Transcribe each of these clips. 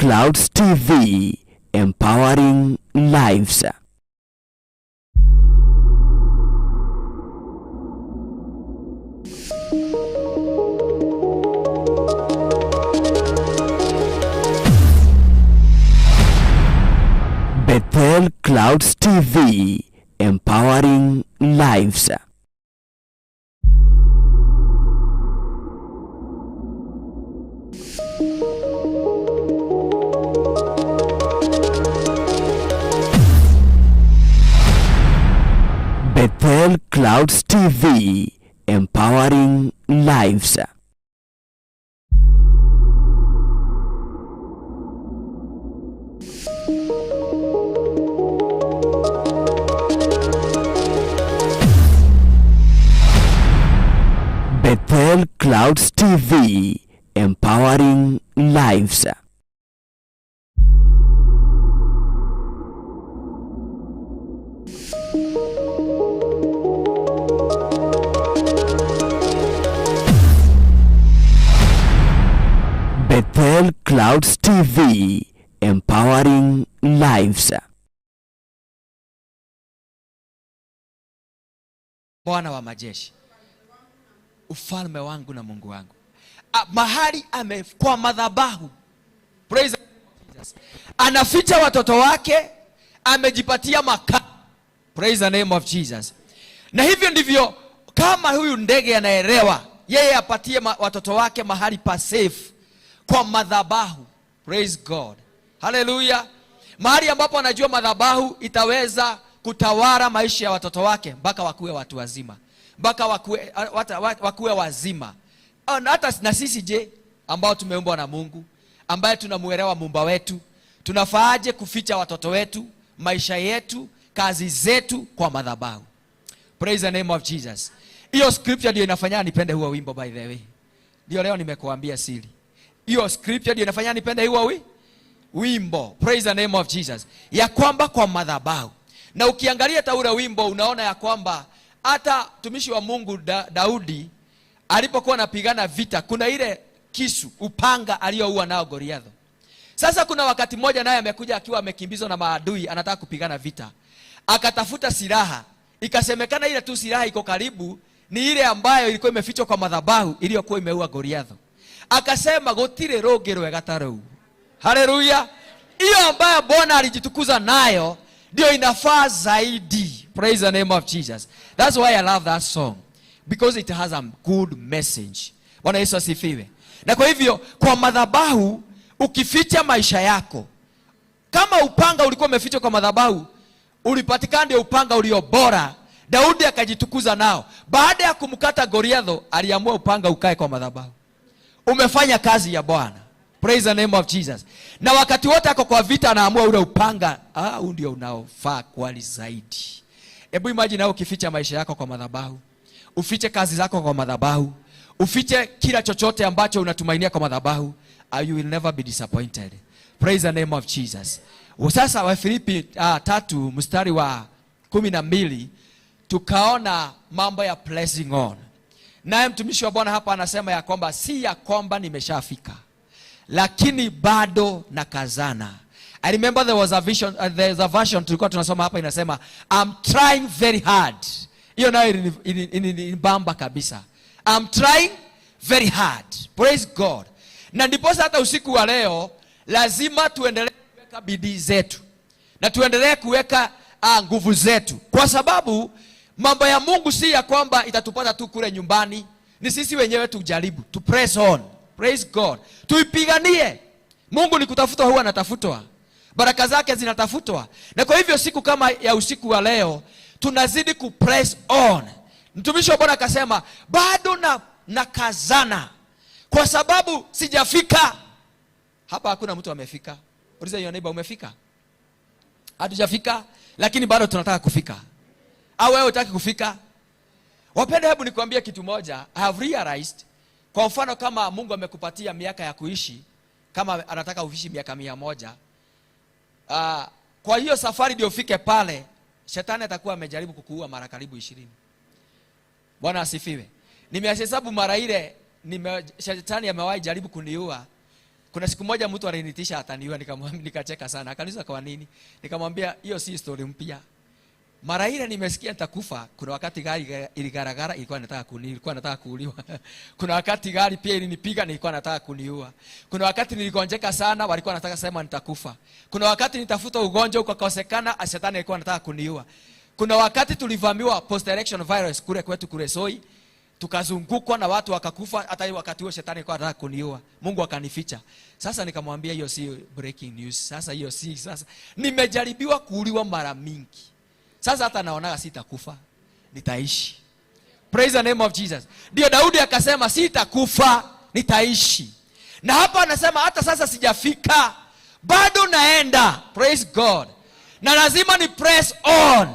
Clouds TV, empowering lives. Bethel Clouds TV, empowering lives. Bethel Clouds TV, empowering lives. Bethel Clouds TV, empowering lives. Bethel Clouds TV, empowering lives. Bwana wa majeshi, ufalme wangu na Mungu wangu, mahali kwa madhabahu, praise Jesus, anaficha watoto wake, amejipatia makao, praise the name of Jesus. Na hivyo ndivyo kama huyu ndege anaelewa, yeye apatie watoto wake mahali pa safe kwa madhabahu, praise God, hallelujah. Mahali ambapo anajua madhabahu itaweza kutawala maisha ya watoto wake mpaka wakuwe watu wazima, mpaka wakuwe wazima. Hata na sisi je, ambao tumeumbwa na Mungu, ambaye tunamuelewa Muumba wetu, tunafaaje kuficha watoto wetu, maisha yetu, kazi zetu kwa madhabahu? Praise the name of Jesus. Hiyo scripture ndio inafanya nipende huo wimbo, by the way. Ndio leo nimekuambia siri. Hiyo scripture ndio inafanya nipende huo wimbo. Praise the name of Jesus. Ya kwamba kwa madhabahu. Na ukiangalia taura wimbo unaona ya kwamba hata tumishi wa Mungu Daudi alipokuwa anapigana vita, kuna ile kisu, upanga aliyoua nao Goliathi. Sasa kuna wakati mmoja naye amekuja akiwa amekimbizwa na maadui, anataka kupigana vita. Akatafuta silaha, ikasemekana ile tu silaha iko karibu ni ile ambayo ilikuwa imefichwa kwa madhabahu iliyokuwa imeua Goliathi. Akasema gotire roge rwega tarau. Haleluya. Hiyo ambayo Bwana alijitukuza nayo ndio inafaa zaidi. Praise the name of Jesus. That's why I love that song, because it has a good message. Bwana Yesu asifiwe. Na kwa hivyo kwa madhabahu ukificha maisha yako, kama upanga ulikuwa umefichwa kwa madhabahu, ulipatikana ndio upanga ulio bora. Daudi akajitukuza nao. Baada ya kumkata Goliathi, aliamua upanga ukae kwa madhabahu. Umefanya kazi ya Bwana. Praise the name of Jesus. Na wakati wote ako kwa vita anaamua ule upanga, huu ndio unaofaa kwali zaidi. Hebu imagine na ukificha maisha yako kwa madhabahu, ufiche kazi zako kwa madhabahu, ufiche kila chochote ambacho unatumainia kwa madhabahu, you will never be disappointed. Praise the name of Jesus. Sasa wa Filipi 3 mstari wa 12 tukaona mambo ya pressing on. Naye mtumishi wa Bwana hapa anasema ya kwamba si ya kwamba nimeshafika, lakini bado nakazana. I remember there was a vision, there's a version tulikuwa tunasoma hapa inasema I'm trying very hard. Hiyo nayo inibamba kabisa. I'm trying very hard. Praise God. Na ndipo hata usiku wa leo lazima tuendelee kuweka bidii zetu na tuendelee kuweka nguvu zetu, kwa sababu mambo ya Mungu si ya kwamba itatupata tu kule nyumbani. Ni sisi wenyewe tujaribu, to press on. Praise God. Tuipiganie. Mungu ni kutafutwa, huwa anatafutwa. Baraka zake zinatafutwa. Na kwa hivyo siku kama ya usiku wa leo tunazidi kupress on. Mtumishi wa Bwana akasema bado nakazana kwa sababu sijafika. Hapa hakuna mtu amefika. Uliza hiyo neighbor, umefika? Hatujafika, lakini bado tunataka kufika. Au wewe unataka kufika? Wapenda, hebu nikwambie kitu moja. I have realized, kwa mfano kama Mungu amekupatia miaka ya kuishi, kama anataka uishi miaka 100, kwa hiyo safari ndio ufike pale, shetani atakuwa amejaribu kukuua mara karibu 20. Bwana asifiwe. Nimehesabu mara ile shetani amewahi jaribu kuniua. Kuna siku moja mtu alinitisha ataniua, nikacheka sana. Akaniuliza kwa nini? Nikamwambia hiyo si story mpya. Mara ile nimesikia nitakufa. Kuna wakati gari iligaragara ilikuwa nataka kuuliwa. Kuna wakati gari pia ilinipiga nilikuwa nataka kuniua. Kuna wakati niligonjeka sana walikuwa nataka sema nitakufa. Kuna wakati nitafuta ugonjwa ukakosekana shetani alikuwa anataka kuniua. Kuna wakati tulivamiwa post election virus kule kwetu kule Soi. Tukazungukwa na watu wakakufa, hata wakati huo shetani alikuwa anataka kuniua. Mungu akanificha. Sasa nikamwambia hiyo si breaking news. Sasa hiyo si sasa. Nimejaribiwa kuuliwa mara mingi. Sasa hata naonaga sitakufa, nitaishi. Praise the name of Jesus. Ndio Daudi akasema sitakufa, nitaishi. Na hapa anasema hata sasa sijafika, bado naenda. Praise God. Na lazima ni press on.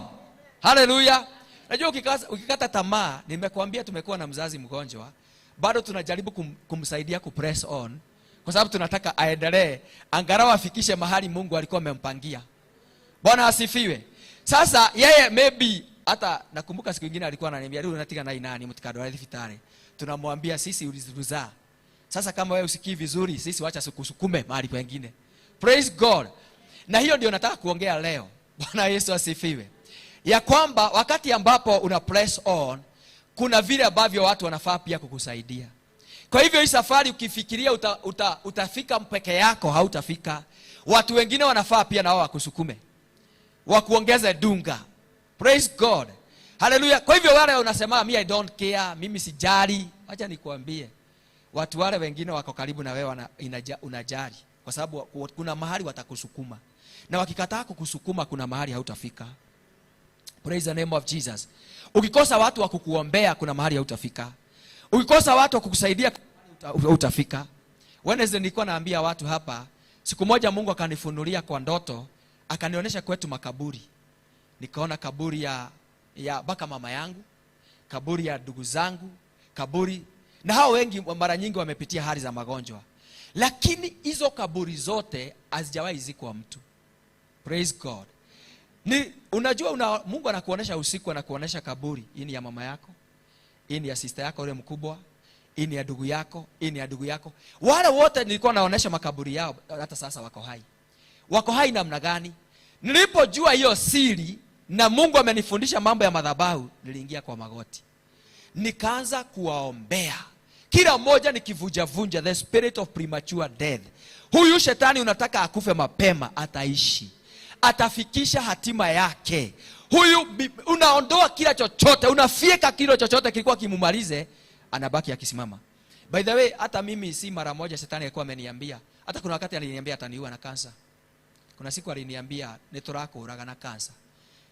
Hallelujah. Najua ukikata tamaa, nimekuambia tumekuwa na mzazi mgonjwa, bado tunajaribu kumsaidia kupress on kwa sababu tunataka aendelee angalau afikishe mahali Mungu alikuwa amempangia. Bwana asifiwe. Sasa yeye maybe hata nakumbuka siku nyingine alikuwa ananiambia leo unatiga na nani mtikadwa hospitali. Tunamwambia sisi ulizuzaa. Sasa kama wewe usikii vizuri, sisi wacha sukusukume mahali pengine. Praise God. Na hiyo ndio nataka kuongea leo. Bwana Yesu asifiwe. Ya kwamba wakati ambapo una press on, kuna vile ambavyo watu wanafaa pia kukusaidia. Kwa hivyo hii safari ukifikiria utafika mpeke yako, hautafika. Watu wengine wanafaa pia na wao wakusukume, wakuongeze dunga. Praise God. Hallelujah. Kwa hivyo wale unasema I don't care, mimi sijali, acha nikuambie, watu wale wengine wako karibu na wewe unajali, kwa sababu kuna mahali watakusukuma. Na wakikataa kukusukuma kuna mahali hautafika. Praise the name of Jesus. Ukikosa watu wa kukuombea kuna mahali hautafika. Ukikosa watu wa kukusaidia hautafika. Wednesday nilikuwa naambia watu hapa, siku moja Mungu akanifunulia kwa ndoto, akanionyesha kwetu makaburi. Nikaona kaburi ya baka mama yangu, kaburi ya ndugu zangu, kaburi, na hao wengi mara nyingi wamepitia hali za magonjwa. Lakini hizo kaburi zote hazijawahi zikwa mtu. Praise God. Unajua Mungu anakuonesha usiku, anakuonesha kaburi, hii ni ya mama yako, hii ni ya sister yako yule mkubwa, hii ni ya ndugu yako, hii ni ya ndugu yako. Wale wote nilikuwa naonesha makaburi yao, hata sasa wako hai. Wako hai namna gani? Nilipojua hiyo siri na Mungu amenifundisha mambo ya madhabahu, niliingia kwa magoti. Nikaanza kuwaombea. Kila mmoja nikivunja the spirit of premature death. Huyu shetani unataka akufe mapema, ataishi. Atafikisha hatima yake. Huyu unaondoa kila chochote, unafieka kila chochote kilikuwa kimumalize, anabaki akisimama. By the way, hata mimi si mara moja shetani alikuwa ameniambia. Hata kuna wakati aliniambia ataniua na kansa. Kuna siku aliniambia netorako uraga na kansa.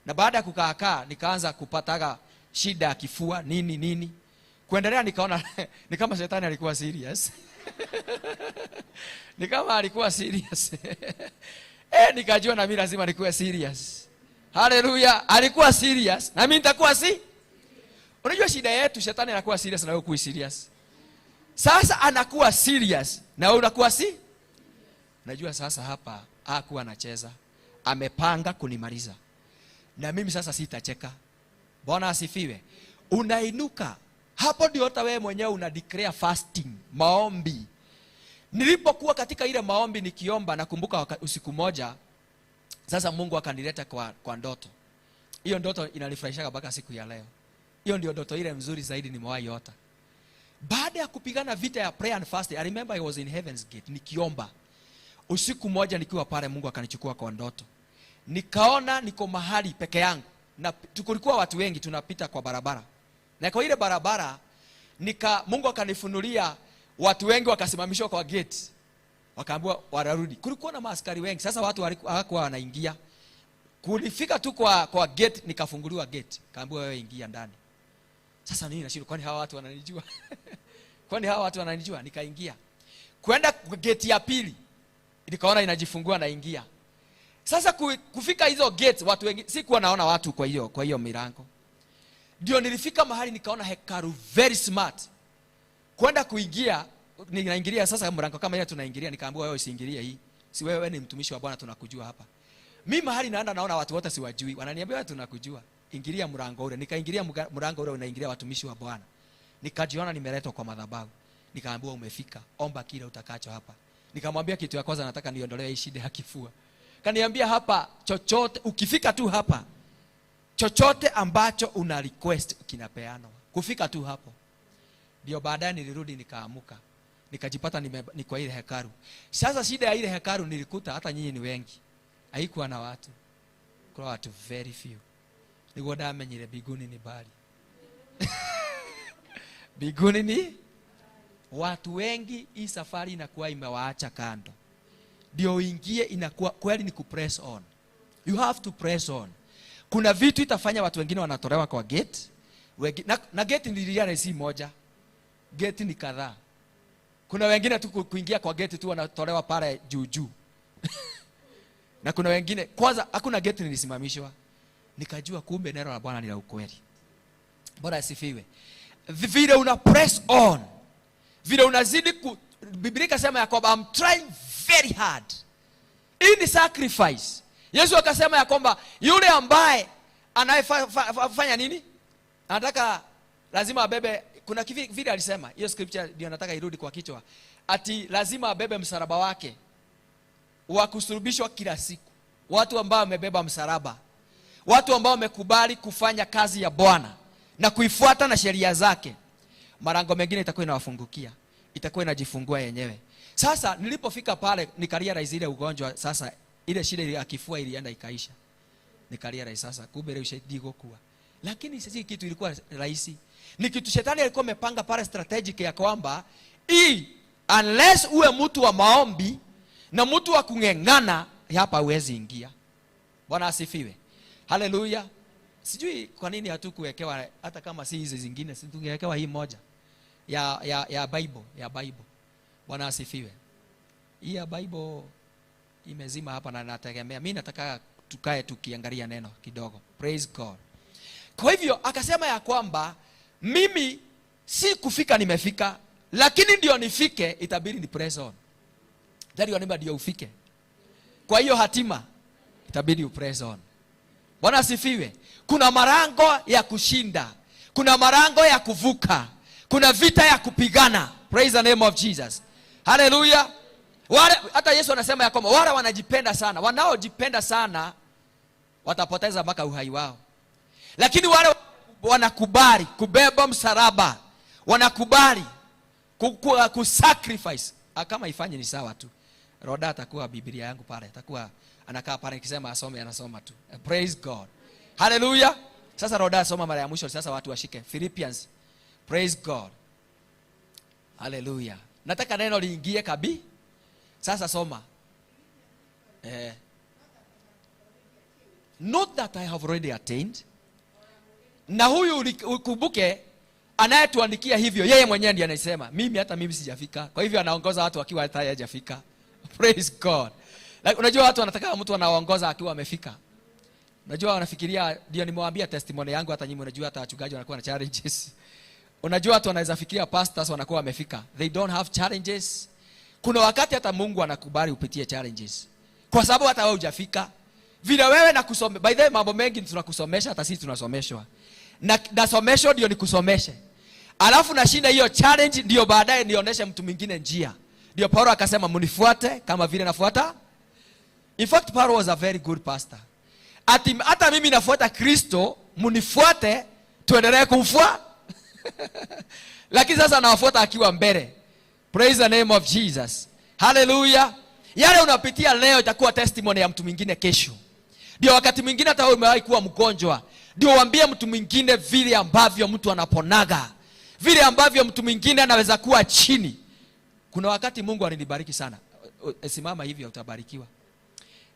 Na baada ya kukaa nikaanza kupataga shida ya kifua nini. Kuendelea nikaona ni kama shetani alikuwa serious. Ni kama alikuwa serious. Nikajua na mimi lazima nikuwe serious. Hallelujah. Alikuwa serious na mimi nitakuwa Unajua shida yetu, shetani anakuwa serious na wewe kuwa serious. Sasa anakuwa serious na wewe unakuwa Najua sasa hapa hakuwa anacheza. Amepanga kunimaliza. Na mimi sasa sitacheka. Bwana asifiwe. Unainuka. Hapo ndio hata wewe mwenyewe una declare fasting, maombi. Nilipokuwa katika ile maombi nikiomba, nakumbuka usiku moja sasa Mungu akanileta kwa ndoto. Hiyo ndoto inanifurahisha mpaka siku ya leo. Hiyo ndio ndoto ile mzuri zaidi nimewahi ota. Baada ya kupigana vita ya prayer and fasting, I remember I was in Heaven's Gate nikiomba. Usiku moja nikiwa pale Mungu akanichukua kwa ndoto. Nikaona niko mahali peke yangu. Na tulikuwa watu wengi tunapita kwa barabara. Na kwa ile barabara Mungu akanifunulia watu wengi wakasimamishwa kwa gate. Wakaambiwa wararudi. Kulikuwa na maaskari wengi. Sasa watu hawakuwa wanaingia. Kulifika tu kwa gate, nikafunguliwa gate. Kaambiwa wewe ingia ndani. Sasa nini nashindwa, kwani hawa watu wananijua? Kwani hawa watu wananijua? Nikaingia. Kwenda gate ya pili, nikaona inajifungua na ingia. Sasa kufika hizo gate watu wengi, sikuwa naona watu kwa hiyo milango. Ndio nilifika mahali nikaona hekalu very smart. Kwenda kuingia, ninaingilia sasa mlango kama ile tunaingilia, nikaambiwa wewe usiingilie hii. Si wewe ni mtumishi wa Bwana, tunakujua hapa. Mimi mahali naona watu wote siwajui. Wananiambia wewe tunakujua. Ingilia mlango ule. Nikaingilia mlango ule unaingilia watumishi wa Bwana. Nikajiona nimeletwa kwa madhabahu. Nikaambiwa umefika. Omba kile utakacho hapa. Nikamwambia kitu ya kwanza nataka niondolewe hii shida ya kifua. Kaniambia hapa chochote ukifika tu hapa chochote ambacho una request kinapeanwa. Kufika tu hapo. Ndio baadaye nilirudi nikaamuka. Nikajipata ni kwa ile hekalu. Sasa shida ya ile hekalu nilikuta hata nyinyi ni wengi. Haikuwa na watu. Kwa watu very few. Niguo ndamenyire biguni ni bali. Biguni ni watu wengi, hii safari inakuwa imewaacha kando. Ndio uingie inakuwa kweli ni kupress on. You have to press on. Kuna vitu itafanya watu wengine wanatolewa kwa gate. Na gate ni si moja. Gate ni kadhaa. Kuna wengine tu kuingia kwa gate tu wanatolewa pale juu. Na kuna wengine kwanza hakuna gate nilisimamishwa. Nikajua kumbe neno la Bwana ni la ukweli. Bwana asifiwe. Vile una press on. Vile unazidi Biblia inasema ya kwamba I'm trying very hard. Hii ni sacrifice. Yesu akasema ya kwamba yule ambaye anayefanya nini? Anataka lazima abebe, kuna vile alisema, hiyo scripture ndio nataka irudi kwa kichwa. Ati lazima abebe msalaba wake wa kusulubishwa kila siku. Watu ambao wamebeba msalaba. Watu ambao wamekubali kufanya kazi ya Bwana na kuifuata na sheria zake. Marango mengine itakuwa inawafungukia. Itakuwa inajifungua yenyewe. Sasa nilipofika pale nikarealize ile ugonjwa sasa ile shida ya kifua ilienda ikaisha. Nikarealize sasa kumbe leo ushahidi gokuwa. Lakini sisi kitu ilikuwa rahisi. Ni kitu shetani alikuwa amepanga pale strategic ya kwamba unless uwe mtu wa maombi na mtu wa kungengana hapa huwezi ingia. Bwana asifiwe. Haleluya. Sijui kwa nini hatukuwekewa hata kama si hizi zingine, si tungewekewa hii moja ya Bible. Bwana asifiwe. Hii ya Bible imezima hapa na nategemea. Mimi nataka tukae tukiangalia neno kidogo. Praise God. Kwa hivyo akasema ya kwamba mimi si kufika nimefika, lakini ndio nifike itabidi ni press on. Ndio ufike. Kwa hiyo hatima itabidi upress on. Bwana asifiwe. Kuna marango ya kushinda. Kuna marango ya kuvuka. Kuna vita ya kupigana. Praise the name of Jesus. Hallelujah. Hata Yesu anasema ya kwamba wale wanajipenda sana, wanaojipenda sana watapoteza mpaka uhai wao. Lakini wale wanakubali kubeba msalaba, wanakubali kusacrifice, kama ifanye ni sawa tu. Roda atakuwa Biblia yangu pale, atakuwa anakaa pale nikisema asome anasoma tu. Praise God. Hallelujah. Sasa Roda soma mara ya mwisho sasa watu washike Philippians. Praise God. Hallelujah. Nataka neno liingie kabi. Sasa soma. Not that I have already attained. Na huyu ukumbuke anayetuandikia hivyo yeye mwenyewe ndiye anasema hata mimi sijafika. Kwa hivyo anaongoza watu akiwa hata hajafika. Praise God. Like, unajua watu wanataka mtu anaongoza akiwa amefika. Unajua wanafikiria ndio nimewaambia testimony yangu hata nyinyi unajua hata wachungaji wanakuwa na challenges. Unajua watu wanaweza fikiria pastors wanakuwa wamefika. They don't have challenges. Kuna wakati hata Mungu anakubali upitie challenges. Kwa sababu hata wewe hujafika. Vile wewe na kusome. By the way mambo mengi tunakusomesha hata sisi tunasomeshwa. Na somesho ndio nikusomeshe. Alafu nashinda hiyo challenge ndio baadaye nionyeshe mtu mwingine njia. Ndio Paulo akasema mnifuate kama vile nafuata. In fact Paulo was a very good pastor. Hata mimi nafuata Kristo, mnifuate tuendelee kumfuata. Lakini sasa nawafuata akiwa mbele. Praise the name of Jesus. Hallelujah. Yale unapitia leo itakuwa testimony ya mtu mwingine kesho. Ndio wakati mwingine hata wewe umewahi kuwa mgonjwa. Ndio waambie mtu mwingine vile ambavyo mtu anaponaga. Vile ambavyo mtu mwingine anaweza kuwa chini. Kuna wakati Mungu alinibariki sana. Simama hivyo utabarikiwa.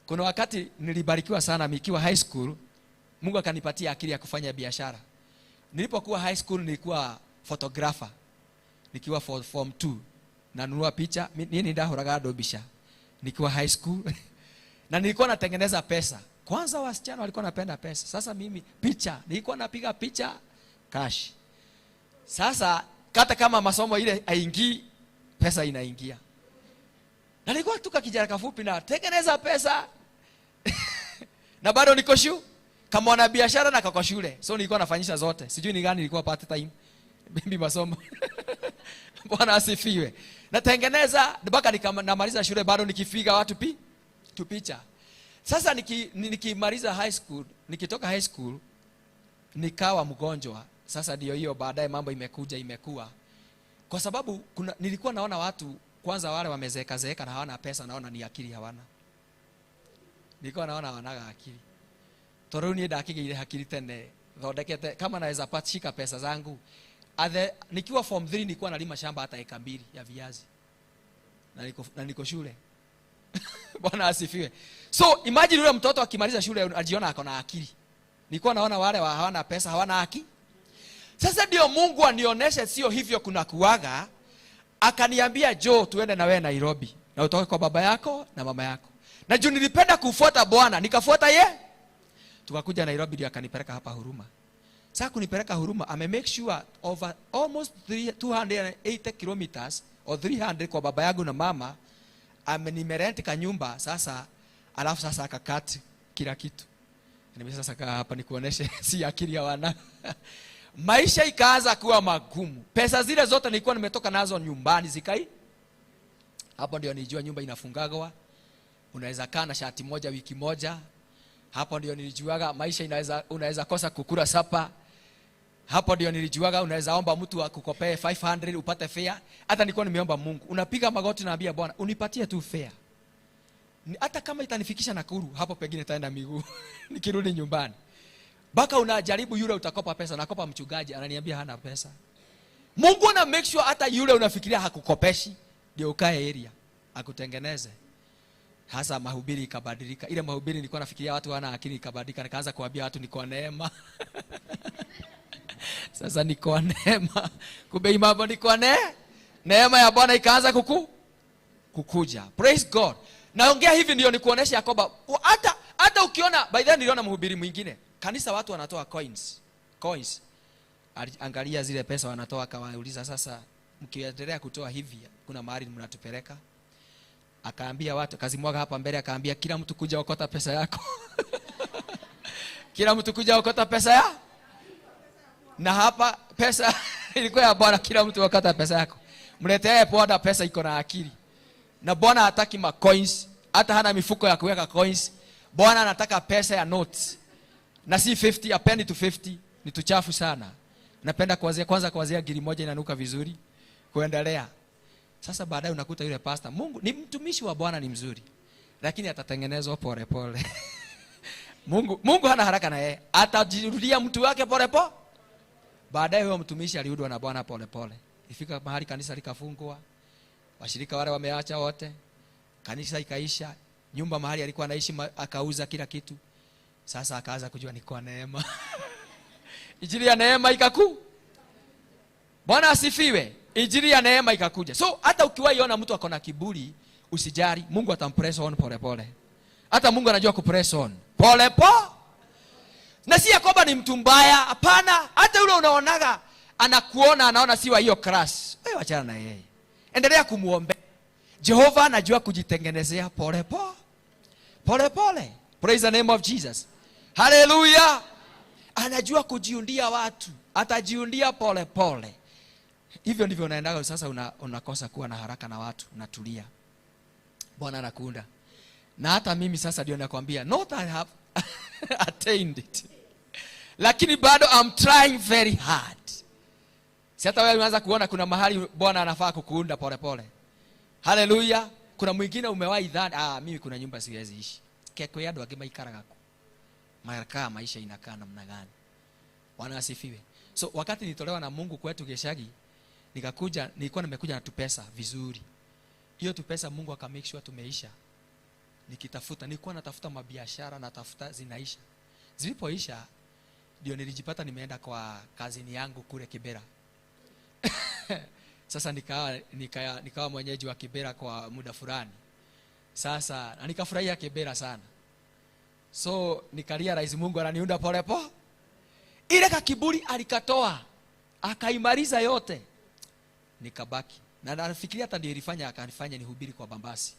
Kuna wakati nilibarikiwa sana nikiwa high school. Mungu akanipatia akili ya kufanya biashara. Nilipokuwa high school nilikuwa photographer. Nikiwa form 2. Nanunua picha. Nini ndahoraga dobisha. Nikiwa high school. Na nilikuwa natengeneza pesa. Kwanza wasichana walikuwa napenda pesa. Sasa mimi picha. Nilikuwa napiga picha cash. Sasa hata kama masomo ile haingii pesa inaingia. Na nilikuwa tuka kijana kafupi na tengeneza pesa. Na bado niko shule kama mwana biashara na kwa shule. So nilikuwa nafanyisha zote. Sijui ni gani nilikuwa part time. Mimi masomo. Bwana asifiwe. natengeneza mpaka namaliza shule, bado nikifiga watu picha. Sasa nikimaliza high school, nikitoka high school nikawa mgonjwa. Sasa ndio hiyo baadaye mambo imekuwa kwa sababu nilikuwa naona watu kwanza wale wamezeeka na hawana pesa, naona ni akili hawana. Nilikuwa naona wanaga akili. Toro ni dakika akili tene thondekete kama naweza patishika pesa zangu. Nikiwa form 3 nilikuwa nalima shamba hata eka 2 ya viazi. Na niko shule. Bwana asifiwe. So imagine yule mtoto akimaliza shule ajiona ako na akili. Nilikuwa naona wale hawana pesa hawana akili. Sasa ndio Mungu anionyeshe sio hivyo kuna kuaga. Akaniambia Joe, tuende na wewe Nairobi. Na utoke kwa baba yako na mama yako. Na juu nilipenda kufuata Bwana, nikafuata ye. Tukakuja Nairobi, ndio akanipeleka hapa Huruma. Sasa kunipeleka Huruma, make sure over almost 280 kilometers or 300 kwa baba yangu na mama, nimerent ka nyumba sasa, alafu sasa akakati kila kitu. Nimesha sasa hapa nikuoneshe si akili ya wana. Maisha ikaanza kuwa magumu. Pesa zile zote nilikuwa nimetoka nazo nyumbani zikai. Hapo ndio nilijua nyumba inafungagwa. Unaweza kaa na shati moja wiki moja. Hapo ndio nilijuaga maisha unaweza kosa kukula sapa. Hapo ndio nilijuaga unaweza omba mtu akukopee 500 upate fare. Hata nilikuwa nimeomba Mungu, unapiga magoti naambia Bwana, unipatie tu fare. Hata kama itanifikisha Nakuru, hapo pengine nitaenda miguu nikirudi nyumbani. Baka unajaribu yule utakopa pesa, nakopa mchungaji ananiambia hana pesa. Mungu ana make sure hata yule unafikiria hakukopeshi ndio ukae area akutengeneze. Hasa mahubiri ikabadilika. Ile mahubiri nilikuwa nafikiria watu wana akili ikabadilika, nikaanza kuambia watu ni kwa neema. Sasa ni kwa neema. Kumbe mambo ni kwa neema ya Bwana ikaanza kukuja. Praise God. Naongea hivi ndio nikuonesha Yakoba. Hata ukiona by then niliona mhubiri mwingine. Kanisa watu wanatoa coins. Angalia zile pesa wanatoa, akawauliza sasa mkiendelea kutoa hivi kuna mahali mnatupeleka? Akaambia watu, kazimwaga hapa mbele, akaambia kila mtu kuja okota pesa yako. Kila mtu kuja okota pesa ya. Na hapa pesa ilikuwa ya Bwana, kila mtu okota pesa yako. Mletee poda pesa iko na akili. Na Bwana hataki ma coins, hata hana mifuko ya kuweka coins. Bwana anataka pesa ya notes. Na si 50, a penny to 50, ni tuchafu sana. Napenda kwanza kuanzia giri moja inanuka vizuri, kuendelea. Sasa baadaye unakuta yule pastor, Mungu ni mtumishi wa Bwana, ni mzuri, lakini atatengenezwa pole pole. Mungu hana haraka na yeye, atajirudia mtu wake pole pole. Baadaye huyo mtumishi alirudwa na Bwana pole pole. Ifika mahali kanisa likafungwa, washirika wale wameacha wote, kanisa ikaisha, nyumba mahali alikuwa anaishi akauza kila kitu. Sasa akaanza kujua ni kwa neema. Injili ya neema ikaku. Bwana asifiwe. Injili ya neema ikakuja. So hata ukiwaiona mtu akona kiburi, usijali, Mungu atampress on pole pole. Hata Mungu anajua kupress on pole pole. Na si Yakoba ni mtu mbaya, hapana. Hata yule unaonaga anakuona anaona si wa hiyo class, wewe achana na yeye. Endelea kumuombe. Jehova anajua kujitengenezea pole pole. Pole pole. Praise the name of Jesus. Hallelujah. Anajua kujiundia watu, atajiundia pole pole. Hivyo ndivyo unaendaga sasa, unakosa kuwa na haraka na watu, unatulia. Bwana anakuunda. Na hata mimi sasa ndio nakwambia, not I have attained it, lakini bado I'm trying very hard. Si hata wewe unaanza kuona kuna mahali Bwana anafaa kukuunda pole pole. Hallelujah. Kuna mwingine umewahi dhani, mimi kuna nyumba siwezi ishi. Keko yado akimaikaraga ku. Maraka maisha inakaa namna gani? Bwana asifiwe. So wakati nitolewa na Mungu kwetu Geshagi, nilikuwa nimekuja na tupesa vizuri. Hiyo tupesa Mungu aka make sure tumeisha. Nilikuwa natafuta mabiashara, natafuta zinaisha. Zilipoisha ndio nilijipata nimeenda kwa kazini yangu kule Kibera. Sasa nikawa mwenyeji wa Kibera kwa muda fulani. Sasa na nikafurahia Kibera sana. So nikarealize Mungu ananiunda pole pole. Ile kiburi alikatoa, akaimaliza yote. Nikabaki. Na nafikiria hata ndio ilifanya akanifanya nihubiri kwa Bambasi.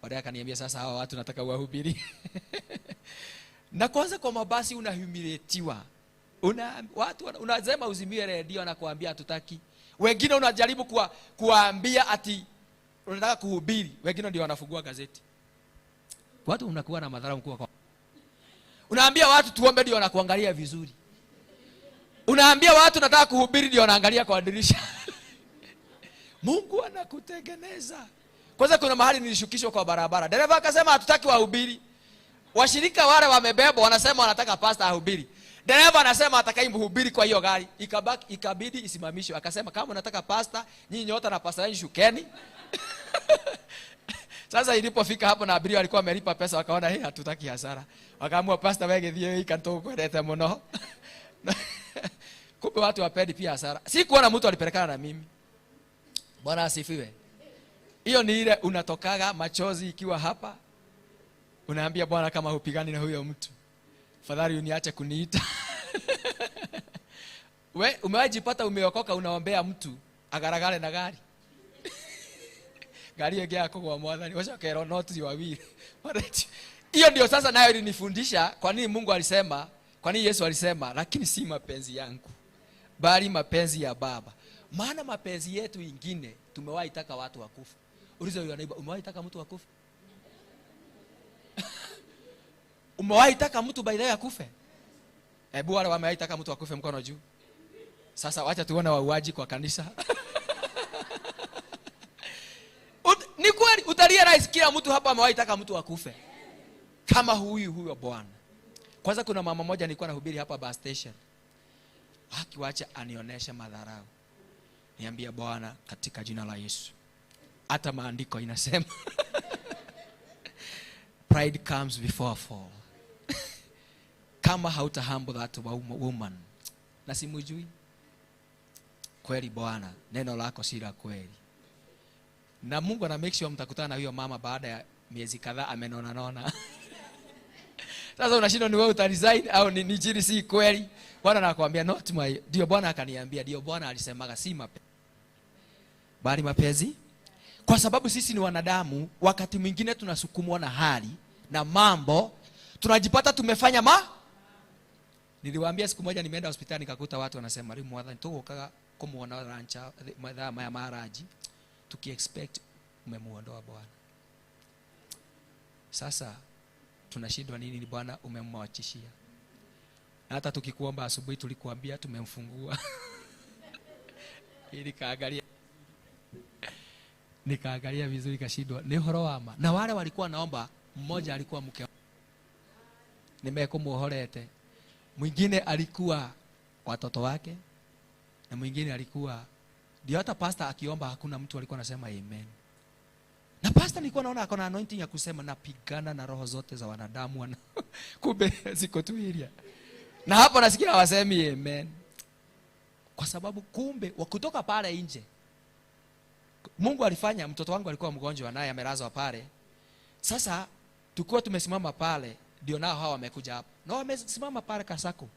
Baadaye akaniambia sasa hawa watu nataka wahubiri. Na kwanza kwa mabasi unahumilietiwa. Watu unasema uzimie redio na kuambia hatutaki. Wengine unajaribu kuambia ati unataka kuhubiri, wengine ndio wanafungua gazeti. Watu unakuwa na madhara mkubwa kwa. Unaambia watu tuombe, ndio wanakuangalia vizuri. Unaambia watu nataka kuhubiri, ndio wanaangalia kwa dirisha. Mungu anakutengeneza. Kwanza kuna mahali nilishukishwa kwa barabara. Dereva akasema hatutaki wahubiri. Washirika wale wamebeba wanasema wanataka pastor ahubiri. Dereva anasema atakai mhubiri kwa hiyo gari. Ikabidi isimamishwe. Akasema kama unataka pastor, nyinyi nyote na pastor yenu shukeni. Sasa ilipofika hapo na abiria walikuwa wamelipa pesa, wakaona hatutaki hasara. Wakaamua pastor wewe githie ikanto kwendete muno. Kumbe watu wapendi pia hasara. Si kuona mtu alipelekana na mimi. Bwana asifiwe. Hiyo ni ile unatokaga machozi ikiwa hapa. Unaambia Bwana kama hupigani na huyo mtu, fadhali uniache kuniita. We umewajipata umeokoka, unaombea mtu agaragare na gari. Gari yake yako kwa mwadhani washa kero noti wawili. Hiyo ndio sasa nayo ilinifundisha kwa nini Mungu alisema, kwa nini Yesu alisema lakini si mapenzi yangu bali mapenzi ya Baba. Maana mapenzi yetu ingine tumewahi taka watu wakufa. Uliza yule neighbor, umewahi taka mtu akufe? Umewahi taka mtu by the way akufe? Hebu wale wamewahi taka mtu akufe mkono juu. Sasa wacha tuone wauaji kwa kanisa. Ni kweli utarealize kila mtu hapa amewahi taka mtu akufe. Kama huyo Bwana. Kwanza kuna mama moja nilikuwa nahubiri hapa bus station. Akiwacha anionyesha madharau. Niambia Bwana katika jina la Yesu. Hata maandiko inasema pride comes before fall. Kama hauta humble that woman, na simujui kweli Bwana, neno lako si la kweli. Na Mungu ana make sure mtakutana na huyo mama baada ya miezi kadhaa amenona. Sasa unashindwa ni wewe utaresign au ni jini si kweli. Bwana anakuambia not my, ndio Bwana akaniambia, ndio Bwana alisemaga si mapenzi bali mapenzi. Kwa sababu sisi ni wanadamu, wakati mwingine tunasukumwa na hali na mambo, tunajipata tumefanya Niliwaambia siku moja nimeenda hospitali nikakuta watu wanasema rimu mwadhani tugokaga kumuona rancha madhama ya maraji tukiexpect umemuondoa Bwana. Sasa tunashindwa nini? Ni Bwana umemwachishia. Hata tukikuomba asubuhi tulikuambia tumemfungua. Ili nikaangalia vizuri kashindwa ni horo wama. Na wale walikuwa naomba, mmoja alikuwa mke, nimekumuhorete. Mwingine alikuwa watoto wake, na mwingine alikuwa ndio. Hata pastor akiomba hakuna mtu alikuwa anasema amen. Na pastor nilikuwa naona akona anointing ya kusema napigana na roho zote za wanadamu. Kumbe ziko tu ilia. Na hapo nasikia hawasemi amen. Kwa sababu kumbe kutoka pale nje Mungu alifanya. Mtoto wangu alikuwa mgonjwa naye amelazwa pale. Sasa tukua tumesimama pale, ndio nao hawa wamekuja hapa. Na wamesimama pale kasako.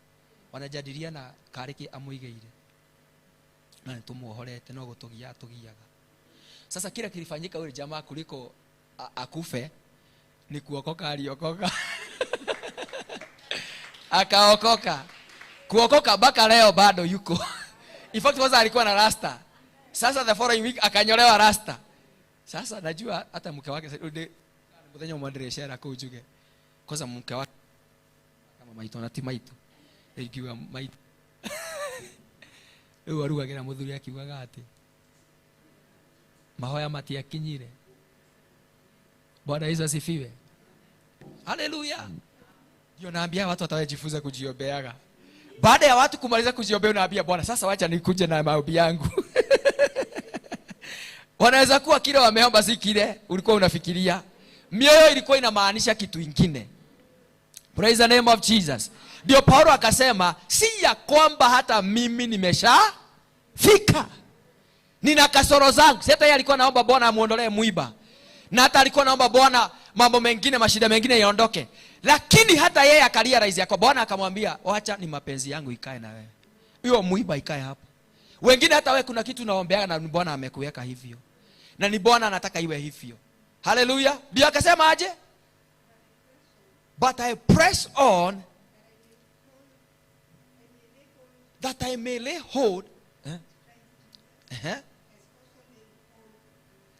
Wanajadiliana kariki amuigeire. Na tumuohorete no gutugiaga. Sasa kila kilifanyika yule jamaa kuliko akufe ni kuokoka, aliokoka. Akaokoka. Kuokoka baka leo bado yuko. In fact kwanza alikuwa na rasta. Sasa the following week akanyolewa rasta. Sasa najua hata mke wake mtenya mwandereshera kwa ujuge. Kwanza mke wake kama maito na timaito. Ikiwa maito. Waruga gina muthuri akiugaga ati mahoya matia kinyire. Bwana Yesu asifiwe. Haleluya. Ndio naambia watu watajifunza kujiobeaga. Baada ya watu kumaliza kujiobea unaambia Bwana sasa wacha nikuje na maombi yangu. Wanaweza kuwa kile wameomba si kile ulikuwa unafikiria. Mioyo ilikuwa inamaanisha kitu kingine. Praise the name of Jesus. Ndio Paulo akasema si ya kwamba hata mimi nimeshafika. Nina kasoro zangu. Sasa yeye alikuwa naomba Bwana amuondolee mwiba. Na hata alikuwa naomba Bwana mambo mengine, mashida mengine yaondoke. Lakini hata yeye akalia rais yako. Bwana akamwambia, "Acha ni mapenzi yangu ikae na wewe. Hiyo mwiba ikae hapo." Wengine hata wewe kuna kitu naombeaga na Bwana amekuweka hivyo. Na ni Bwana anataka iwe hivyo. Hallelujah. Ndio akasema aje? But I press on that I may lay hold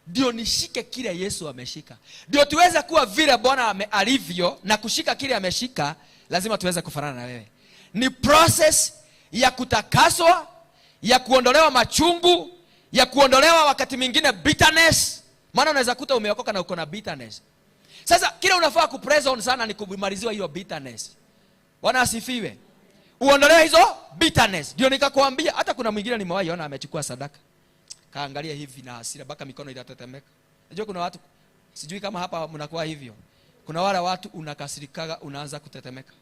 ndio nishike kile Yesu ameshika. Ndio tuweze kuwa vile Bwana alivyo na kushika kile ameshika, lazima tuweze kufanana na wewe. Ni process ya kutakaswa, ya kuondolewa machungu, ya kuondolewa wakati mwingine bitterness. Maana unaweza kuta umeokoka na uko na bitterness. Sasa kile unafaa kupress on sana ni kumaliziwa hiyo bitterness. Bwana asifiwe. Uondolewe hizo bitterness. Ndio nikakwambia hata kuna mwingine nimewahi ona amechukua sadaka. Kaangalia hivi na hasira mpaka mikono inatetemeka. Unajua kuna watu, sijui kama hapa mnakuwa hivyo. Kuna wale watu unakasirikaga unaanza kutetemeka.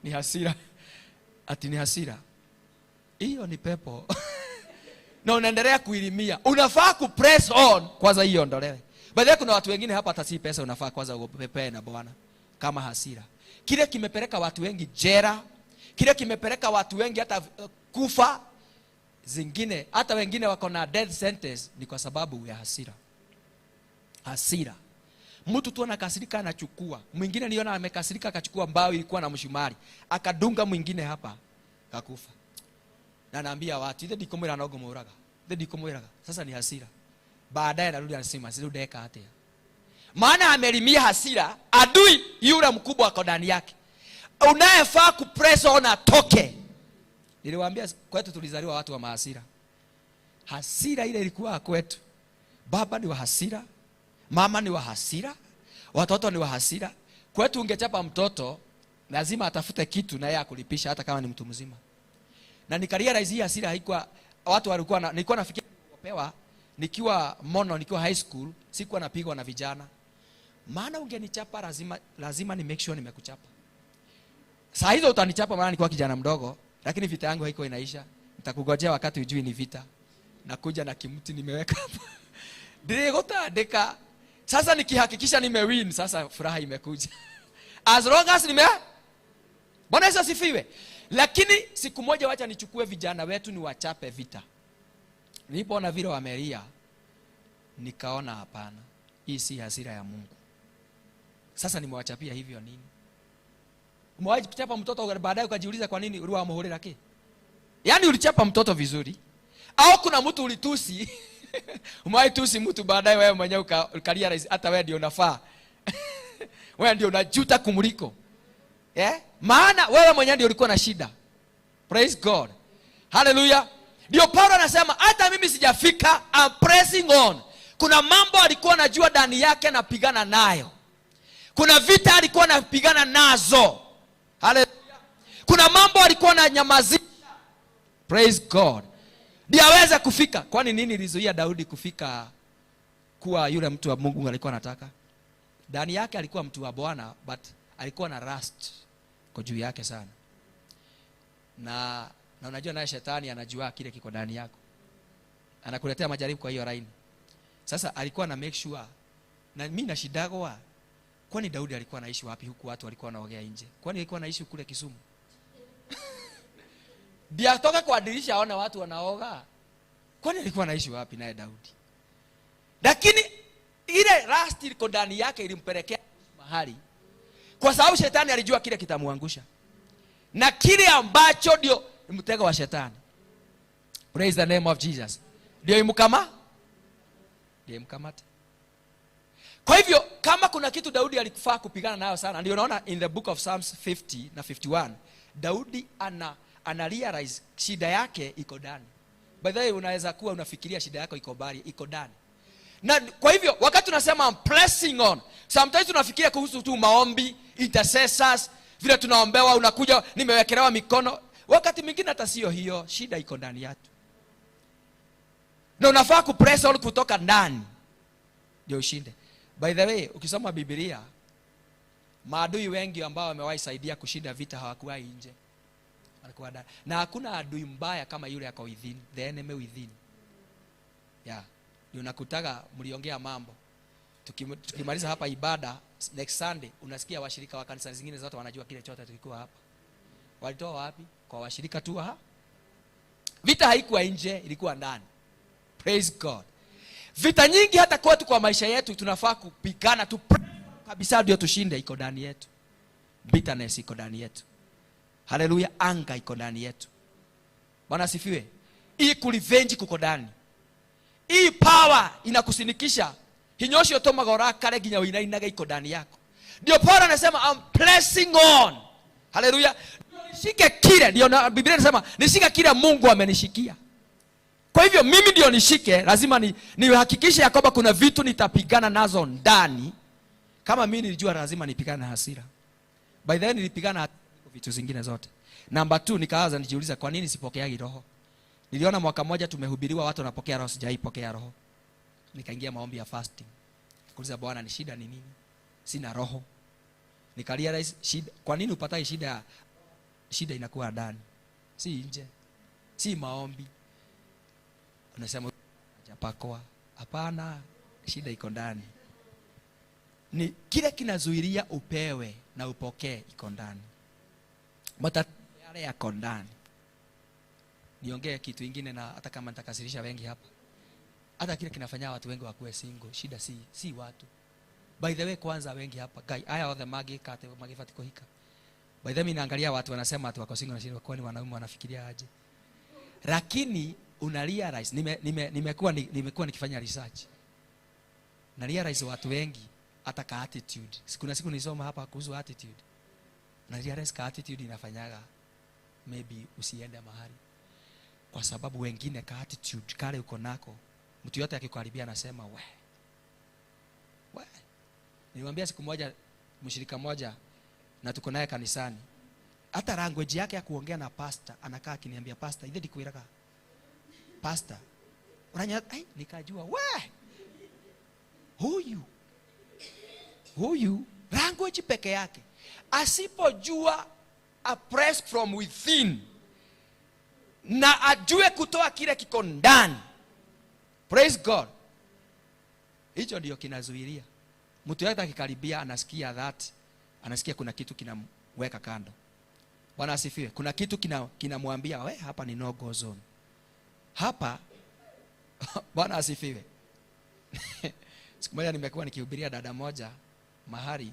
Ni hasira. Ati ni hasira. Hiyo ni pepo. Na unaendelea kuilimia. Unafaa kupress on kwanza hiyo ondolewe. Baadaye kuna watu wengine hapa hata si pesa, unafaa kwanza upepe na Bwana kama hasira. Kile kimepeleka watu wengi jera. Kile kimepeleka watu wengi hata kufa. Zingine hata wengine wako na death sentence ni kwa sababu ya hasira. Hasira. Mtu tu anakasirika anachukua. Mwingine niona amekasirika akachukua mbao ilikuwa na mshumari, akadunga mwingine hapa, kakufa. Na naambia watu, ile dikomwira nogo moraga. Ile dikomwira. Sasa ni hasira. Baadaye narudi anasema, "Sirudeka hata." Maana amelimia hasira, adui yule mkubwa wako ndani yake. Unayefaa kupress on atoke. Niliwaambia kwetu tulizaliwa watu wa mahasira. Hasira ile ilikuwa kwetu. Baba ni wa hasira, mama ni wa hasira, watoto ni wa hasira. Kwetu ungechapa mtoto lazima atafute kitu na yeye akulipisha hata kama ni mtu mzima. Na nikarealize hii hasira haikuwa watu walikuwa nilikuwa nafikiria kupewa nikiwa high school, sikuwa napigwa na vijana. Maana ungenichapa lazima ni make sure nimekuchapa. Saa hizo utanichapa maana nilikuwa kijana mdogo, lakini vita yangu haiko inaisha. Nitakugojea wakati ujui ni vita. Nakuja na kimuti nimeweka hapa. Deka. Sasa nikihakikisha nimewin, sasa furaha imekuja. As long as Bwana Yesu asifiwe. Lakini siku moja wacha nichukue vijana wetu ni wachape vita. Nilipoona vile wamelia, nikaona hapana. Hii si hasira ya Mungu. Sasa nimewachapia hivyo nini? Umewahi kuchapa mtoto baadaye ukajiuliza kwa nini uliwa muhurira ke? Yaani ulichapa mtoto vizuri au kuna mtu ulitusi? Umewahi tusi mtu baadaye wewe mwenyewe ukarealize hata wewe ndio unafaa. Wewe ndio unajuta kumuliko. Maana wewe mwenyewe ndio ulikuwa na shida. Praise God. Hallelujah. Ndio Paulo anasema hata mimi sijafika, I'm pressing on. Kuna mambo alikuwa anajua ndani yake anapigana nayo. Kuna vita alikuwa anapigana nazo. Hallelujah. Kuna mambo alikuwa ananyamazisha. Praise God. Ndio aweze kufika. Kwani nini ilizuia Daudi kufika kuwa yule mtu wa Mungu alikuwa anataka? Ndani yake alikuwa mtu wa Bwana, but alikuwa na rust kwa juu yake sana. Na unajua naye shetani anajua kile kiko ndani yako. Anakuletea majaribu kwa hiyo line. Sasa alikuwa na make sure. Na mimi nashidagwa. Kwani Daudi alikuwa anaishi wapi huku watu walikuwa wanaogea nje? Kwani alikuwa anaishi kule Kisumu? Ndio atoka kwa dirisha aone watu wanaoga. Kwani alikuwa anaishi wapi naye Daudi? Lakini ile rust iko ndani yake ilimpelekea mahali. Kwa sababu shetani alijua kile kitamuangusha. Na kile ambacho ndio mtego wa shetani. Praise the name of Jesus. Ndio imkamata. Kwa hivyo kama kuna kitu Daudi alikufaa kupigana nayo sana, ndio unaona in the book of Psalms 50 na 51, Daudi ana realize shida yake iko ndani. By the way, unaweza kuwa unafikiria shida yako iko mbali, iko ndani. Na kwa hivyo wakati tunasema I'm pressing on, sometimes tunafikiria kuhusu tu maombi, intercessors, vile tunaombewa unakuja nimewekelewa mikono. Wakati mwingine hata sio hiyo, shida iko ndani yetu. Na unafaa kupress on kutoka ndani ndio ushinde. By the way, ukisoma Biblia, maadui wengi ambao wamewahi saidia kushinda vita hawakuwa nje. Walikuwa ndani. Na hakuna adui mbaya kama yule yako within, the enemy within. Ndio nakutaga mliongea mambo. Tukimaliza hapa ibada next Sunday, unasikia washirika wa kanisa zingine zote wanajua kile chote tulikuwa hapa. Walitoa wapi? Kwa washirika tu Vita haikuwa nje, ilikuwa ndani. Praise God. Vita nyingi hata kwetu kwa maisha yetu tunafaa kupigana tu kabisa ndio tushinde, iko ndani yetu. Bitterness iko ndani yetu. Hallelujah, anga iko ndani yetu. Bwana asifiwe. Hii kurevenge kuko ndani. Hii power power inakusinikisha hinyosho to magora kare ginya winainaga iko ndani yako. Ndio Paulo anasema I'm pressing on. Haleluya. Nishike kile, ndio Biblia inasema nishike kile Mungu amenishikia. Kwa hivyo mimi ndio nishike, lazima nihakikishe ya kwamba kuna vitu nitapigana nazo ndani. Kama mimi nilijua lazima nipigane na hasira, by the way nilipigana na vitu zingine zote. Number 2, nikaanza nijiuliza kwa nini sipokeagi roho. Niliona mwaka mmoja tumehubiriwa watu wanapokea roho, sijaipokea roho. Nikaingia maombi ya fasting. Nikuuliza Bwana ni shida ni nini? Sina roho. Nikarealize shida, kwa nini upatai shida? Shida inakuwa ndani, si nje, si maombi. Unasema hajapakoa. Hapana, shida iko ndani. Ni kile kinazuilia upewe na upokee iko ndani. Matatizo yale yako ndani. Niongee kitu kingine, na hata kama nitakasirisha wengi hapa. Hata kile kinafanya watu wengi wakuwe single, shida si watu. By the way, kwanza wengi hapa guy aya othe magikate magifatiko hika. By the way, naangalia watu wanasema watu wako single na shida, kwani wanaume wanafikiria aje? Lakini una realize, nimekuwa nikifanya research. Na realize watu wengi hata ka attitude. Kuna siku nisoma hapa kuhusu attitude. Na realize ka attitude inafanyaga maybe usiende mahali. Kwa sababu wengine ka attitude kale uko nako, mtu yote akikukaribia anasema we. Nilimwambia siku moja mshirika mmoja na tuko naye kanisani, hata language yake ya kuongea na pastor anakaa akiniambia pastor ile dikuiraga pastor unanya nikajua we huyu language peke yake asipojua a press from within na ajue kutoa kile kiko ndani, praise God, hicho ndio kinazuilia mtu yote akikaribia anasikia anasikia kuna kitu kinamweka kando. Bwana asifiwe. Kuna kitu kinamwambia we hapa ni no go zone. Hapa Bwana asifiwe. Siku moja nimekuwa nikihubiria dada moja mahali,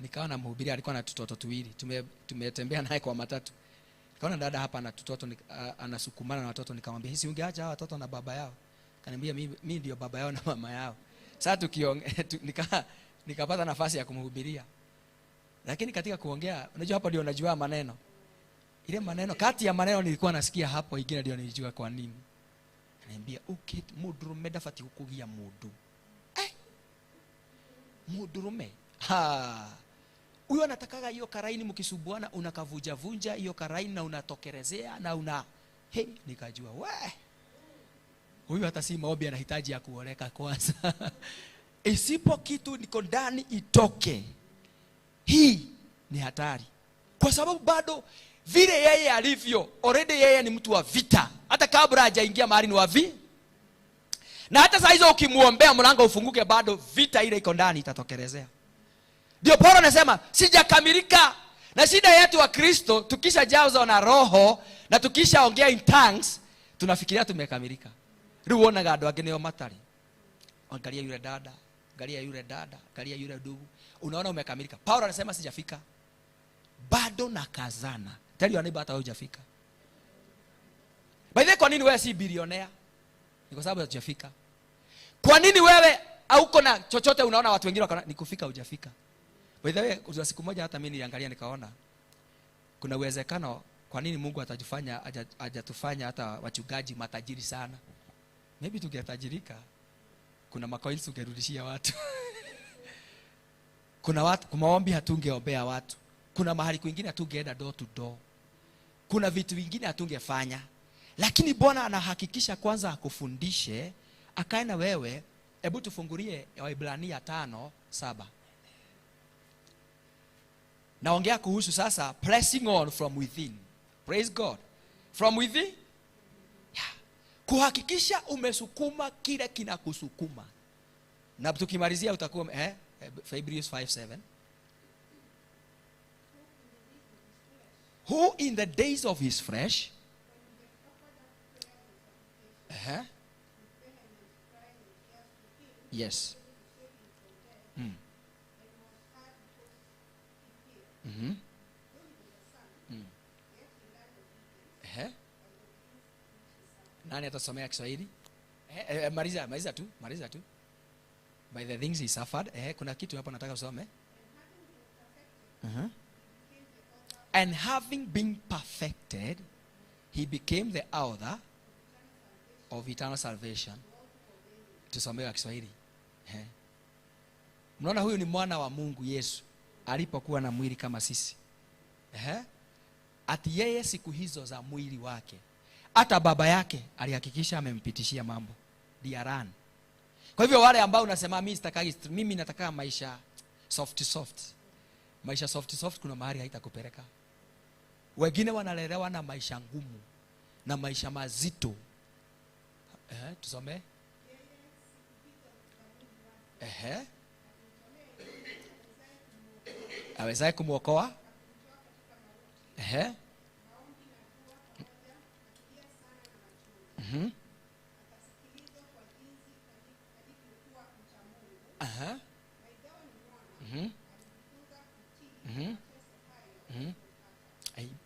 nikawa na mhubiria alikuwa na tutoto tuwili. Tumetembea naye kwa matatu. Nikaona dada hapa na tutoto anasukumana na watoto, nikamwambia hizi ungeacha hawa watoto na baba yao. Kaniambia mimi ndio baba yao na mama yao. Sasa nikapata nafasi ya kumhubiria. Lakini katika kuongea, unajua hapo ndio unajua maneno. Ile maneno, kati ya maneno nilikuwa nasikia hapo, ingine ndio nilijua kwa nini. Ananiambia mudurume dafati kukugia mudu. Mudurume. Huyo anatakaga hiyo karaini mkisubuana unakavuja vunja hiyo karaini na unatokerezea na nikajua we. Huyu hata si maombi anahitaji ya kuoleka kwanza. Isipo kitu niko ndani itoke. Hii ni hatari. Kwa sababu bado vile yeye alivyo, already yeye ni mtu wa vita. Hata kabla hajaingia mahali ni wa vita. Na hata saa hizo ukimuombea mlango ufunguke, bado vita ile iko ndani itatokelezea. Ndio Paulo anasema sijakamilika. Na shida yetu wa Kristo, tukishajazwa na roho na tukishaongea in tongues, tunafikiria tumekamilika. Ruona gado ageneo matari. Angalia yule dada, angalia yule dada, angalia yule ndugu. Unaona umekamilika. Paulo anasema sijafika. Bado nakazana. Tell your neighbor hata hujafika. By the way, kwa nini wewe si bilionea? Ni kwa sababu hujafika. Kwa nini wewe hauko na chochote unaona watu wengine wako ni kufika hujafika? By the way, kwa siku moja hata mimi niliangalia nikaona kuna uwezekano kwa nini Mungu atajifanya hajatufanya hata wachungaji matajiri sana. Maybe tungetajirika, kuna macoins tungerudishia watu. Kuna watu kwa maombi hatungeombea watu. Kuna mahali kwingine hatungeenda door to door. Kuna vitu vingine hatungefanya. Lakini Bwana anahakikisha kwanza akufundishe, akae na wewe. Hebu tufungulie Waebrania 5:7. Naongea kuhusu sasa pressing on from within. Praise God. From within? Yeah. Kuhakikisha umesukuma kile kinakusukuma. Na tukimalizia utakuwa Hebrews 5:7. Who in the days of his flesh yes. Nani atasomea Kiswahili? Maliza tu. By the things he suffered. Kuna kitu hapo nataka usome. And having been perfected, he became the author of eternal salvation. Tusomewe Kiswahili. Mnaona huyu ni mwana wa Mungu Yesu alipokuwa na mwili kama sisi. Ati yeye siku hizo za mwili wake, hata baba yake alihakikisha amempitishia mambo diaran. Kwa hivyo wale ambao unasema mimi nataka maisha soft. Maisha soft kuna mahali haitakupeleka. Wengine wanalelewa na maisha ngumu na maisha mazito. Tusome. Awezaye kumwokoa.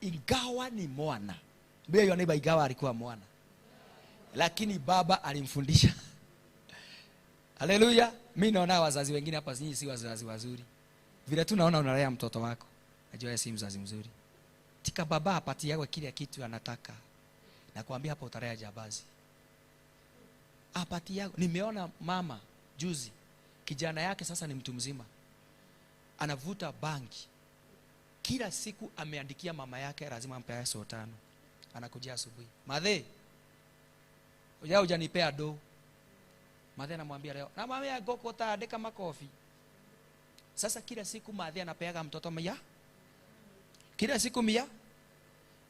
Ingawa ni mwana. Mbona hiyo neighbor ingawa alikuwa mwana, lakini baba alimfundisha. Haleluya. Mimi naona wazazi wengine hapa si wazazi wazuri. Vile tu naona unalea mtoto wako, najua si mzazi mzuri. Tika baba apatie yako kile kitu anataka. Na kuambia hapo utalea jabazi. Apatie yako. Nimeona mama juzi, kijana yake sasa ni mtu mzima, anavuta bangi. Kila siku ameandikia mama yake lazima ampe $5. Anakujia asubuhi, "Madhe, hujanipea do." Madhe anamwambia leo, "Na mama yako kota andika makofi." Sasa kila siku madhe anapeaga mtoto $100. Kila siku $100.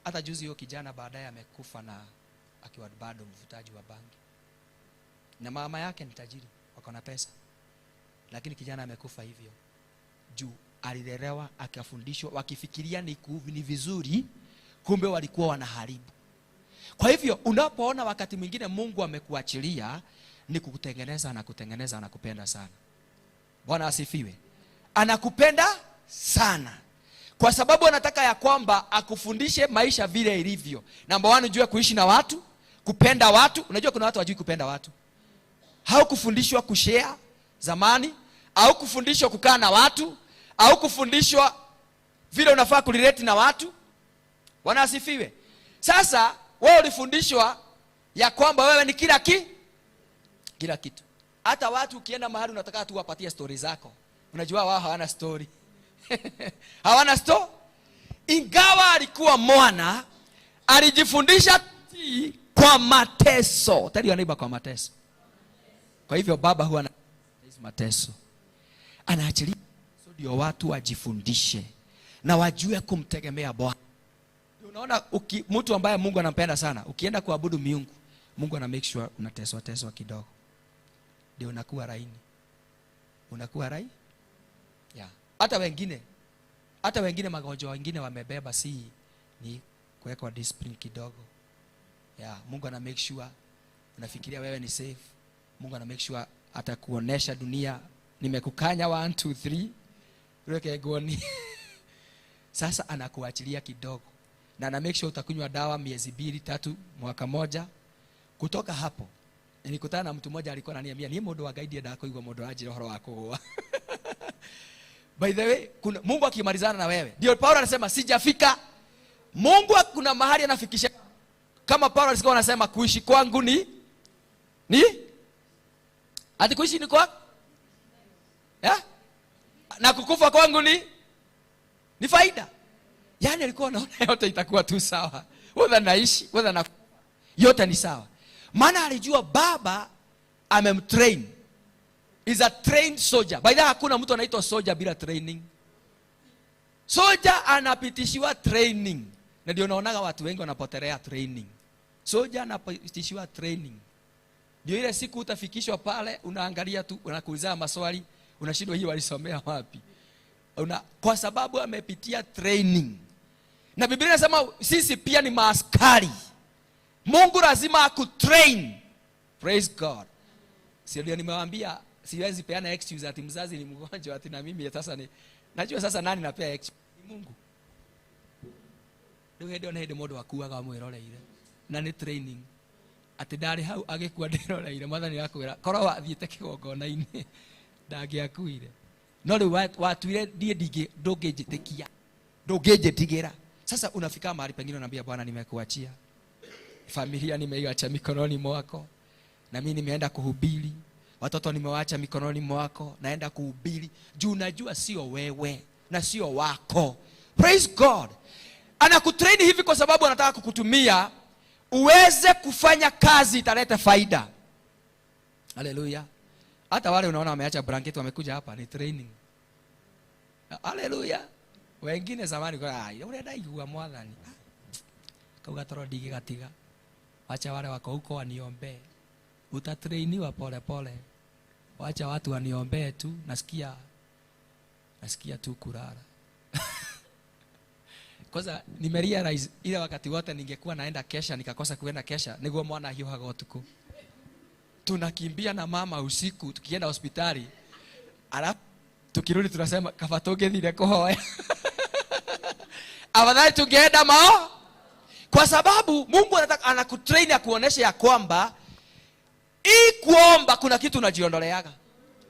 Hata juzi hiyo kijana baadaye amekufa na akiwa bado mvutaji wa bangi. Na mama yake ni tajiri, wako na pesa. Lakini kijana amekufa hivyo. Juu alilelewa akafundishwa wakifikiria ni vizuri, kumbe walikuwa wanaharibu. Kwa hivyo unapoona wakati mwingine Mungu amekuachilia ni kukutengeneza na kutengeneza, anakupenda sana. Bwana asifiwe. Anakupenda sana. Kwa sababu anataka ya kwamba akufundishe maisha vile ilivyo. Namba 1, ujue kuishi na watu, kupenda watu. Unajua kuna watu hawajui kupenda watu. Haukufundishwa kushare zamani, au kufundishwa kukaa na watu, au kufundishwa vile unafaa kulirate na watu. Bwana asifiwe. Sasa wewe ulifundishwa ya kwamba wewe ni kila kitu. Hata watu ukienda mahali unataka tu wapatie story zako. Unajua wao hawana story. Hawana story. Ingawa alikuwa mwana, alijifundisha kwa mateso. Tell your neighbor kwa mateso. Kwa hivyo baba huwa na mateso. Anaachilia ndio watu wajifundishe na wajue kumtegemea Bwana. Unaona mtu ambaye Mungu anampenda sana, ukienda kuabudu miungu, Mungu ana make sure unateswa kidogo. Ndio unakuwa laini. Unakuwa laini? Yeah. Hata wengine magonjwa wengine wamebeba ni kuwekwa discipline kidogo. Yeah, Mungu ana make sure unafikiria wewe ni safe. Mungu ana make sure atakuonesha dunia, nimekukanya 1 2 3 weke goni. Sasa anakuachilia kidogo. Na ana make sure utakunywa dawa miezi 2 3 mwaka moja. Kutoka hapo nilikutana na mtu mmoja alikuwa ananiambia ni modo wa guide ndako igwa modo aje roho wako. By the way, Mungu akimalizana na wewe. Ndio Paulo anasema sijafika. Mungu kuna mahali anafikisha. Kama Paulo alikuwa anasema kuishi kwangu ni ati kuishi ni kwa na kukufa kwangu ni faida. Yaani alikuwa anaona yote itakuwa tu sawa. Whether naishi, whether na yote ni sawa. Maana alijua baba amemtrain. Is a trained soldier. By the way, hakuna mtu anaitwa soldier bila training. Soldier anapitishiwa training. Na ndio unaonaga watu wengi wanapotelea training. Soldier anapitishiwa training. Ndio ile siku utafikishwa pale, unaangalia tu, unakuuliza maswali, unashindwa hii walisomea wapi. Kwa sababu amepitia training. Na Biblia inasema sisi pia ni maaskari. Mungu lazima akutrain. Praise God. Sio nimewaambia siwezi peana excuse ati mzazi ni mgonjwa ati na mimi sasa najua sasa nani napea excuse? Ni Mungu. Ndio ndio modo wa kuwa kama mwirole ile. Na ni training. ati ndari hau agikua ndiroreire mwathani akwira korwo wathiite kigongona-ini ndangiakuire no riu watuire ndie ndungijitigira. Sasa unafika mahali pengine unaambia Bwana, nimekuachia familia, nimeiacha mikononi mwako, na mimi nimeenda kuhubiri, watoto nimewaacha mikononi mwako, naenda kuhubiri juu najua sio wewe na sio wako. Praise God. Anakutrain hivi kwa sababu anataka kukutumia uweze kufanya kazi italeta faida. Haleluya. Hata wale unaona wameacha blanket wamekuja hapa ni training. Haleluya. Wengine zamani kwa urenda igua mwathani. Kauga toro ndigigatiga. Wacha wale wako huko waniombe. Utatrainiwa pole pole. Wacha watu waniombe tu, nasikia tu kulala. Kwanza nimerealize ile wakati wote ningekuwa naenda kesha nikakosa kuenda kesha, niguo mwana hiuhaga utuku. Tunakimbia na mama usiku tukienda hospitali. Alafu tukirudi tunasema kaba tungethire kuhoya. Afadhali tungeenda mao. Kwa sababu Mungu anataka anakutrain akuoneshe ya kwamba kuomba kuna kitu unajiondoleaga.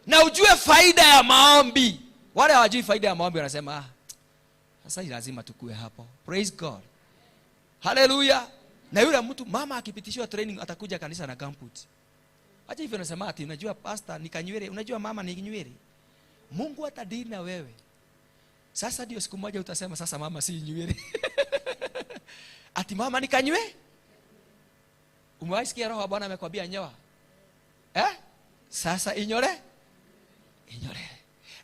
Na ujue faida ya maombi. Wale hawajui faida ya maombi wanasema sasa lazima tukue hapo. Praise God. Hallelujah. Na yule mtu mama akipitishwa training atakuja kanisa na gambut. Acha hivyo nasema ati unajua pastor nikanywele, unajua mama nikinywele. Mungu atadili na wewe. Sasa ndio siku moja utasema sasa mama si nywele. Ati mama nikanywe? Umewasikia roho wa Bwana amekwambia nyoa? Sasa inyore? Inyore.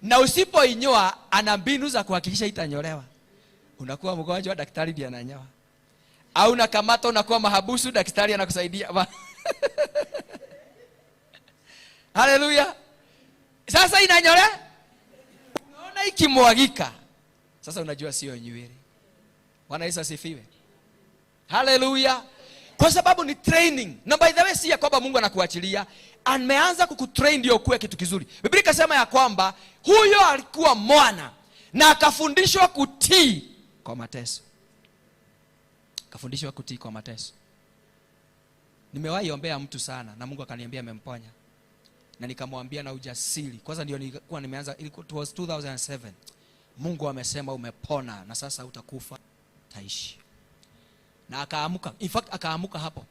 Na usipoinyoa ana mbinu za kuhakikisha itanyolewa. Unakuwa mgonjwa, daktari ndiye ananyoa. Au unakamata unakuwa mahabusu, daktari anakusaidia. Haleluya. Sasa inanyole? Unaona ikimwagika. Sasa unajua sio nywele. Bwana Yesu asifiwe. Haleluya. Kwa sababu ni training. Na by the way si ya kwamba Mungu anakuachilia, ameanza kukutrain ndio kuwe kitu kizuri. Biblia inasema ya kwamba huyo alikuwa mwana na akafundishwa kutii kwa mateso. Akafundishwa kutii kwa mateso. Nimewahi ombea mtu sana na Mungu akaniambia amemponya. Na nikamwambia na ujasiri. Kwanza ndio nilikuwa nimeanza, it was 2007. Mungu amesema umepona na sasa utakufa taishi. Na akaamuka, in fact akaamuka hapo.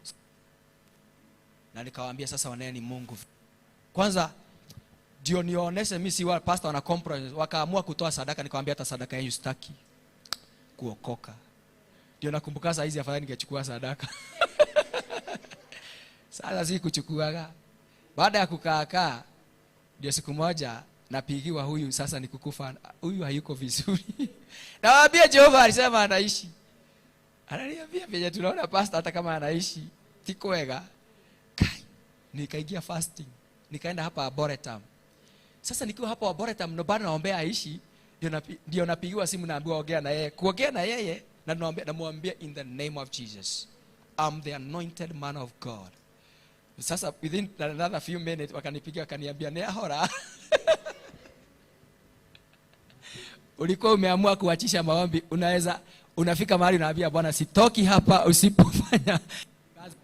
Na nikawaambia sasa waneni Mungu. Kwanza ndio nioneshe mimi si wa pastor wana compromise, wakaamua kutoa sadaka, nikamwambia hata sadaka yenu sitaki kuokoka. Ndio nakumbuka saa hizi afadhali ningechukua sadaka. Sasa si kuchukuaga. Baada ya kukaa ndio siku moja napigiwa huyu sasa ni kukufa. Huyu hayuko vizuri. Nawaambia Jehova alisema anaishi. Ananiambia vile tunaona pastor hata kama anaishi tikwega. Nikaingia fasting. Nikaenda hapa Arboretum. Sasa nikiwa hapa Arboretum ndo bado naombea aishi, ndio napigiwa simu naambiwa ongea na yeye. Kuongea na yeye na namwambia in the name of Jesus. I'm the anointed man of God. Sasa within another few minutes wakanipigia wakaniambia ni ahora. Ulikuwa umeamua kuachisha maombi, unafika mahali unaambia Bwana sitoki hapa usipofanya kazi.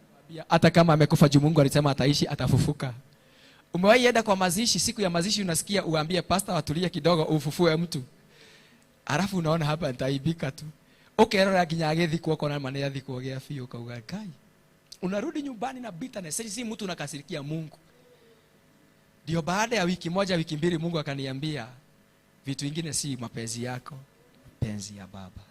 Hata kama amekufa juu Mungu alisema ataishi, atafufuka. Umewahi enda kwa mazishi, siku ya mazishi unasikia uambie pastor atulie kidogo ufufue mtu. Alafu unaona hapa nitaibika tu. Ukerora kinyagethi kuoko na maneno yathi kuogea fio kauga kai. Unarudi nyumbani na bitterness, si mtu unakasirikia Mungu. Ndio baada ya wiki moja wiki mbili Mungu akaniambia vitu vingine si mapenzi yako, penzi ya Baba.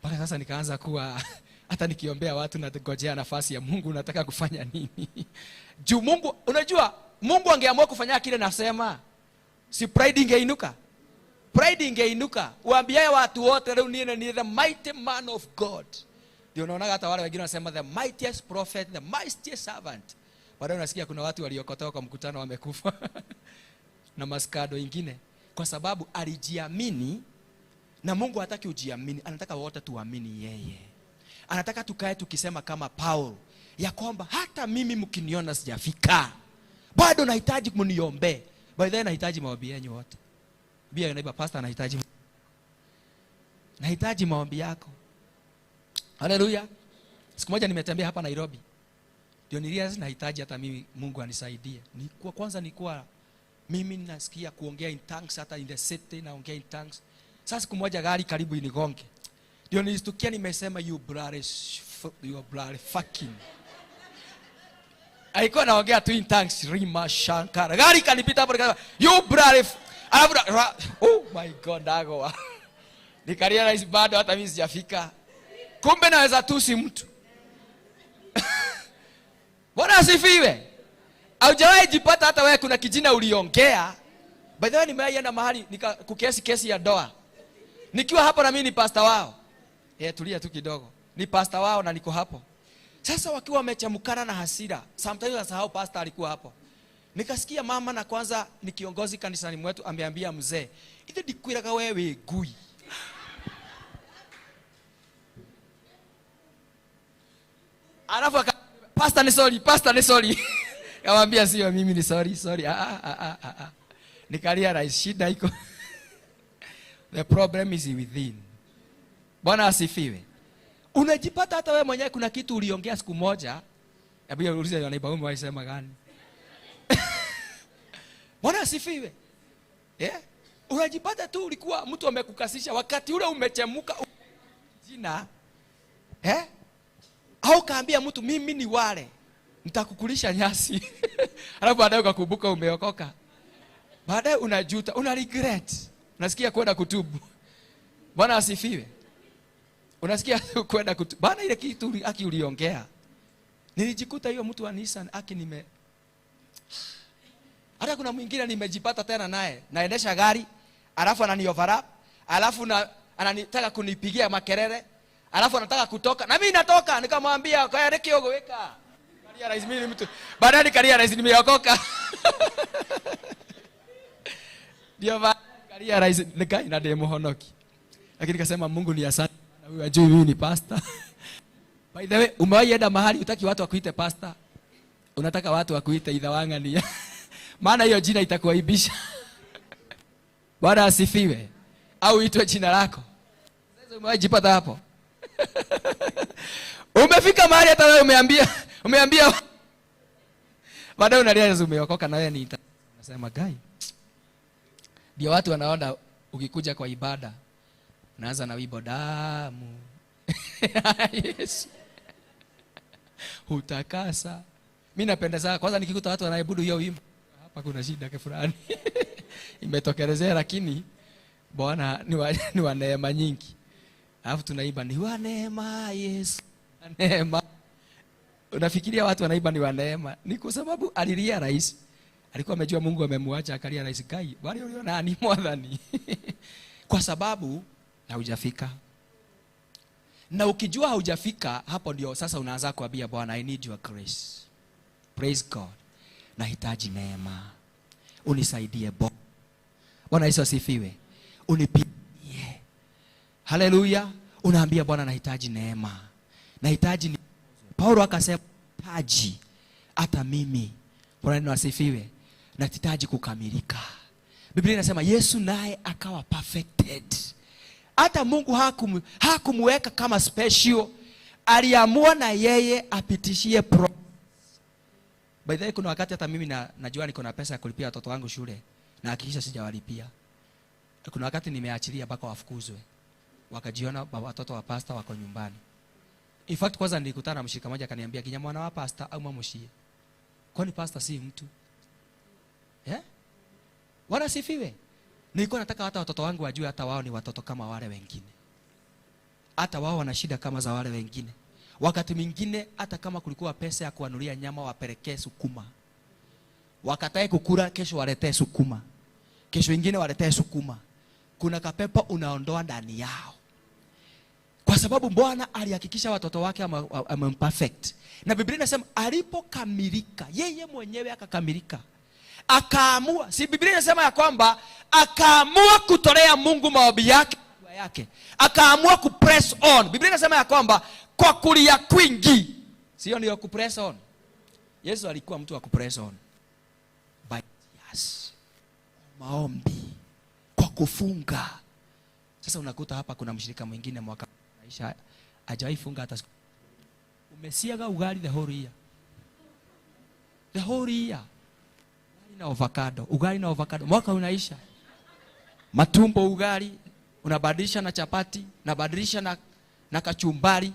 Bwana sasa nikaanza kuwa hata nikiombea watu na ngojea nafasi ya Mungu unataka kufanya nini? Juu Mungu, unajua Mungu angeamua kufanya kile nasema, si pride ingeinuka? Pride ingeinuka. Uambiaye watu wote leo ni the mighty man of God. Ndio unaona hata wale wengine wanasema the mightiest prophet, the mightiest servant. Baadaye unasikia kuna watu waliokotoka kwa mkutano wamekufa. Na maskado ingine kwa sababu alijiamini, na Mungu hataki ujiamini, anataka wote tuamini yeye. Anataka tukae tukisema kama Paul ya kwamba hata mimi mkiniona sijafika, bado nahitaji mniombe. By the way nahitaji maombi yenu wote. Bia naiba pastor nahitaji maombi yako. Haleluya. Siku moja nimetembea hapa Nairobi, ndio nilianza nahitaji hata mimi Mungu anisaidie. Nilikuwa mimi nasikia kuongea in tongues, hata in the city naongea in tongues. Sasa siku moja gari karibu inigonge, ndio nilistukia nimesema you bloody fucking. Alikuwa naongea tu in tongues, Rima Shankara. Gari kanipita hapo nikasema you bloody oh my God dago. Nikarealize bado hata mimi sijafika. Kumbe naweza tusi mtu. Bwana asifiwe. Haujawahi jipata hata wewe kuna kijina uliongea. By the way nimeenda mahali kesi ya doa. Nikiwa hapo na mimi ni pastor wao. Tulia tu kidogo. Ni pastor wao na niko hapo. Sasa wakiwa wamechamukana na hasira, sometimes nasahau pastor alikuwa hapo. Nikasikia mama na kwanza ni kiongozi kanisani mwetu ameambia mzee, "Ite dikwiraga wewe gui." Alafu pastor ni sorry. Kamwambia sio mimi ni sorry. Nikalia rais shida iko. The problem is within. Bwana asifiwe. Unajipata hata wewe mwenyewe kuna kitu uliongea siku moja. Hebu uulize yule neighbor wako alisema gani? Bwana asifiwe. Unajipata tu ulikuwa mtu amekukasisha wakati ule umechemuka jina. Au kaambia mtu mimi ni wale nitakukulisha nyasi. Alafu baadaye ukakumbuka umeokoka. Baadaye unajuta, una regret. Unasikia kwenda kutubu. Bwana asifiwe. Unasikia kwenda kutubu. Bana ile kitu aki uliongea. Nilijikuta hiyo mtu wa Nissan aki hata kuna mwingine nimejipata tena naye. Naendesha gari, alafu ananioverlap, alafu ananitaka kunipigia makelele, alafu anataka kutoka. Na mimi natoka, nikamwambia, "Kwa yale kiogo weka." Kalia rais mimi mtu. Baadaye nikalia rais nimeokoka. Ndio kalia rais nikai na demo honoki. Lakini nikasema Mungu ni asante. Na huyu ajui mimi ni pastor. By the way, umewahi mahali utaki watu wakuite pastor? Unataka watu wakuite idhawangania. Maana hiyo jina itakuaibisha. Bwana asifiwe. Au itwe jina lako. Sasa umewahi jipata hapo? Umefika mahali hata wewe umeambia baadaye unarealize umeokoka na wewe ni unasema gai. Ndio watu wanaona ukikuja kwa ibada unaanza na wimbo damu. Yes. Utakasa. Mimi napenda sana kwanza nikikuta watu wanaibudu hiyo wimbo. Hapa kuna shida fulani. Imetokelezea lakini Bwana ni wa neema nyingi. Alafu tunaimba ni wa neema Yesu. Neema. Unafikiria watu wanaiba ni wa neema. Ni kwa sababu alilia rais. Alikuwa amejua Mungu amemwacha akalia rais kai. Wale walio nani mwadhani. Kwa sababu haujafika. Na ukijua haujafika hapo ndio sasa unaanza kuambia Bwana I need your grace. Praise God. Nahitaji neema. Unisaidie Bwana. Bwana Yesu asifiwe. Unipigie. Haleluya. Unaambia Bwana nahitaji neema. Nahitaji ni Paulo akasema taji hata mimi. Bwana asifiwe. Nahitaji kukamilika. Biblia inasema Yesu naye akawa perfected. Hata Mungu hakumweka kama special. Aliamua na yeye apitishie By the way kuna wakati hata mimi najua niko na pesa ya kulipia watoto wangu shule na hakikisha sijawalipia. Kuna wakati nimeachilia mpaka wafukuzwe. Wakajiona watoto wa pastor wako nyumbani. In fact kwanza nilikutana na mshirika mmoja akaniambia kinya mwana wa pastor au mamushie. Kwani pastor si mtu? Bwana asifiwe. Nilikuwa nataka hata watoto wangu wajue hata wao ni watoto kama wale wengine. Hata wao wana shida kama za wale wengine. Wakati mwingine hata kama kulikuwa pesa ya kuanulia nyama wapelekee sukuma. Wakatae kukula kesho waletee sukuma. Kesho nyingine waletee sukuma. Kuna kapepo unaondoa ndani yao. Kwa sababu Bwana alihakikisha watoto wake amemperfect. Na Biblia inasema alipokamilika, yeye mwenyewe akakamilika. Akaamua, si Biblia inasema ya kwamba akaamua kutolea Mungu maombi yake. Akaamua kupress on. Biblia inasema ya kwamba kwa kulia kwingi. Sio ndio kupress on. Yesu alikuwa mtu wa kupress on. By yes. Maombi. Kwa kufunga. Sasa unakuta hapa kuna mshirika mwingine mwaka maisha hajawahi funga hata siku. umesiaga ugali the whole year. The whole year. Ugali na avocado. Mwaka unaisha. Matumbo ugali, unabadilisha na chapati, unabadilisha na kachumbari,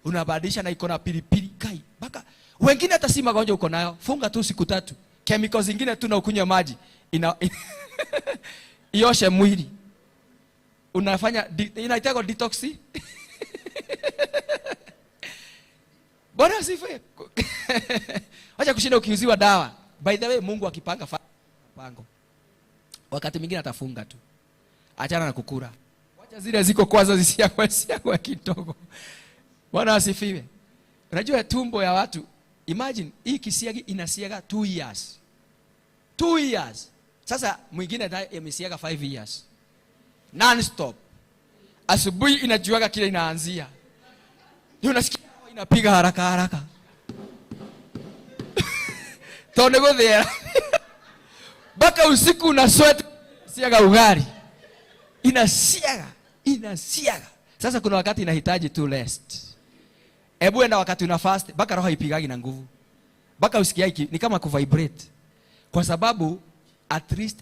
unabadilisha na iko na pilipili kai. Baka wengine hata si magonjwa uko nayo. Funga tu siku 3. Chemicals zingine tu na ukunywa maji. Ioshe mwili. Unafanya inaitwa detox. Bwana asifiwe. Wacha kushinda ukiuziwa dawa. By the way, Mungu akipanga pango, wakati mwingine atafunga tu. Achana na kukura. Wacha zile ziko kwanza zisiakwe kidogo. Bwana asifiwe. Unajua tumbo ya watu, imagine hii kisiagi inasiaga 2 years. 2 years. Sasa mwingine amesiaga 5 years. Non stop. Asubuhi inajuaga kile inaanzia. Ndio unasikia inapiga haraka. Tone go there. Baka usiku una sweat siaga ugali. Inasiaga. Sasa kuna wakati inahitaji tu rest. Hebu enda wakati una fast, baka roho ipigagi na nguvu. Baka usikia hiki ni kama kuvibrate. Kwa sababu at least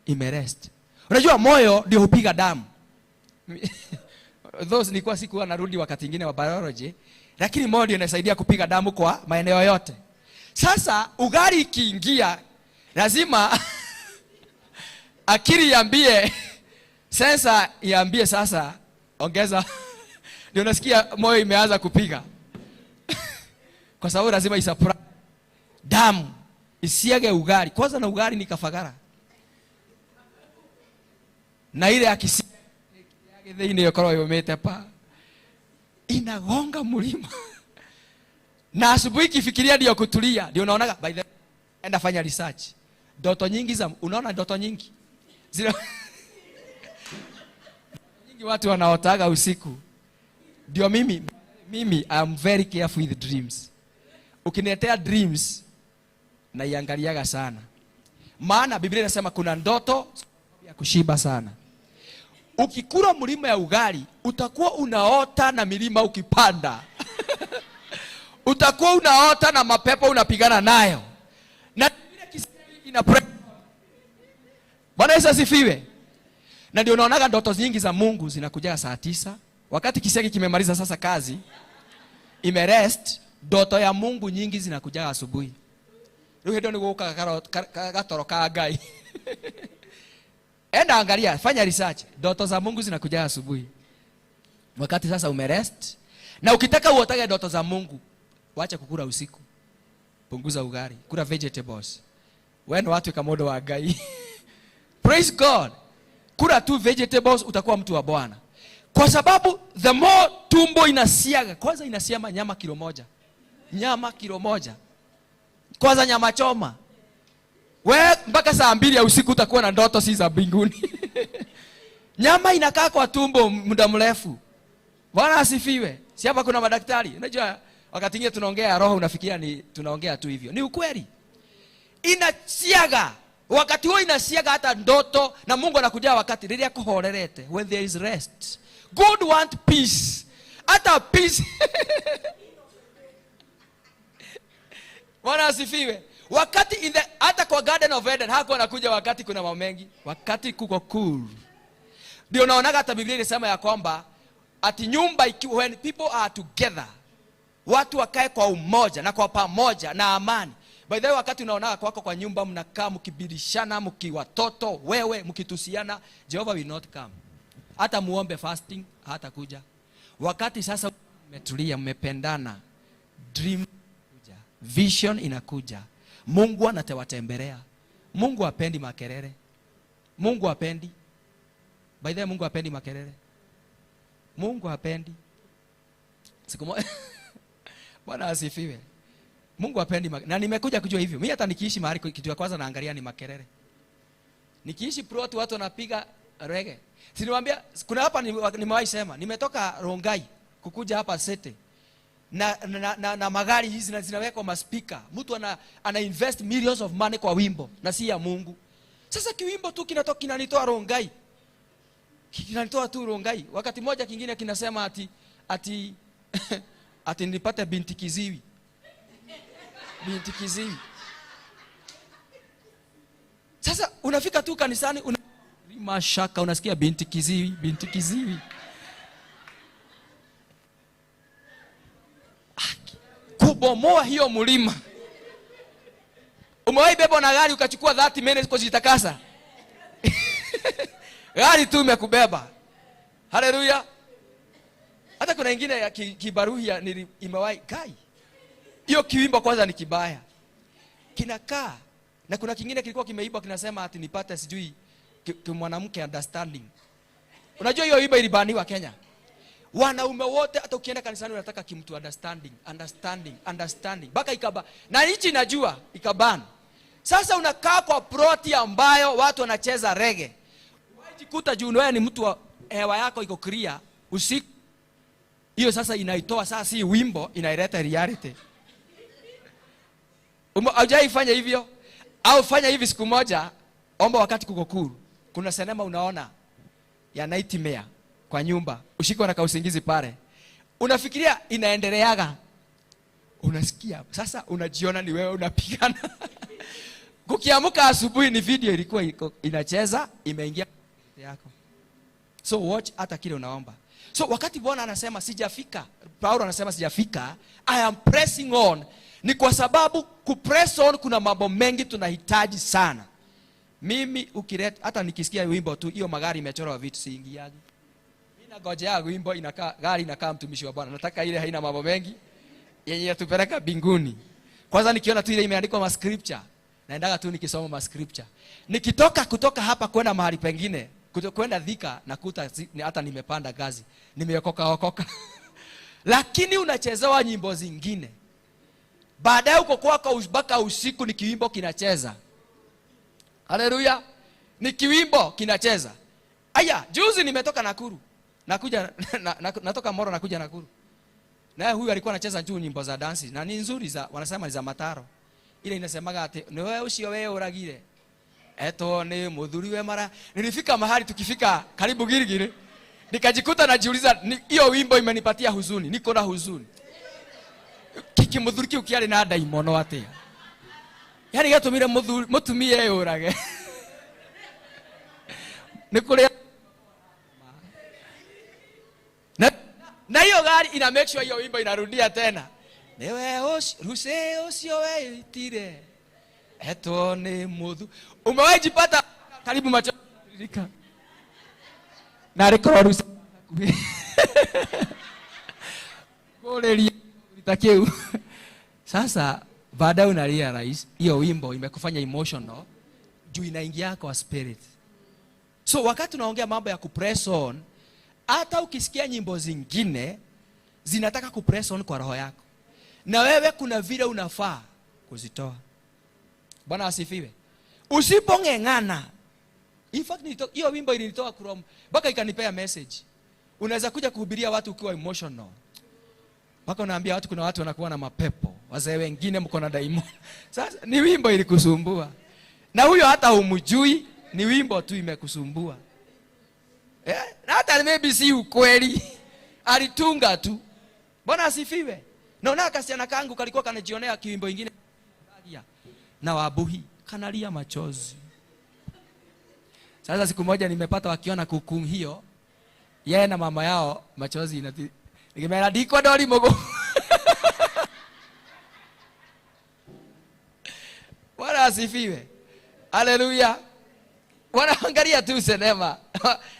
imerest. Unajua moyo ndio hupiga damu. Those nilikuwa siku narudi wakati mwingine wa biology, lakini moyo ndio inasaidia kupiga damu kwa maeneo yote. Sasa ugali ikiingia lazima akili iambie, sensa iambie sasa ongeza. Ndio unasikia moyo imeanza kupiga. Kwa sababu lazima isapura damu isiage ugali. Kwanza na ugali ni kafagara. Na ile akisiage thini yokoro yomete pa inagonga mlima. Na asubuhi kifikiria ndio kutulia. Ndio unaonaga by the enda fanya research. Ndoto nyingi unaona ndoto nyingi. Zile nyingi watu wanaotaga usiku. Ndio mimi I am very careful with dreams. Ukiniletea dreams na iangaliaga sana. Maana Biblia inasema kuna ndoto ya kushiba sana. Ukikula mlima ya ugali, utakuwa unaota na milima ukipanda. Utakuwa unaota na mapepo unapigana nayo. Na vile kisiagi ina Bwana Yesu asifiwe. Na ndio unaonaga ndoto nyingi za Mungu zinakuja saa 9. Wakati kisiagi kimemaliza sasa kazi, imerest, ndoto ya Mungu nyingi zinakuja asubuhi. Leo ndio nikuoka gatoroka Ngai. Enda angalia, fanya research. Ndoto za Mungu zinakuja asubuhi. Wakati sasa umerest. Na ukitaka uotage ndoto za Mungu, wacha kukula usiku. Punguza ugali, kula vegetables. Wewe watu kama modo wa Ngai. Praise God. Kula tu vegetables, utakuwa mtu wa Bwana. Kwa sababu the more tumbo inasiaga, kwanza inasiama nyama kilo 1. Nyama kilo 1. Kwanza nyama choma. Wewe mpaka saa 2 ya usiku utakuwa na ndoto si za mbinguni. Nyama inakaa kwa tumbo muda mrefu. Bwana asifiwe. Si hapa kuna madaktari. Unajua wakati mwingine tunaongea roho unafikiria ni tunaongea tu hivyo. Ni ukweli. Inasiaga. Wakati huo inasiaga hata ndoto na Mungu anakuja wakati rili kuhorerete when there is rest. God want peace. Hata peace. Bwana asifiwe. Wakati hata kwa Garden of Eden hako anakuja wakati kuna mambo mengi, wakati kuko cool. Ndio unaonaga hata Biblia inasema ya kwamba ati nyumba when people are together, watu wakae kwa umoja na kwa pamoja na amani. By the way, wakati unaonaga kwako kwa nyumba mnakaa mkibirishana, mkiwatoto, wewe mkitusiana, Jehovah will not come. Hata muombe fasting hata kuja. Wakati sasa mmetulia, mmependana, dream kuja, vision inakuja. Mungu anatewatembelea. Mungu hapendi makelele. Mungu hapendi. By the way, Mungu hapendi makelele. Mungu hapendi. Siku moja Bwana asifiwe. Mungu hapendi na nimekuja kujua hivyo. Mimi hata nikiishi mahali kitu ya kwanza naangalia ni makelele. Nikiishi plot watu wanapiga reggae. Si niwaambia kuna hapa nimewahi sema, nimetoka Rongai kukuja hapa Sete. Na magari hizi zinawekwa maspika. Mtu ana invest millions of money kwa wimbo na si ya Mungu. Sasa kiwimbo tu kinatoka kinanitoa Rongai. kinatoa tu rongai. Wakati moja kingine kinasema ati ati nipate binti kiziwi. Binti kiziwi. Sasa unafika tu kanisani mashaka unasikia binti kiziwi, binti kiziwi. Kubomoa hiyo mlima. Umewahi beba na gari ukachukua 30 minutes kujitakasa? Gari tu imekubeba. Haleluya. Hata kuna nyingine ya kibaruhia imewahi kai. Hiyo kiwimbo kwanza ni kibaya. Kinakaa. Na kuna kingine kilikuwa kimeiba kinasema ati nipate sijui mwanamke understanding. Unajua hiyo wimbo ilibaniwa Kenya. Wanaume wote hata ukienda kanisani unataka kimtu understanding. Baka ikaba. Na hichi najua ikaban. Sasa unakaa kwa ploti ambayo watu wanacheza reggae. Unajikuta juu wewe ni mtu wa hewa yako iko clear usiku. Hiyo sasa inaitoa sasa si wimbo inaileta reality. Hujaifanya hivyo? Au fanya hivi siku moja, omba wakati kuko cool. Kuna sinema unaona ya Nightmare kwa nyumba. Ushiko na kausingizi pale. Unafikiria inaendeleaga. Unasikia. Sasa unajiona ni wewe unapigana. Kukiamuka asubuhi ni video ilikuwa inacheza, imeingia yako. So watch hata kile unaomba. So wakati Bwana anasema sijafika, Paulo anasema sijafika, I am pressing on. Ni kwa sababu kupress on kuna mambo mengi tunahitaji sana. Mimi ukileta hata nikisikia wimbo tu hiyo magari imechorwa vitu siingiaje. Mimi nangojea wimbo inakaa gari inakaa mtumishi wa Bwana. Nataka ile haina mambo mengi yenye yatupeleka mbinguni. Kwanza nikiona tu ile imeandikwa ma scripture, naendaga tu nikisoma ma scripture. Nikitoka kutoka hapa kwenda mahali pengine, kwenda Thika nakuta hata nimepanda gazi. Nimeokoka. Lakini unachezewa nyimbo zingine. Baadaye uko kwako mpaka usiku ni kiwimbo kinacheza. Haleluya. Ni kiwimbo kinacheza. Aya, juzi nimetoka Nakuru. Natoka Moro nakuja Nakuru. Na huyu alikuwa anacheza juu nyimbo za dansi na ni nzuri za wanasema ni za mataro. Ile inasemaga ati ni wewe usio wewe uragire. Eto ni mudhuriwe mara. Nilifika mahali tukifika karibu Girigiri. Nikajikuta najiuliza hiyo wimbo imenipatia huzuni. Niko na huzuni. Kikimudhuriki ukiari na daimono atia. Yaani gatumire mutumie urage. Nikule na hiyo gari ina make sure hiyo wimbo inarudia tena. Newe ruse usio wewe itire. Eto ni mudhu. Umewahi jipata karibu macho rika. Na rekora ruse. Kolelia itakiu. Sasa baadaye una realize hiyo wimbo imekufanya emotional juu inaingia kwa spirit. So wakati unaongea mambo ya kupress on, hata ukisikia nyimbo zingine zinataka kupress on kwa roho yako. Na wewe kuna vile unafaa kuzitoa. Bwana asifiwe. Usipongengana. In fact hiyo wimbo ilinitoa from mpaka ikanipea message. Unaweza kuja kuhubiria watu ukiwa emotional. Mpaka unaambia watu kuna watu wanakuwa na mapepo. Wazee wengine mko na daimoni. Sasa ni wimbo ilikusumbua. Na huyo hata humjui, ni wimbo tu imekusumbua. Na hata maybe si ukweli. Alitunga tu. Bwana asifiwe. Naona kasichana kangu kalikuwa kanajionea kiwimbo kingine na wabuhi kanalia machozi. Sasa siku moja nimepata wakiona kuku hiyo, yeye na mama yao machozi nikimera diko doli mogo. Bwana asifiwe. Haleluya. Wanaangalia tu sinema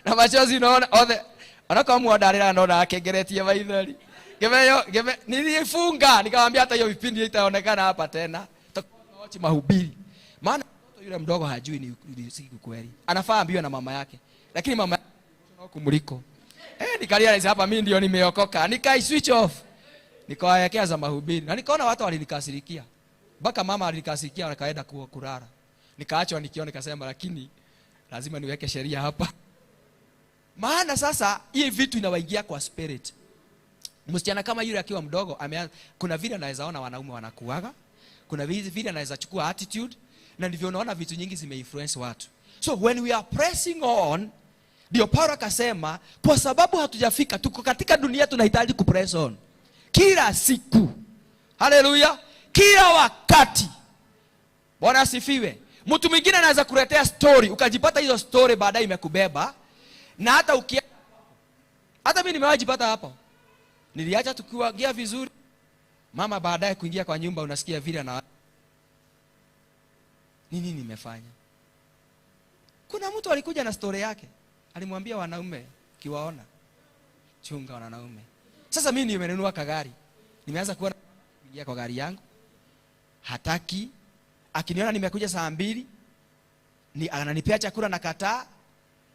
na machozi unaona anaka muadarira naona akengeretie maithori. Nilifunga nikamwambia hata hiyo vipindi itaonekana hapa tena. Tutakuwa mahubiri. Maana mtoto yule mdogo hajui ni siku kweli. Anafaa ambiwe na mama yake. Lakini mama yake kumuliko. Nikalia hapa mimi ndio nimeokoka. Nikai switch off. Nikawawekea za mahubiri. Na nikaona watu walinikasirikia. Mpaka mama alinikasirikia akaenda kulala. Nikaachwa nikiona nikasema lakini lazima niweke sheria hapa. Maana sasa hii vitu inawaingia kwa spirit. Msichana kama yule akiwa mdogo kuna vile anaweza ona wanaume wanakuaga, kuna vile anaweza chukua attitude, na ndivyo unaona vitu nyingi zimeinfluence watu. So when we are pressing on, Ndio Paulo akasema kwa sababu hatujafika, tuko katika dunia, tunahitaji kupress on kila siku. Haleluya, kila wakati. Bwana asifiwe. Mtu mwingine anaweza kuletea story, ukajipata hizo story baadaye imekubeba. Na hata mimi nimewajipata hapo. Niliacha tukiongea vizuri, mama baadaye kuingia kwa nyumba unasikia vile na nini nimefanya. Kuna mtu alikuja na story yake, alimwambia wanaume kiwaona chunga wanaume. Sasa mimi nimenunua kagari, nimeanza kuona kuingia kwa gari yangu, hataki. Akiniona nimekuja saa 2 ananipea chakula na kataa,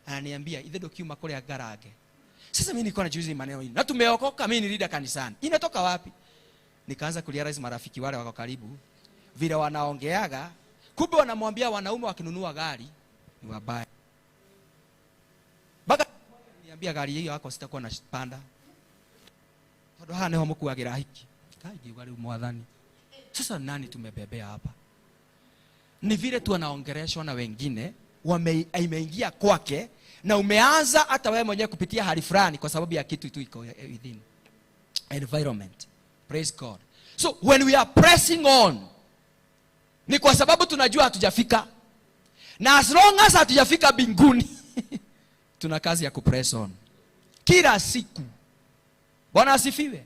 ananiambia ithe dokiuma kule ya garage. Sasa mimi nilikuwa najiuliza maneno hili, na tumeokoka, mimi ni leader kanisani, inatoka wapi? Nikaanza kurealize marafiki wale wako karibu vile wanaongeaga, kumbe wanamwambia wanaume wakinunua gari ni wabaya. Baka niambia gari hiyo yako sitakuwa na panda. Ndo hane homo kuagira hiki. Kaji wale mwadhani. Sasa nani tumebebea hapa? Ni vile tu anaongeleshwa na wengine, imeingia kwake na umeanza hata wewe mwenyewe kupitia hali fulani kwa sababu ya kitu tu iko within environment. Praise God. So when we are pressing on, ni kwa sababu tunajua hatujafika. Na as long as hatujafika mbinguni, tuna kazi ya kupress on kila siku. Bwana asifiwe.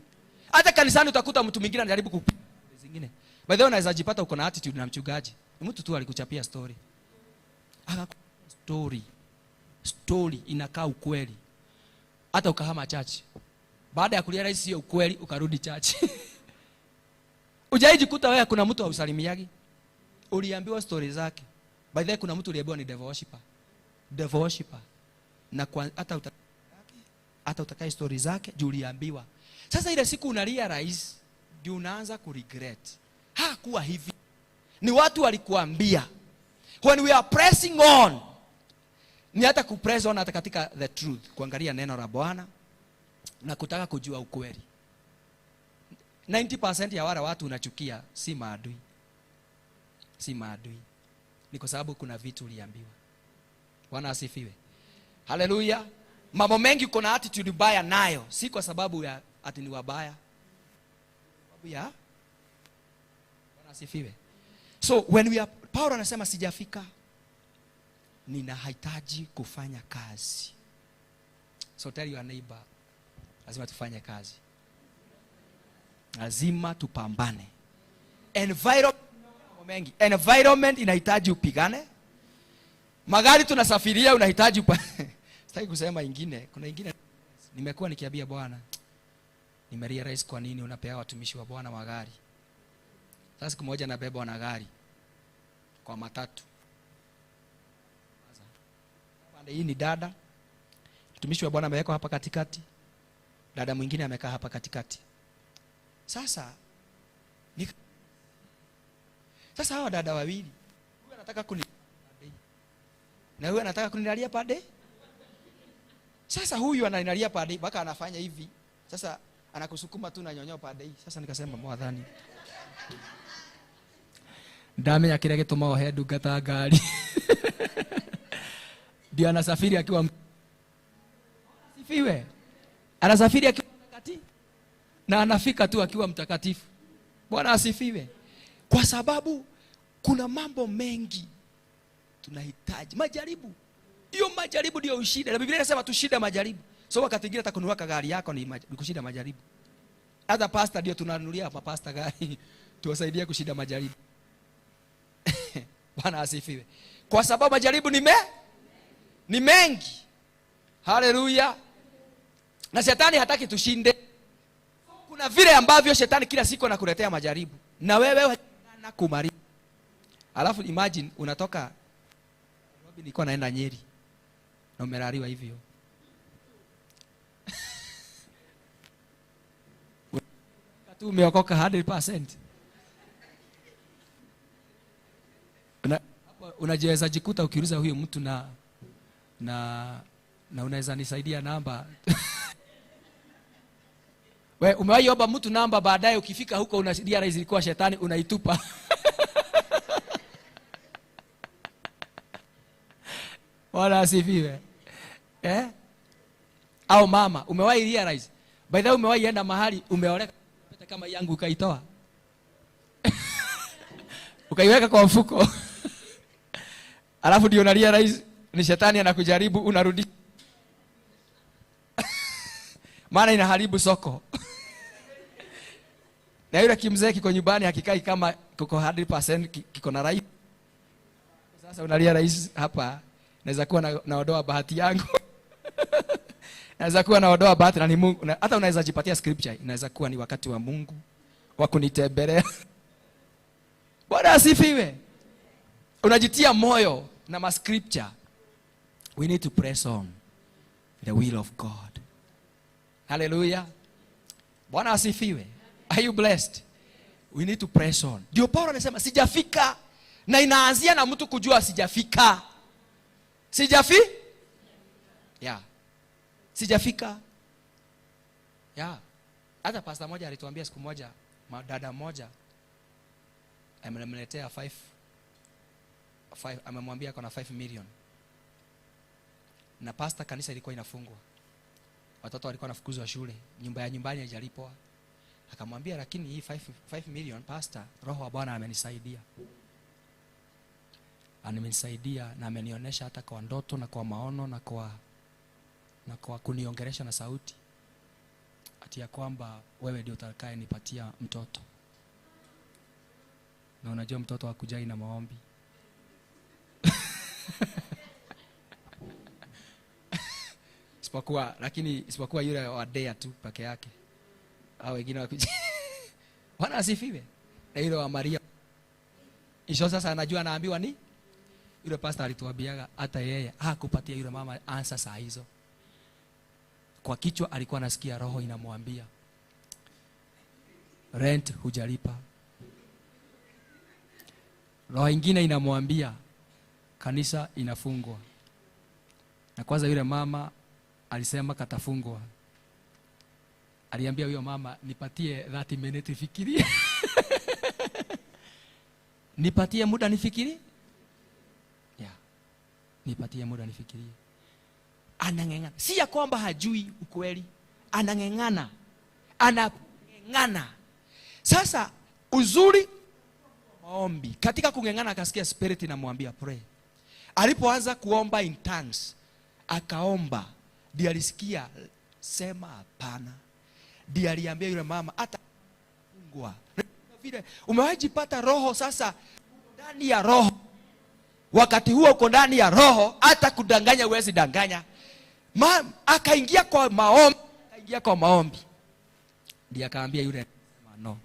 Hata kanisani utakuta mtu mwingine anajaribu kupiga zingine. By the way, unaweza jipata uko na attitude na mchungaji. Mtu tu alikuchapia story. Story inakaa ukweli. Hata ukahama church. Baada ya kurealize hiyo ukweli ukarudi church. Ujaijikuta wewe kuna mtu hausalimiagi. Uliambiwa story zake. By the way, kuna mtu uliambiwa ni devil worshiper. Na hata utakaye story zake juu uliambiwa. Sasa ile siku unarealize ndio unaanza kuregret. Hakuwa hivi. Ni watu walikuambia. When we are pressing on, ni hata kupress on hata katika the truth, kuangalia neno la Bwana na kutaka kujua ukweli. 90% ya wale watu unachukia si maadui. Ni kwa sababu kuna vitu uliambiwa. Bwana asifiwe. Haleluya. Mambo mengi uko na attitude mbaya nayo, si kwa sababu ya ati ni wabaya. Bwana asifiwe. So when we are, Paulo anasema sijafika, ninahitaji kufanya kazi. So tell your neighbor, lazima tufanye kazi. Lazima tupambane. Environment inahitaji upigane. Magari tunasafiria unahitaji sitaki kusema ingine, kuna ingine nimekuwa nikiambia Bwana, nimerealize kwa nini unapea watumishi wa Bwana magari. Sasa siku moja nabeba na gari kwa matatu. Pande hii ni dada. Mtumishi wa Bwana ameweka hapa katikati. Dada mwingine amekaa hapa katikati. Sasa hawa dada wawili, huyu anataka na huyu anataka kunilalia pande. Sasa huyu ananilalia pande mpaka anafanya hivi. Sasa anakusukuma tu na nyonyo pande hii. Sasa nikasema mwadhani, ndame ya kile gituma ohe ndungata ngari. Ndio anasafiri akiwa sifiwe. Anasafiri akiwa mtakatifu na anafika tu akiwa mtakatifu. Bwana asifiwe. Kwa sababu kuna mambo mengi tunahitaji majaribu. Hiyo majaribu ndio ushida. Na Biblia inasema tushinde majaribu. So wakati mwingine atakununua gari yako ni kushinda majaribu. Hata pastor ndio tunanunulia mapasta gari tuwasaidie kushinda majaribu. Bwana asifiwe. Kwa sababu majaribu ni mengi. Haleluya. Na shetani hataki tushinde. Kuna vile ambavyo shetani kila siku anakuletea majaribu. Na wewe na kumari. Alafu imagine unatoka nilikuwa naenda Nyeri. Na umelaliwa hivyo. Tu umeokoka 100%. Unajiweza jikuta ukiuliza huyo mtu na unaweza nisaidia namba. Wewe umewahi omba mtu namba, baadaye ukifika huko unasidia ilikuwa shetani, unaitupa. Wala asifiwe. Au mama, umewahi realize? By the way, umewahi enda mahali umeoleka pete kama yangu ukaitoa? Ukaiweka kwa mfuko. Alafu ndio una realize ni shetani anakujaribu, unarudi. Maana inaharibu soko. Na yule kimzee kiko nyumbani hakikai kama kuko 100% kiko na rai. Sasa unalia rais hapa, naweza kuwa naodoa bahati yangu. Naweza kuwa naodoa bahati na ni Mungu. Hata unaweza jipatia scripture, inaweza kuwa ni wakati wa Mungu wa kunitembelea. Bwana asifiwe. Unajitia moyo na ma scripture. We need to press on the will of God. Hallelujah. Bwana asifiwe. Are you blessed? We need to press on. Ndio Paulo anasema sijafika, na inaanzia na mtu kujua sijafika. Yeah. Sijafika. Yeah. Hata pastor moja alituambia siku moja, dada moja amemletea 5 amemwambia ako na 5 million. Na pastor kanisa ilikuwa inafungwa. Watoto walikuwa wanafukuzwa shule, nyumba ya nyumbani haijalipwa. Akamwambia lakini hii 5 million pastor, roho wa Bwana amenisaidia. Amenisaidia na amenionyesha hata kwa ndoto na kwa maono na kwa kuniongelesha na sauti. Ati ya kwamba wewe ndio utakaye nipatia mtoto. Na unajua mtoto hakujai na maombi. Isipokuwa yule wa dea tu peke yake. Hao wengine wakuja. Bwana asifiwe. Na yule wa Maria. Isho sasa anajua anaambiwa ni yule pastor alituambiaga hata yeye hakupatia yule mama answer saa hizo. Kwa kichwa alikuwa anasikia roho inamwambia rent hujalipa. Roho nyingine inamwambia kanisa inafungwa. Na kwanza yule mama alisema katafungwa. Aliambia huyo mama nipatie 30 minutes fikirie. Nipatie muda nifikirie. Yeah. Nipatie muda nifikirie. Anang'eng'ana. Si ya kwamba hajui ukweli. Anang'eng'ana. Anang'eng'ana. Sasa uzuri maombi. Katika kung'eng'ana akasikia spirit inamwambia pray. Alipoanza kuomba in tongues, akaomba, ndiye alisikia sema hapana. Ndiye aliambia yule mama hata fungwa. Vile umewajipata roho sasa ndani ya roho. Wakati huo uko ndani ya roho, hata kudanganya huwezi danganya. Akaingia kwa maombi. Ndiye akaambia yule no.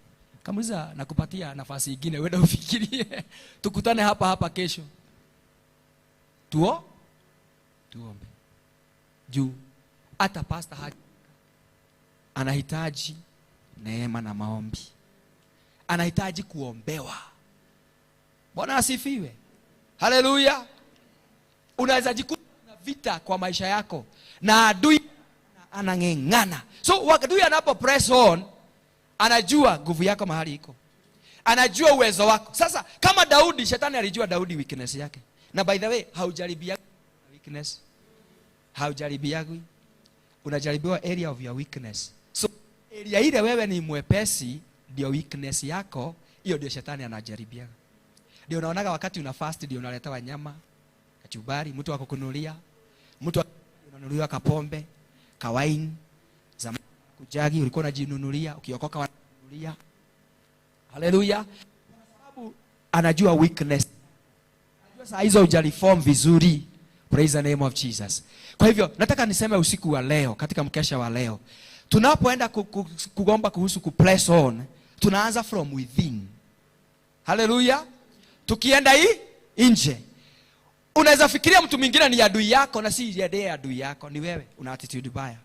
Kamuliza nakupatia nafasi nyingine wewe ufikirie. Tukutane hapa kesho. Tuombe. Juu hata pastor anahitaji neema na maombi. Anahitaji kuombewa. Bwana asifiwe. Haleluya. Unaweza jikuta na vita kwa maisha yako na adui anang'eng'ana. So adui anapo press on, anajua nguvu yako mahali iko. Anajua uwezo wako. Sasa kama Daudi, shetani alijua Daudi weakness yake. Na by the way, haujaribiagi weakness. Haujaribiagi. Unajaribiwa area of your weakness. So area ile wewe ni mwepesi, ndio weakness yako, hiyo ndio shetani anajaribia. Ndio unaonaga wakati una fast ndio unaletewa nyama, kachumbari, mtu akukunulia, mtu unanunuliwa kapombe, kawaini, zamani kujagi ulikuwa unajinunulia, ukiokoka wananunulia. Haleluya. Kwa sababu anajua weakness. Anajua saa hizo hujaliform vizuri. Praise the name of Jesus. Kwa hivyo nataka niseme usiku wa leo, katika mkesha wa leo, tunapoenda kugomba kuhusu kupress on, tunaanza from within. Haleluya. Tukienda nje. Unaweza fikiria mtu mwingine ni adui yako, na si yeye adui yako. Ni wewe una attitude baya.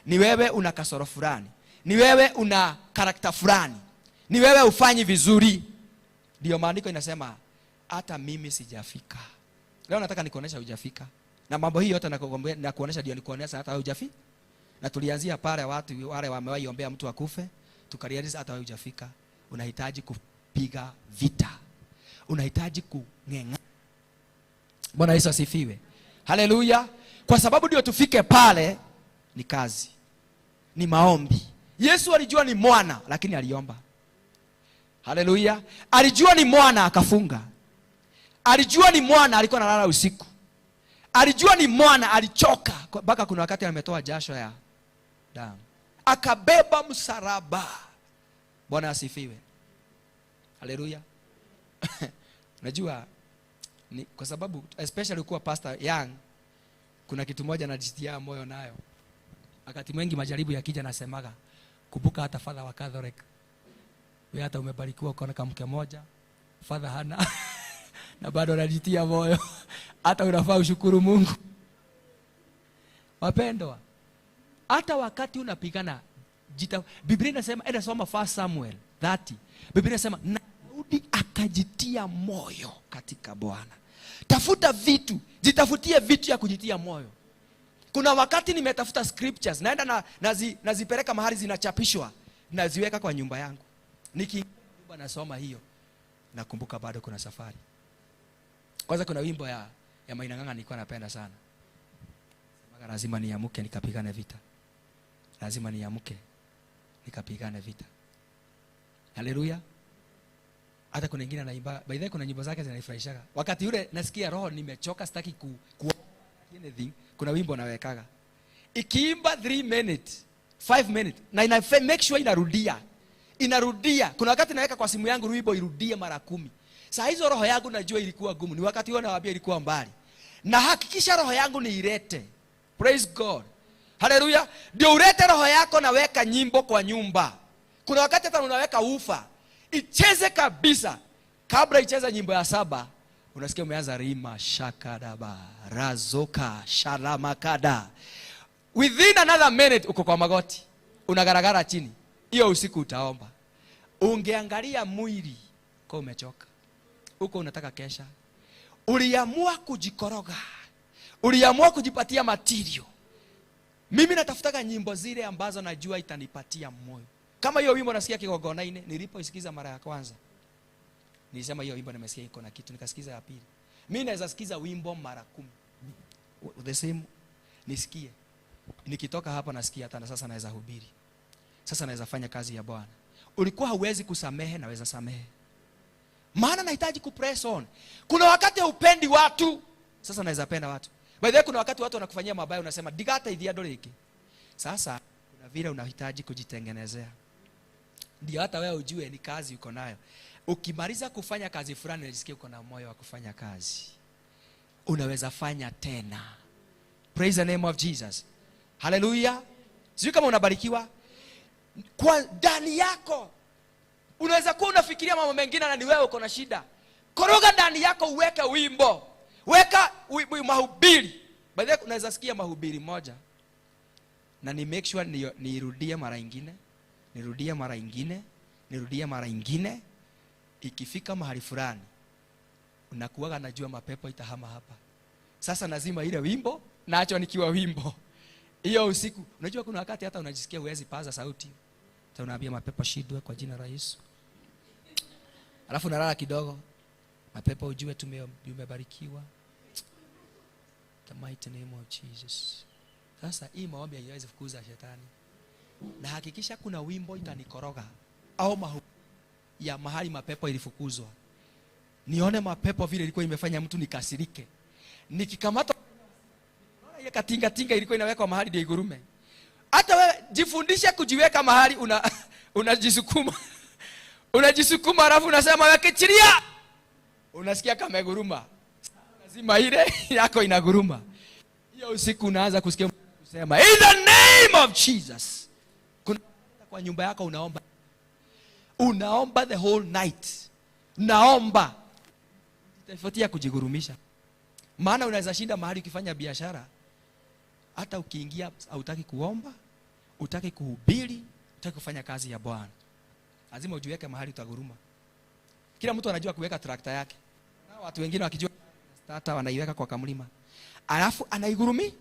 Ni wewe una kasoro fulani. Ni wewe una karakta fulani. Ni wewe ufanyi vizuri. Ndio maandiko inasema hata mimi sijafika. Leo nataka nikuonesha hujafika. Na mambo hii yote na kuonesha ndio nikuonesha hata hujafika. Na tulianzia pale watu wale wamewahi ombea mtu akufe, tukalianza hata hujafika. Unahitaji kupiga vita. Unahitaji kung'eng'ana. Bwana Yesu asifiwe. Haleluya. Kwa sababu ndio tufike pale ni kazi, ni maombi. Yesu alijua ni mwana lakini aliomba. Haleluya. Alijua ni mwana akafunga. Alijua ni mwana alikuwa analala usiku. Alijua ni mwana alichoka mpaka kuna wakati ametoa jasho ya damu. Akabeba msalaba. Bwana asifiwe. Haleluya. Unajua ni kwa sababu especially kuwa pastor young, kuna kitu moja najitia moyo nayo. Wakati mwingi majaribu yakija nasemaga, kumbuka hata father wa Catholic. Wewe hata umebarikiwa uko na mke mmoja, father hana na bado anajitia moyo. Hata unafaa ushukuru Mungu. Wapendwa, hata wakati unapigana Biblia inasema enda soma 1 Samuel 30. Biblia inasema Daudi akajitia moyo katika Bwana. Tafuta vitu, jitafutie vitu ya kujitia moyo. Kuna wakati nimetafuta scriptures, naenda nazipeleka mahali zinachapishwa, naziweka kwa nyumba yangu. Nikiimba nasoma hiyo, nakumbuka bado kuna safari. Kwanza kuna wimbo ya Maina Ng'ang'a nilikuwa napenda sana. Sema lazima niamke nikapigane vita. Lazima niamke nikapigane vita. Haleluya. Hata kuna wengine anaimba, by the way kuna nyimbo zake zinanifurahisha. Wakati yule nasikia roho nimechoka, sitaki anything, kuna wimbo nawekaga. Ikiimba 3 minutes, 5 minutes, na ina make sure inarudia. Kuna wakati naweka kwa simu yangu wimbo irudie mara 10. Saa hizo roho yangu najua ilikuwa gumu. Ni wakati huo nawaambia ilikuwa mbali. Na hakikisha roho yangu niilete. Praise God. Haleluya. Ndio ulete roho yako na weka nyimbo kwa nyumba. Kuna wakati hata unaweka ufa. Icheze kabisa. Kabla icheze nyimbo ya 7, unasikia umeanza rima shakadaba, razoka, shalamakada. Within another minute uko kwa magoti. Unagaragara chini. Hiyo usiku utaomba. Ungeangalia mwili kwa umechoka. Uko unataka kesha. Uliamua kujikoroga. Uliamua kujipatia material. Mimi natafutaka nyimbo zile ambazo najua itanipatia moyo. Kama hiyo wimbo nasikia Kigogona-ini, nilipoisikiza mara ya kwanza, nilisema hiyo wimbo nimesikia iko na kitu, nikasikiza ya pili. Mimi naweza sikiza wimbo mara 10. The same nisikie. Nikitoka hapa nasikia hata sasa naweza hubiri. Sasa naweza fanya kazi ya Bwana. Ulikuwa huwezi kusamehe, naweza samehe. Maana nahitaji kupress on. Kuna wakati upendi watu, sasa naweza penda watu. By the way kuna wakati watu wanakufanyia mabaya unasema digata idhia doreki. Sasa kuna vile unahitaji kujitengenezea. Ndio hata wewe ujue ni kazi uko nayo. Ukimaliza kufanya kazi fulani unajisikia uko na moyo wa kufanya kazi, unaweza fanya tena. Praise the name of Jesus. Hallelujah. Sio kama unabarikiwa kwa ndani yako. Unaweza kuwa unafikiria mambo mengine na ni wewe uko na shida. Koroga ndani yako uweke wimbo. Weka mahubiri. Baadaye unaweza sikia mahubiri moja na ni make sure nirudie mara nyingine, nirudie mara nyingine. Ikifika mahali fulani unakuwa najua mapepo itahama hapa. Sasa lazima ile wimbo naacho nikiwa wimbo. Hiyo usiku unajua kuna wakati hata unajisikia huwezi paza sauti. Sasa unaambia mapepo shidwe kwa jina la Yesu. Alafu nalala kidogo. Mapepo ujue tumebarikiwa. The mighty name of Jesus. Sasa hii maombi haiwezi kufukuza shetani. Na hakikisha kuna wimbo itanikoroga au ya mahali mapepo ilifukuzwa. Nione mapepo vile ilikuwa imefanya mtu nikasirike. Nikikamata ile katinga ilikuwa inawekwa mahali ndio igurume. Hata wewe jifundishe kujiweka mahali unajisukuma. Unajisukuma alafu unasema weke chiria. Unasikia kama iguruma. Lazima ile yako inaguruma. Hiyo usiku unaanza kusikia kusema in the name of Jesus. Kwa nyumba yako unaomba the whole night. Naomba. Itafuatia kujigurumisha. Maana unaweza shinda mahali ukifanya biashara. Hata ukiingia hutaki kuomba, hutaki kuhubiri, hutaki kufanya kazi ya Bwana. Lazima ujiweke mahali utaguruma. Kila mtu anajua kuweka trakta yake. Na watu wengine wakijua starter wanaiweka kwa kamlima. Alafu anaigurumi.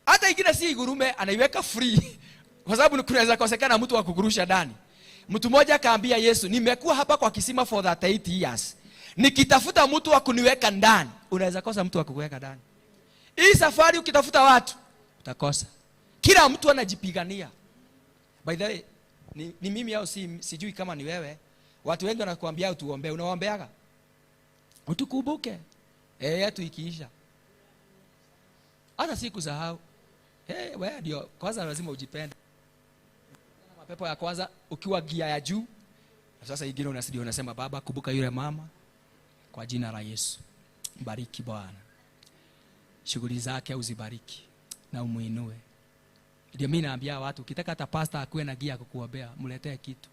Hata ingine si igurume, anaiweka free. Kwa sababu kunaweza kosekana mtu wa kugurusha ndani. Mtu mmoja akaambia Yesu, nimekuwa hapa kwa kisima for 38 years. Nikitafuta mtu wa kuniweka ndani. Unaweza kosa mtu wa kukuweka ndani. Hii safari ukitafuta watu utakosa. Kila mtu anajipigania. By the way, ni mimi au sijui kama ni wewe. Watu wengi wanakuambia utuombee, unawaombeaga? Utukumbuke. Yetu ikiisha. Hata sikusahau. Wewe ndio kwanza lazima ujipende. Mapepo ya kwanza ukiwa gia ya juu. Sasa ingine unasidia unasema Baba kumbuka yule mama kwa jina la Yesu. Mbariki Bwana. Shughuli zake uzibariki na umuinue. Ndio mimi naambia watu ukitaka hata pastor akuwe na gia kukuombea, mletee kitu.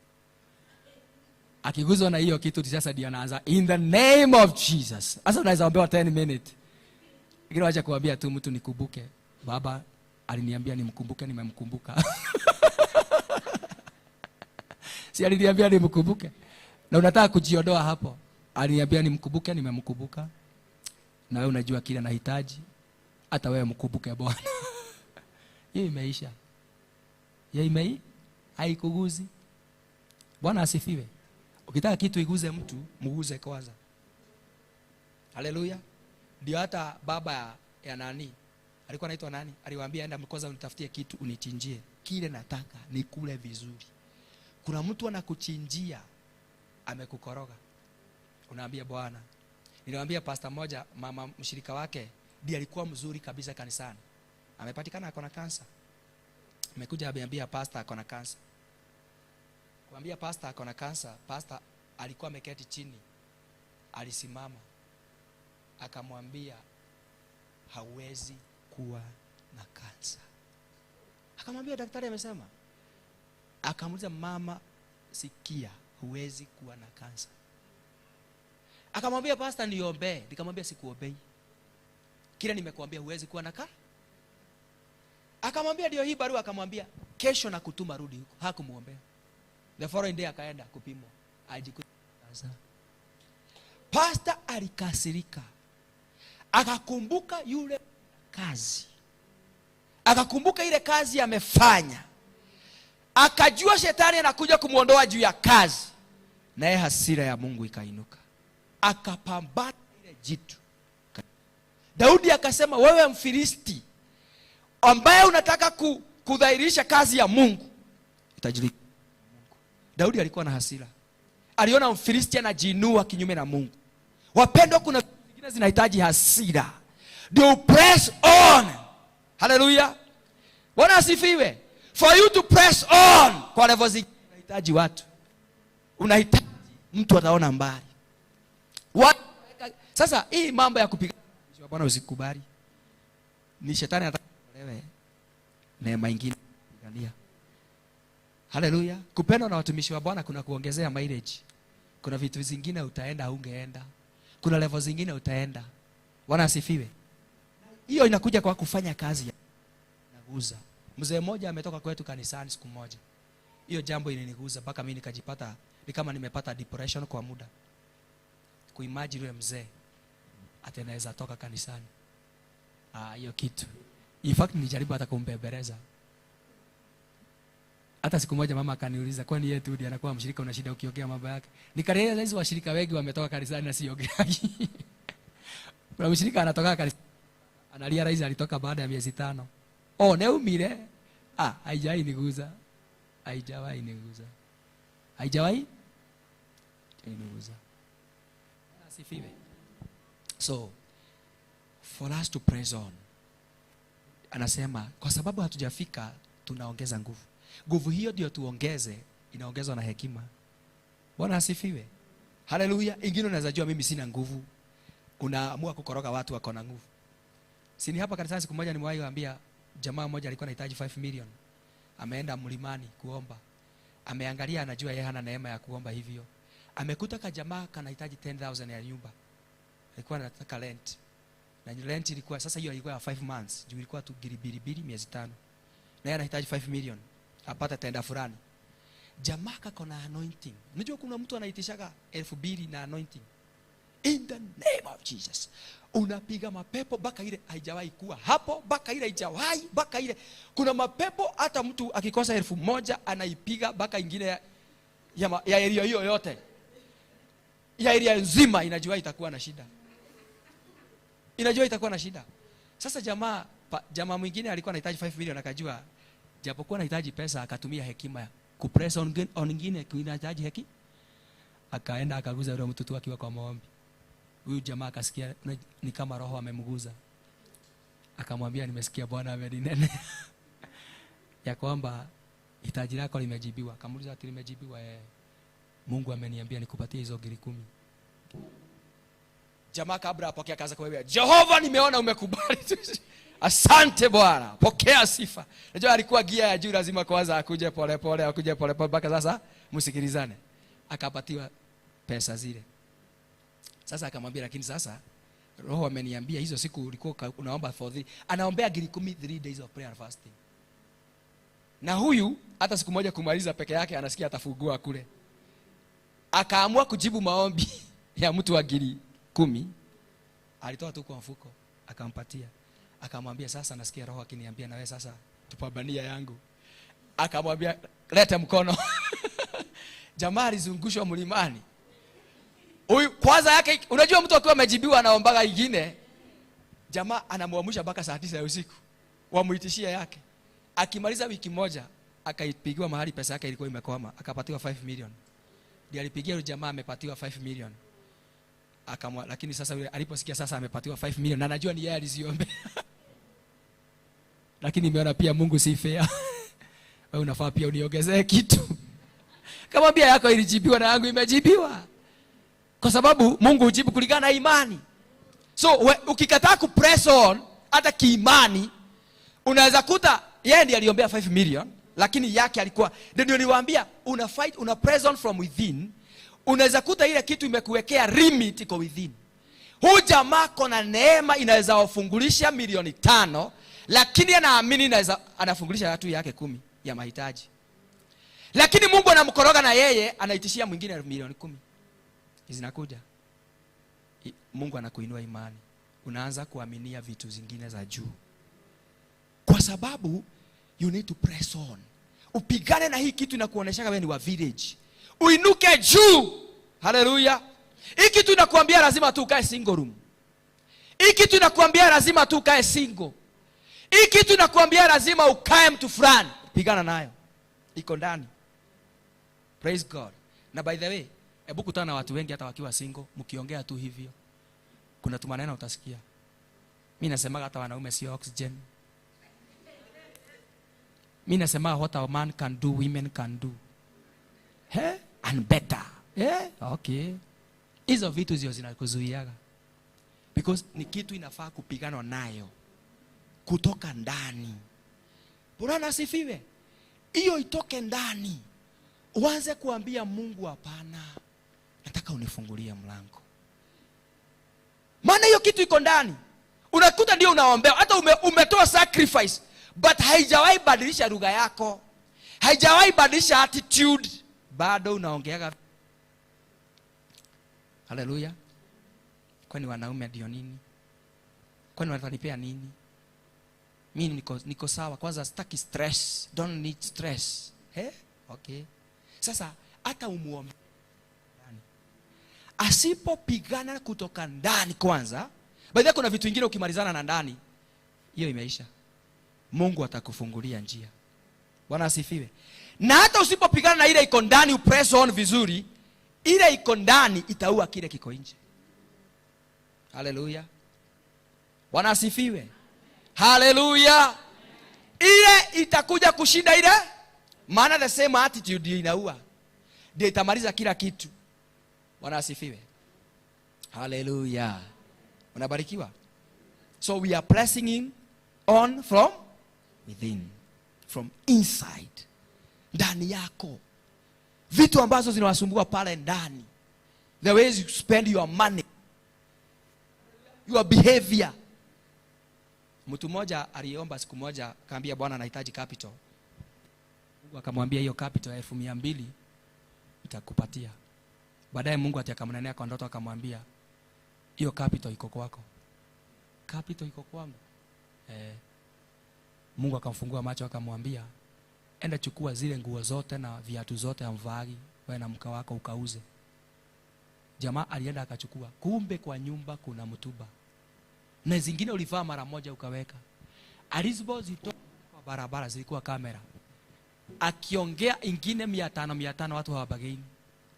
Akiguzwa na hiyo kitu sasa ndio anaanza in the name of Jesus. Sasa unaweza ombewa 10 minutes. Ingine acha kuambia tu mtu nikumbuke. Baba aliniambia nimkumbuke, nimemkumbuka. Si aliniambia nimkumbuke. Na unataka kujiondoa hapo. Aliniambia nimkumbuke, nimemkumbuka. Na wewe unajua kile nahitaji. Hata wewe mkumbuke Bwana. Hiyo imeisha. Yeye haikuguzi. Bwana asifiwe. Ukitaka kitu iguze mtu, muguze kwanza. Haleluya. Ndio hata baba ya nani? Alikuwa anaitwa nani? Aliwaambia enda mkoza unitafutie kitu unichinjie. Kile nataka nikule vizuri. Kuna mtu anakuchinjia amekukoroga. Unaambia Bwana. Niliwaambia pastor moja, mama mshirika wake ndiye alikuwa mzuri kabisa kanisani. Amepatikana ako na kansa. Amekuja ameambia pastor ako na kansa. Kumwambia pastor ako na kansa, pastor alikuwa ameketi chini. Alisimama. Akamwambia hawezi kuwa na kansa. Akamwambia daktari amesema. Akamuuliza mama, sikia, huwezi kuwa na kansa. Akamwambia pastor niombe. Nikamwambia sikuombei. Kile nimekuambia huwezi kuwa na kansa. Akamwambia ndio hii barua. Akamwambia kesho na kutuma rudi huko. Hakumuombea. The following day akaenda kupimwa. Ajikuta kansa. Pastor alikasirika. Akakumbuka yule kazi. Akakumbuka ile kazi amefanya. Akajua shetani anakuja kumuondoa juu ya kazi. Na yeye hasira ya Mungu ikainuka. Akapambana ile jitu. Daudi akasema wewe Mfilisti ambaye unataka kudhairisha kazi ya Mungu utajulikana. Daudi alikuwa na hasira. Aliona Mfilisti anajiinua kinyume na Mungu. Wapendwa, kuna vitu vingine zinahitaji hasira. Do press on. Hallelujah. Bwana asifiwe. For you to press on kwa level zingine unahitaji watu. Unahitaji mtu ataona mbali. Sasa hii mambo ya kupiga Bwana usikubali. Ni shetani anataka kulewe neema nyingine kupigania. Haleluya. Kupendwa na watumishi wa Bwana kuna kuongezea mileage. Kuna vitu vingine utaenda ungeenda. Kuna level zingine utaenda. Bwana asifiwe. Hiyo inakuja kwa kufanya kazi ya naguza. Mzee mmoja ametoka kwetu kanisani siku moja. Hiyo jambo iliniguza mpaka mimi nikajipata ni kama nimepata depression kwa muda. Kuimagine yule mzee atenaweza toka kanisani. Hiyo kitu. In fact nilijaribu hata kumbebeleza. Hata siku moja mama akaniuliza kwani yeye tu ndiye anakuwa mshirika una shida ukiongea mambo yake. Nikaeleza hizo washirika wengi wametoka kanisani na siogeaji. Kuna mshirika anatoka kanisani. Analia rais alitoka baada ya miezi 5. Neumire. Haijai niguza. Haijawahi niguza. Haijawahi niguza. Asifiwe. So for us to press on. Anasema kwa sababu hatujafika tunaongeza nguvu. Nguvu hiyo ndio tuongeze, inaongezwa na hekima. Bwana asifiwe. Haleluya. Ingine unaweza jua mimi sina nguvu. Unaamua kukoroga watu wako na nguvu. Sini hapa kanisani siku moja nimewahi kuambia jamaa mmoja alikuwa anahitaji 5 million. Ameenda mlimani kuomba. Ameangalia anajua yeye hana neema ya kuomba hivyo. Amekuta ka jamaa kanahitaji 10,000 ya nyumba. Alikuwa anataka rent. Na rent ilikuwa sasa hiyo ilikuwa 5 months. Juu ilikuwa tu bilibili miezi 5. Na yeye anahitaji 5 million. Apata tenda fulani. Jamaa kako na anointing. Unajua kuna mtu anaitishaga 2,000 na anointing. In the name of Jesus. Unapiga mapepo baka ile haijawahi kuwa hapo, baka ile haijawahi, baka ile. Kuna mapepo hata mtu akikosa 1,000 anaipiga baka ingine ya area hiyo yote. Ya area nzima inajua itakuwa na shida. Inajua itakuwa na shida. Sasa jamaa mwingine alikuwa anahitaji 5 million, akajua japokuwa anahitaji pesa, akatumia hekima kupress on wengine kunahitaji heki. Akaenda akaguza yule mtu tu akiwa kwa maombi. Huyu jamaa akasikia ni kama roho amemguza. Akamwambia, nimesikia Bwana ameninene ya kwamba hitaji lako limejibiwa. Akamuuliza, ati limejibiwa? Mungu ameniambia nikupatie hizo ngiri 10. Jamaa kabla apokea kaza kwa wewe, Jehova, nimeona umekubali. Asante Bwana, pokea sifa. Unajua alikuwa gia ya juu, lazima kwanza akuje pole pole mpaka sasa msikilizane. Akapatiwa pesa zile. Sasa akamwambia, lakini sasa Roho ameniambia hizo siku ulikuwa unaomba for 3, anaombea ngiri 10, 3 days of prayer and fasting. Na huyu hata siku moja kumaliza peke yake anasikia atafungua kule. Akaamua kujibu maombi ya mtu wa ngiri 10. Alitoa tu kwa mfuko, akampatia. Akamwambia, sasa nasikia Roho akiniambia na wewe sasa tupambania yangu. Akamwambia, leta mkono. Jamaa alizungushwa mlimani. Huyu kwanza yake, unajua mtu akiwa amejibiwa anaombaga ingine. Jamaa anamuamsha mpaka saa 9 ya usiku. Wamuitishia yake. Akimaliza wiki moja, akaipigiwa mahali pesa yake ilikuwa imekwama, akapatiwa 5 million. Ndiye alipigia yule jamaa amepatiwa 5 million. Lakini sasa yule aliposikia sasa amepatiwa 5 million, na anajua ni yeye aliziombe. Lakini nimeona pia Mungu si fair. Wewe unafaa pia uniongezee kitu. Kama bia yako ilijibiwa na yangu imejibiwa. Kwa sababu Mungu hujibu kulingana na imani. So ukikataa kupress on hata kiimani, unaweza kuta yeye ndiye aliombea 5 million, lakini yake alikuwa ndio niwaambia, una fight, una press on from within. Unaweza kuta ile kitu imekuwekea limit iko within. Huyu jamaa kona neema inaweza wafungulisha milioni 5, lakini anaamini inaweza anafungulisha watu yake 10 ya mahitaji. Lakini Mungu anamkoroga na yeye anaitishia mwingine milioni 10. Zinakuja. Mungu anakuinua imani. Unaanza kuaminia vitu zingine za juu. Kwa sababu you need to press on. Upigane na hii kitu inakuonesha wewe ni wa village. Uinuke juu. Haleluya. Hii kitu inakuambia lazima tu ukae single room. Hii kitu inakuambia lazima tu ukae single. Hii kitu inakuambia lazima ukae mtu fulani. Pigana nayo. Iko ndani. Praise God. Na by the way, hebu kutana na watu wengi hata wakiwa single, mkiongea tu hivyo, kuna tu maneno utasikia. Mimi nasema hata wanaume sio oxygen. Mimi nasema what a man can do, women can do. And better. Okay. Hizo vitu zio zinakuzuiaga. Because ni kitu inafaa kupigana nayo kutoka ndani. Bwana asifiwe. Hiyo itoke ndani. Uanze kuambia Mungu, hapana, nataka unifungulie mlango. Maana hiyo kitu iko ndani. Unakuta ndio unaombea, hata umetoa sacrifice, but haijawahi badilisha lugha yako. Haijawahi badilisha attitude. Bado unaongeaga. Haleluya. Kwani wanaume ndio nini? Kwani watanipea nini? Mimi niko sawa, kwanza sitaki stress. Don't need stress. Okay. Sasa hata umuombe ndani. Asipopigana kutoka ndani kwanza, baada kuna vitu vingine ukimalizana na ndani, hiyo imeisha. Mungu atakufungulia njia. Bwana asifiwe. Na hata usipopigana na ile iko ndani, upress on vizuri, ile iko ndani itaua kile kiko nje. Haleluya. Bwana asifiwe. Haleluya. Ile itakuja kushinda ile. Maana the same attitude inaua. Ndio itamaliza kila kitu. Bwana asifiwe. Haleluya. Unabarikiwa. So we are pressing on from within. From inside. Ndani yako. Vitu ambazo zinawasumbua pale ndani. The ways you spend your money. Your behavior. Mtu mmoja aliomba siku moja, akaambia Bwana anahitaji capital. Mungu akamwambia hiyo capital ya 200 itakupatia. Baadaye Mungu akamnenea kwa ndoto akamwambia hiyo capital iko kwako. Capital iko kwangu. Mungu akamfungua macho akamwambia enda chukua zile nguo zote na viatu zote amvagi wewe na mke wako ukauze. Jamaa alienda akachukua. Kumbe kwa nyumba kuna mtuba. na zingine ulivaa mara moja ukaweka. Alizozitoa kwa barabara zilikuwa kamera. Akiongea ingine 500 watu hawabageni.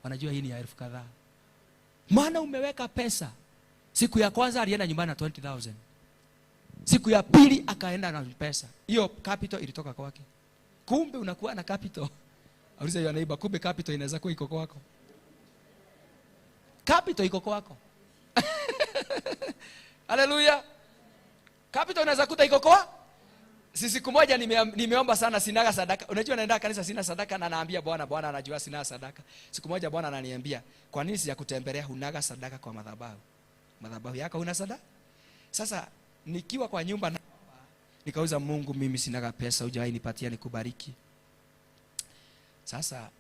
Wanajua hii ni ya 1000 kadhaa. Maana umeweka pesa. Siku ya kwanza alienda nyumbani na 20,000. Siku ya pili akaenda na pesa. Hiyo capital ilitoka kwake. Kumbe unakuwa na capital. Auliza yeye neighbor, kumbe capital inaweza kuwa iko kwako. Capital iko kwako. Haleluya. Capital inaweza kuta iko kwa. Siku moja nimeomba sana sinaga sadaka. Unajua naenda kanisa sina sadaka na naambia Bwana anajua sina sadaka. Siku moja Bwana ananiambia, "Kwa nini sijakutembelea hunaga sadaka kwa madhabahu? Madhabahu yako huna sadaka?" Sasa nikiwa kwa nyumba na nikauza, Mungu mimi sinaga pesa, hujawahi nipatia nikubariki. Sasa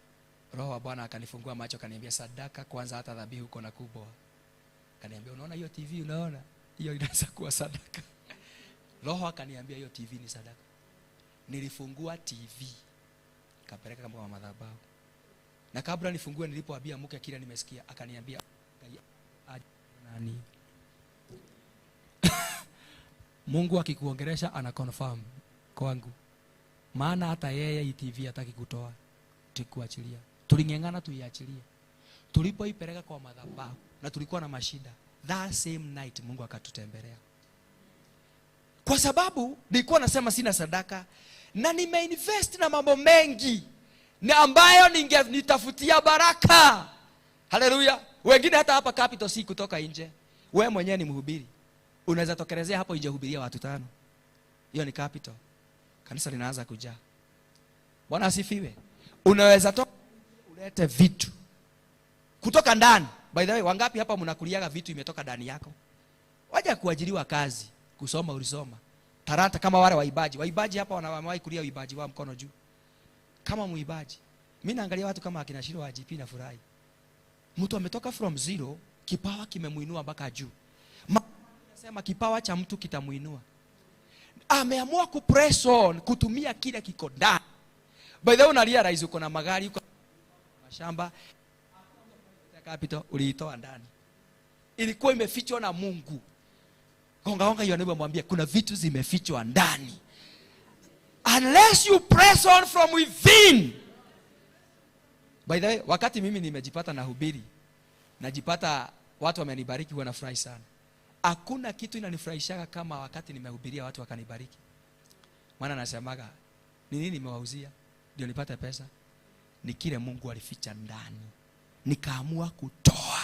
Roho wa Bwana akanifungua macho akaniambia, sadaka kwanza, hata dhabihu uko na kubwa. Akaniambia, unaona hiyo TV unaona? Hiyo inaweza kuwa sadaka. Roho akaniambia hiyo TV ni sadaka. Nilifungua TV. Kapeleka kama madhabahu. Na kabla nifungue nilipoambia mke kile nimesikia, akaniambia nani? Mungu akikuongelesha ana confirm kwangu. Maana hata yeye hii TV hataki kutoa. Tukuachilia. Tulingengana tuiachilie. Tulipoipeleka kwa madhabahu na tulikuwa na mashida, that same night Mungu akatutembelea. Kwa sababu nilikuwa nasema sina sadaka na nimeinvest na mambo mengi na ambayo nitafutia baraka. Haleluya. Wengine hata hapa capital si kutoka nje. Wewe mwenyewe ni mhubiri. Unaweza tokelezea hapo nje hubiria watu 5. Hiyo ni capital. Kanisa linaanza kujaa. Bwana asifiwe. Unaweza toka ulete vitu kutoka ndani. By the way, wangapi hapa mnakuliaga vitu imetoka ndani yako? Waje kuajiriwa kazi, kusoma ulisoma. Tarata kama wale waibaji. Waibaji hapa wanawahi kulia uibaji wa mkono juu. Kama muibaji. Mimi naangalia watu kama akina Shiro wa GP na furahi. Mtu ametoka from zero, kipawa kimemuinua mpaka juu. Nasema kipawa cha mtu kitamuinua. Ameamua kupress on, kutumia kile kiko ndani. By the way, unarealize uko na magari, uko na mashamba, capital uliitoa ndani. Ilikuwa imefichwa na Mungu. Honga hiyo ndio mwambie kuna vitu zimefichwa ndani. Unless you press on from within. By the way, wakati mimi nimejipata na hubiri, najipata watu wamenibariki, wanafurahi sana. Hakuna kitu inanifurahisha kama wakati nimehubiria watu wakanibariki. Maana nasemaga, ni nini nimewauzia ndio nipate pesa? Ni kile Mungu alificha ndani. Nikaamua kutoa.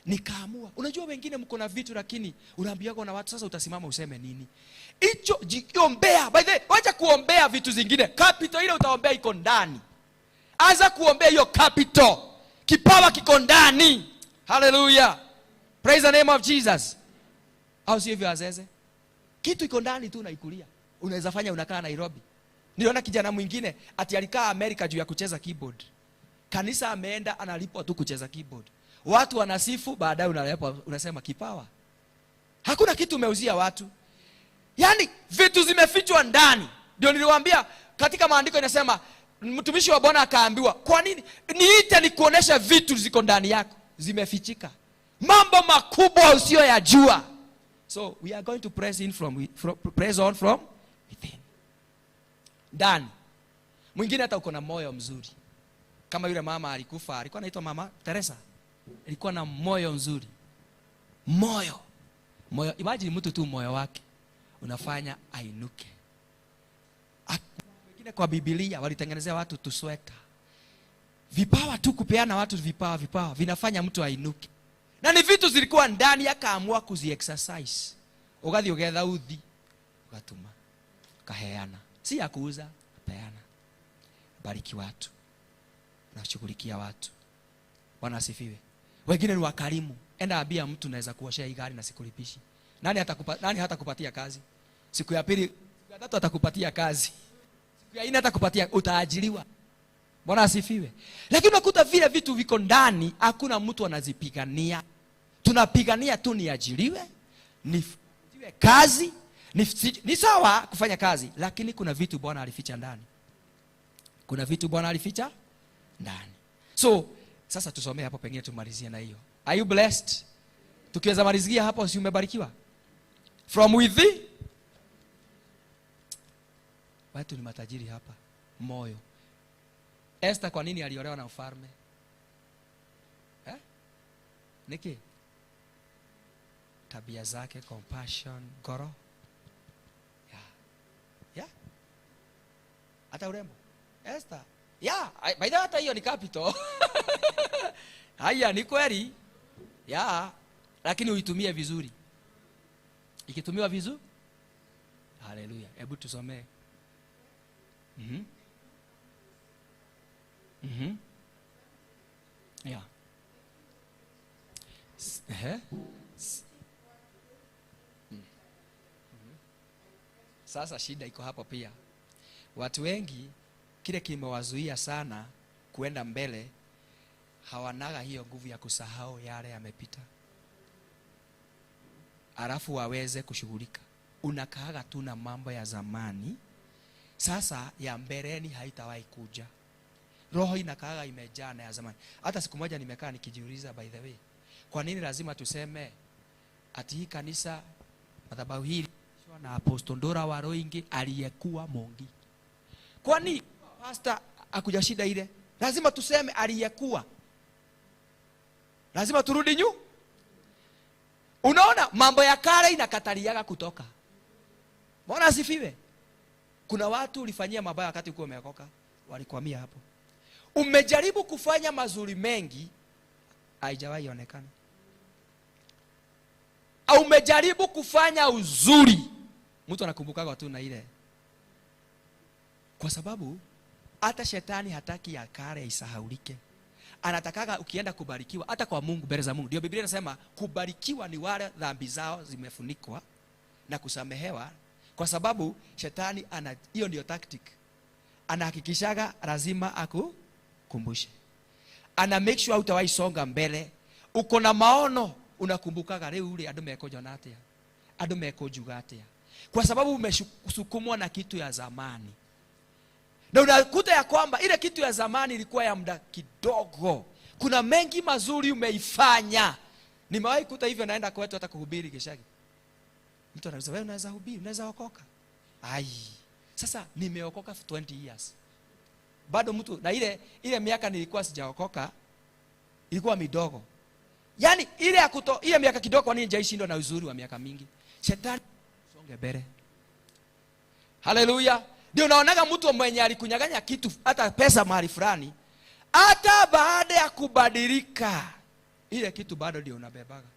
Nikaamua. Unajua wengine mko na vitu lakini unaambia kwa na watu, sasa utasimama useme nini? Hicho jiombea. By the way, wacha kuombea vitu zingine. Capital ile utaombea iko ndani. Anza kuombea hiyo capital. Kipawa kiko ndani. Hallelujah. Praise the name of Jesus. Au sio hivyo azeze? Kitu iko ndani tu unaikulia. Unaweza fanya unakaa Nairobi. Niliona kijana mwingine ati alikaa Amerika juu ya kucheza keyboard. Kanisa ameenda analipwa tu kucheza keyboard. Watu wanasifu, baadaye unalipwa unasema kipawa. Hakuna kitu umeuzia watu. Yaani vitu zimefichwa ndani. Ndio niliwaambia katika maandiko inasema mtumishi wa Bwana akaambiwa, "Kwa nini niite nikuonesha vitu ziko ndani yako zimefichika? Mambo makubwa usiyoyajua." So we are going to press on from within. Ndani. Mwingine hata uko na moyo mzuri. Kama yule mama alikufa, alikuwa anaitwa Mama Teresa. Alikuwa na moyo mzuri. Moyo. Imagine mtu tu moyo wake unafanya ainuke. Wengine kwa Biblia walitengenezea watu tusweta. Vipawa tu kupeana watu vipawa vinafanya mtu ainuke. Na ni vitu zilikuwa ndani akaamua kuzi-exercise. Ugathi ugetha uthi ugatuma kaheana. Si ya kuuza, peana. Bariki watu. Unashughulikia watu. Bwana asifiwe. Wengine ni wakarimu. Enda ambia mtu naweza kuoshea hii gari na sikulipishi. Nani hatakupatia kazi? Siku ya pili, siku ya tatu atakupatia kazi. Siku ya nne atakupatia, utaajiriwa. Bwana asifiwe. Lakini unakuta vile vitu viko ndani, hakuna mtu anazipigania. Tunapigania tu niajiriwe, nifutiwe kazi, ni sawa kufanya kazi, lakini kuna vitu Bwana alificha ndani. Kuna vitu Bwana alificha ndani. So, sasa tusomee hapo pengine tumalizie na hiyo. Are you blessed? Tukiweza malizia hapo si umebarikiwa? From within. Watu ni matajiri hapa. Moyo. Esther kwa nini aliolewa na mfalme? Niki? Tabia zake, compassion, goro. Yeah. Hata urembo. Esther. Yeah, by the way hata hiyo ni capital. Haya ni kweli. Yeah, lakini uitumie vizuri. Ikitumiwa vizuri? Haleluya. Hebu tusomee. Yeah. Sasa shida iko hapo pia. Watu wengi kile kimewazuia sana kuenda mbele, hawanaga hiyo nguvu ya kusahau yale yamepita, alafu waweze kushughulika. Unakaaga tu na mambo ya zamani, sasa ya mbeleni haitawahi kuja. Roho inakaaga imejaa na ya zamani. Hata siku moja nimekaa nikijiuliza, by the way, kwa nini lazima tuseme ati hii kanisa madhabahu hili na Apostle Ndora wa Roingi aliyekuwa Mongi? Kwani pastor akuja shida ile? Lazima tuseme aliyekuwa. Lazima turudi nyu. Unaona mambo ya kale inakataliaga kutoka. Mbona asifiwe? Kuna watu ulifanyia mabaya wakati uko umeokoka, walikwamia hapo. Umejaribu kufanya mazuri mengi, haijawahi onekana. Au umejaribu kufanya uzuri, mtu anakumbukaga tu na ile. Kwa sababu hata shetani hataki ya kale isahaulike. Anatakaga ukienda kubarikiwa hata kwa Mungu, mbele za Mungu. Ndio Biblia inasema kubarikiwa ni wale dhambi zao zimefunikwa na kusamehewa, kwa sababu shetani ana hiyo ndio tactic. Anahakikishaga lazima akukumbushe. Ana make sure utawahi songa mbele. Uko na maono, unakumbukaga leo ule andu meko Jonatia, andu meko Jugatia, kwa sababu umesukumwa na kitu ya zamani. Na unakuta ya kwamba ile kitu ya zamani ilikuwa ya muda kidogo. Kuna mengi mazuri umeifanya. Nimewahi kuta hivyo, naenda kwetu hata kuhubiri Gishagi. Mtu anauliza, wewe unaweza hubiri, unaweza okoka? Sasa nimeokoka for 20 years. Bado mtu na ile miaka nilikuwa sijaokoka ilikuwa midogo. Yaani ile miaka kidogo, kwa nini jaishindwa na uzuri wa miaka mingi? Shetani songe mbele. Haleluya. Ndio unaonaga mtu mwenye alikunyaganya kitu, hata pesa mahali fulani, hata baada ya kubadilika ile kitu bado ndio unabebaga.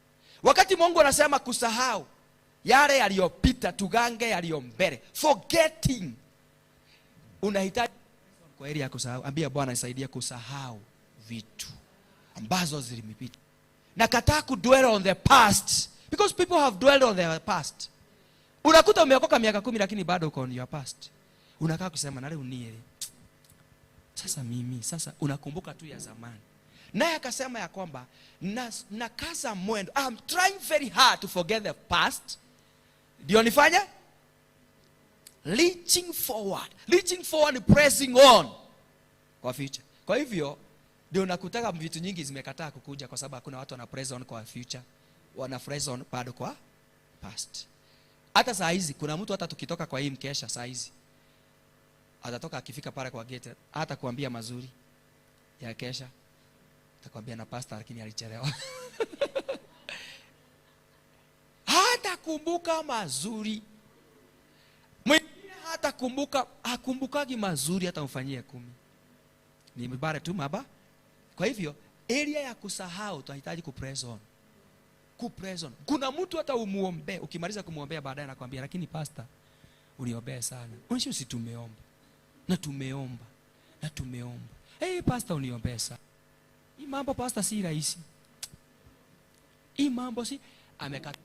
Wakati Mungu anasema kusahau yale yaliyopita, tugange yaliyo mbele, forgetting. Unahitaji kwa ile ya kusahau. Ambia Bwana nisaidie kusahau vitu ambazo zilimepita. Nakataa kudwell on the past, because people have dwelled on their past. Unakuta umeokoka miaka 10 lakini bado uko on your past. Unakaa kusema na leo uniele. Sasa unakumbuka tu ya zamani. Naye akasema ya kwamba nakaza mwendo. I'm trying very hard to forget the past. Ndio nifanye? Reaching forward. Reaching forward, pressing on kwa future. Kwa hivyo ndio unakutaka vitu nyingi zimekataa kukuja, kwa sababu hakuna watu wana press on kwa future. Wana press on bado kwa past. Hata saa hizi kuna mtu, hata tukitoka kwa hii mkesha saa hizi, atatoka akifika pale kwa gate, hata kuambia mazuri ya kesha, atakwambia na pastor lakini alichelewa. Hata kumbuka mazuri. Mwingine hata hakumbukagi mazuri, hata ufanyie 10. Ni mbare tu maba. Kwa hivyo area ya kusahau tunahitaji kupress on. Kuna mtu hata umuombe, ukimaliza kumuombea baadaye anakuambia lakini pastor uliombea sana. Unshi usitumeomba. Na tumeomba. Hey pastor uniombea sana. Hii mambo pastor si rahisi. Hii mambo si amekataa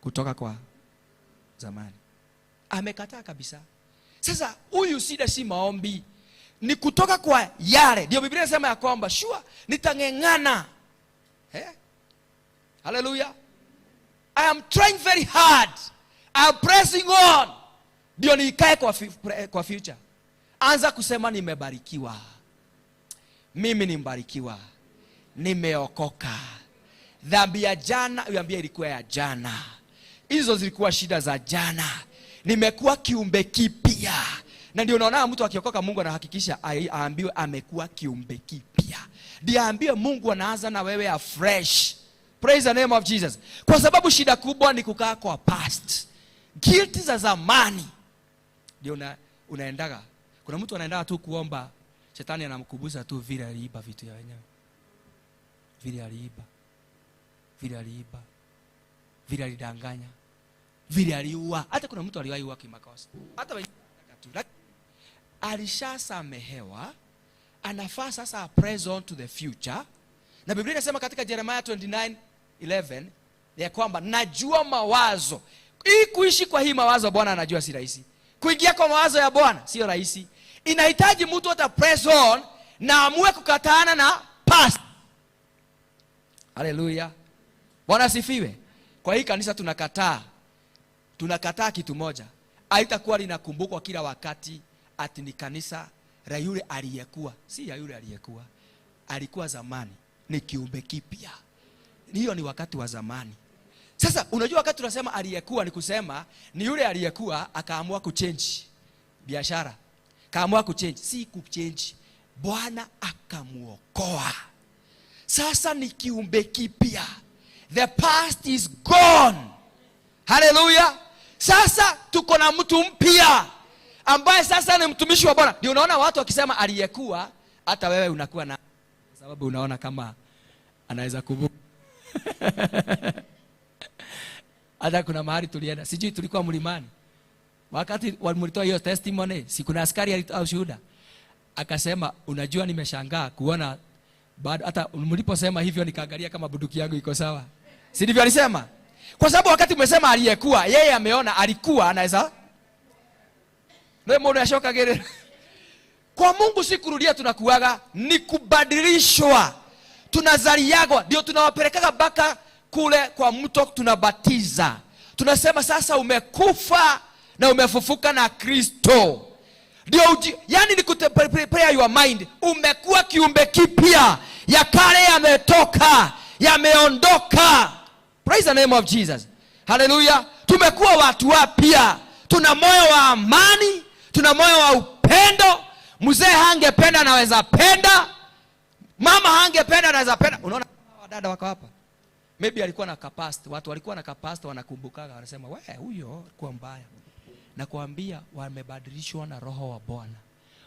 kutoka kwa zamani. Amekataa kabisa. Sasa huyu si maombi, ni kutoka kwa yale. Ndio Biblia inasema ya kwamba sure nitangengana. Hallelujah. I am trying very hard. I am pressing on. Ndio nikae kwa future. Anza kusema nimebarikiwa. Mimi ni mbarikiwa. Nimeokoka. Dhambi ya jana uambie ilikuwa ya jana. Hizo zilikuwa shida za jana. Nimekuwa kiumbe kipya. Na ndio unaona mtu akiokoka Mungu anahakikisha aambiwe amekuwa kiumbe kipya. Ndio aambiwe Mungu anaanza na wewe afresh. Praise the name of Jesus. Kwa sababu shida kubwa ni kukaa kwa past. Guilt za zamani. Ndio unaendaga. Kuna mtu anaendaga tu kuomba, shetani anamkumbusha tu vile aliiba vitu ya wenyewe. Vile aliiba. Vile aliiba. Vile alidanganya. Vile aliua. Hata kuna mtu aliwahi kimakosa. Hata alishasamehewa, anafaa sasa press on to the future. Na Biblia inasema katika Jeremiah 29:11 ya kwamba najua mawazo. Hii kuishi kwa hii mawazo Bwana anajua si rahisi. Kuingia kwa mawazo ya Bwana sio rahisi. Inahitaji mtu ata press on na amue kukataana na past. Haleluya. Bwana asifiwe. Kwa hii kanisa tunakataa kitu moja. Haitakuwa linakumbukwa kila wakati ati ni kanisa la yule aliyekuwa. Si ya yule aliyekuwa. Alikuwa zamani, ni kiumbe kipya. Hiyo ni wakati wa zamani. Sasa unajua wakati tunasema aliyekuwa ni kusema ni yule aliyekuwa akaamua kuchange biashara. Kaamua kuchange, si kuchange. Bwana akamuokoa. Sasa ni kiumbe kipya. The past is gone. Hallelujah. Sasa tuko na mtu mpya ambaye sasa ni mtumishi wa Bwana. Ndio unaona watu wakisema aliyekuwa, hata wewe unakuwa na sababu unaona kama anaweza kuvuka. Hata kuna mahali tulienda, sijui tulikuwa mlimani. Wakati walimtoa hiyo testimony, si kuna askari alitoa ushuhuda. Akasema, unajua nimeshangaa kuona bado hata mliposema hivyo nikaangalia kama bunduki yangu iko sawa. Si ndivyo alisema? Kwa sababu wakati umesema aliyekuwa, yeye ameona alikuwa anaweza. Ndio mbona unashoka gere? Kwa Mungu si kurudia tunakuaga, ni kubadilishwa. Tunazaliagwa, ndio tunawapelekaga mpaka kule kwa mto tunabatiza. Tunasema sasa umekufa na umefufuka na Kristo. Ndio yani ni prepare your mind. Umekuwa kiumbe kipya. Ya kale yametoka, yameondoka. Praise the name of Jesus. Hallelujah. Tumekuwa watu wapya. Tuna moyo wa amani, tuna moyo wa upendo. Mzee hangependa anaweza penda. Mama hangependa anaweza penda. Unaona wadada wako hapa? Maybe alikuwa na capacity. Watu walikuwa na capacity wanakumbukaga wanasema, "Wewe huyo alikuwa mbaya." Na kuambia wamebadilishwa na roho wa Bwana.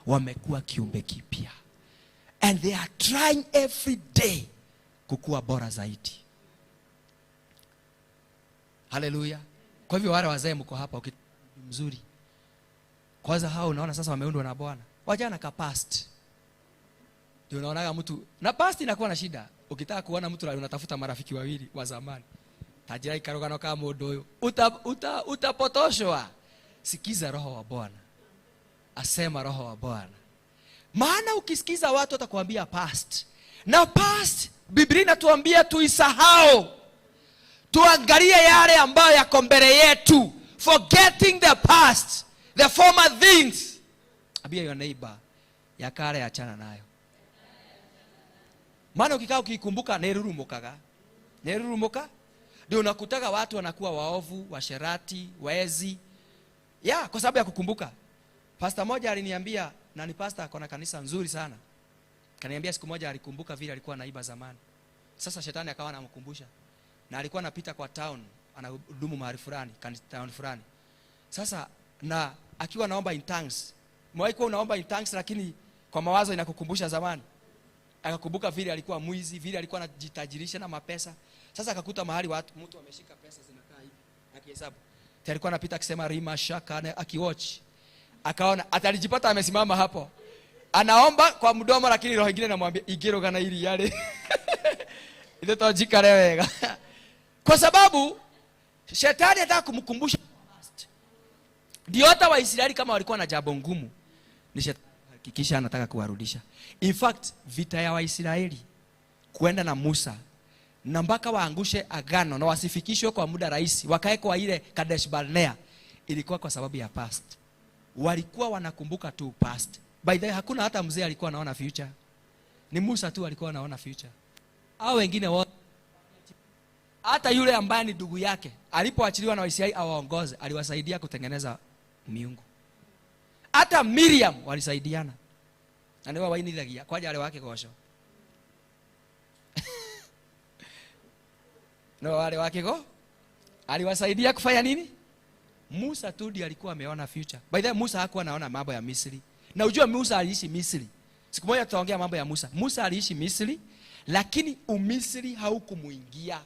Wamekuwa kiumbe kipya. And they are trying every day kukua bora zaidi. Hallelujah. Kwa hivyo wale wazee mko hapa mzuri. Kwanza hao unaona sasa wameundwa na Bwana. Wajana capacity. Ndio unaona mtu na past inakuwa na shida. Ukitaka kuona mtu unatafuta marafiki wawili wa zamani. Tajira ikarogano kama modo. Utapotoshwa. Sikiza roho wa Bwana. Asema roho wa Bwana. Maana ukisikiza watu watakwambia past. Na past Biblia inatuambia tuisahau. Tuangalie yale ambayo yako mbele yetu. Forgetting the past, the former things. Ambia your neighbor, ya kale achana nayo. Maana ukikaa ukikumbuka nerurumukaga. Nerurumuka? Ndio unakutaga watu wanakuwa waovu, washerati, wezi. Kwa sababu ya kukumbuka. Pastor moja aliniambia, na ni pastor akona kanisa nzuri sana. Kaniambia siku moja alikumbuka vile alikuwa anaiba zamani. Sasa shetani akawa anamkumbusha. Na alikuwa anapita kwa town, anahudumu mahali fulani, town fulani. Sasa na akiwa naomba in tongues. Mwahi kuwa unaomba in tongues lakini kwa mawazo inakukumbusha zamani. Akakumbuka vile alikuwa mwizi, vile alikuwa anajitajirisha na mapesa. Sasa akakuta mahali mtu ameshika pesa zinakaa hivi, akihesabu. Alikuwa anapita akisema rima shaka akiwatch. Akaona atalijipata amesimama hapo. Anaomba kwa mdomo lakini roho nyingine inamwambia igero gana hili yale. Ile tojika lewega. Kwa sababu shetani anataka kumkumbusha past. Ndio hata Waisraeli kama walikuwa na jambo ngumu, ni shetani hakikisha anataka kuwarudisha. In fact, vita ya Waisraeli kwenda na Musa na mpaka waangushe agano na wasifikishwe kwa muda rahisi, wakae kwa ile Kadesh Barnea, ilikuwa kwa sababu ya past. Walikuwa wanakumbuka tu past. By the way, hakuna hata mzee alikuwa anaona future. Ni Musa tu alikuwa anaona future. Hao wengine wote Hata yule ambaye ni ndugu yake alipoachiliwa na Waisraeli awaongoze, aliwasaidia kutengeneza miungu. Hata Miriam walisaidiana. Na ndio wainithagia kwa wale wake gosho. No wale wake go aliwasaidia kufanya nini? Musa tu ndiye alikuwa ameona future. By the way, Musa hakuwa anaona mambo ya Misri. Na unajua Musa aliishi Misri. Siku moja tutaongea mambo ya Musa. Musa aliishi Misri, lakini umisri haukumuingia.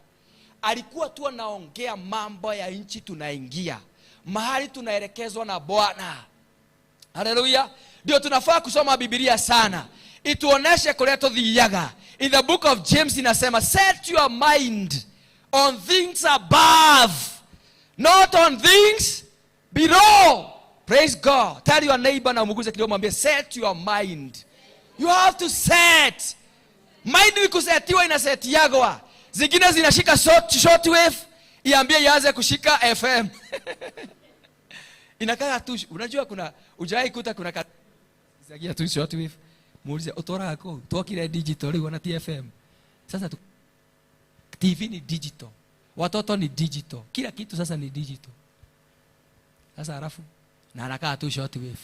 Alikuwa tu anaongea mambo ya nchi tunaingia, mahali tunaelekezwa na Bwana. Haleluya. Ndio tunafaa kusoma Biblia sana, ituoneshe kule tuthiaga. In the book of James inasema, set your mind on things above, not on things below. Praise God. Tell your neighbor na umuguze kidogo, mwambie set your mind. You have to set. Mind ni kusetiwa, inasetiagwa. Zingine zinashika short wave, iambie yaanze kushika FM. Inakaa tu, unajua kuna ujai kuta kuna zagia tu short wave. Muulize utora yako, tuokile digital leo na TFM. Sasa TV ni digital. Watoto ni digital. Kila kitu sasa ni digital. Sasa halafu na anakaa tu short wave.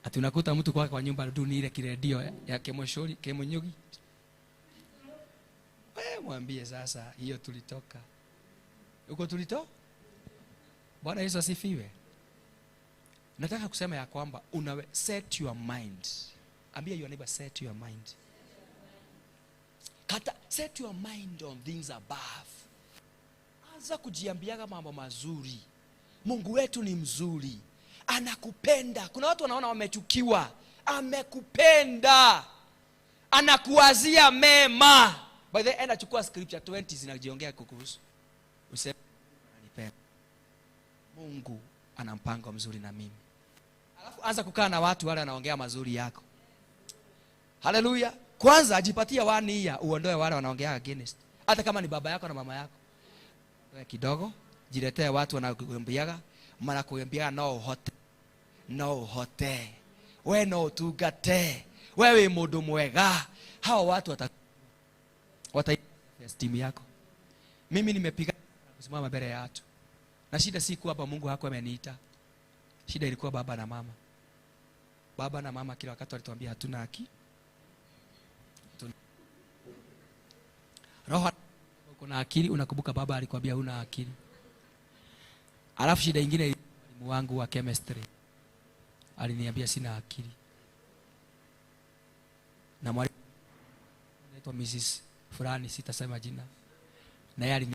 Ati unakuta mtu kwa nyumba tu ni ile kiredio ya Kemoshori, Kemonyogi. Wewe mwambie sasa hiyo tulitoka. Uko tulitoka? Bwana Yesu asifiwe. Nataka kusema ya kwamba set your mind. Ambia your neighbor, set your mind. Set your mind on things above. Anza kujiambiaga mambo mazuri. Mungu wetu ni mzuri. Anakupenda. Kuna watu wanaona wamechukiwa. Amekupenda. Anakuwazia mema. By the end achukua scripture 20 zinajiongea kukuhusu. Useme ananipenda. Mungu ana mpango mzuri na mimi. Alafu anza kukaa na watu wale wanaongea mazuri yako. Haleluya. Kwanza ajipatia wania uondoe wale wanaongea against. Hata kama ni baba yako na mama yako. Wewe kidogo jiletee watu wanakuambiaga, maana kuambiaga no hote. Wewe no tugate. Wewe mundu mwega. Hao watu esteem yako. Mimi nimepiga kusimama mbele ya watu. Na shida si kuwa hapa Mungu hakuwa ameniita. Shida ilikuwa baba na mama. Baba na mama kila wakati walituambia hatuna haki. Roho kuna akili, unakumbuka baba alikwambia huna akili. Alafu shida nyingine, mwalimu wangu wa chemistry aliniambia sina akili. Na mwalimu anaitwa Mrs. fulani, sitasema jina. Na yeye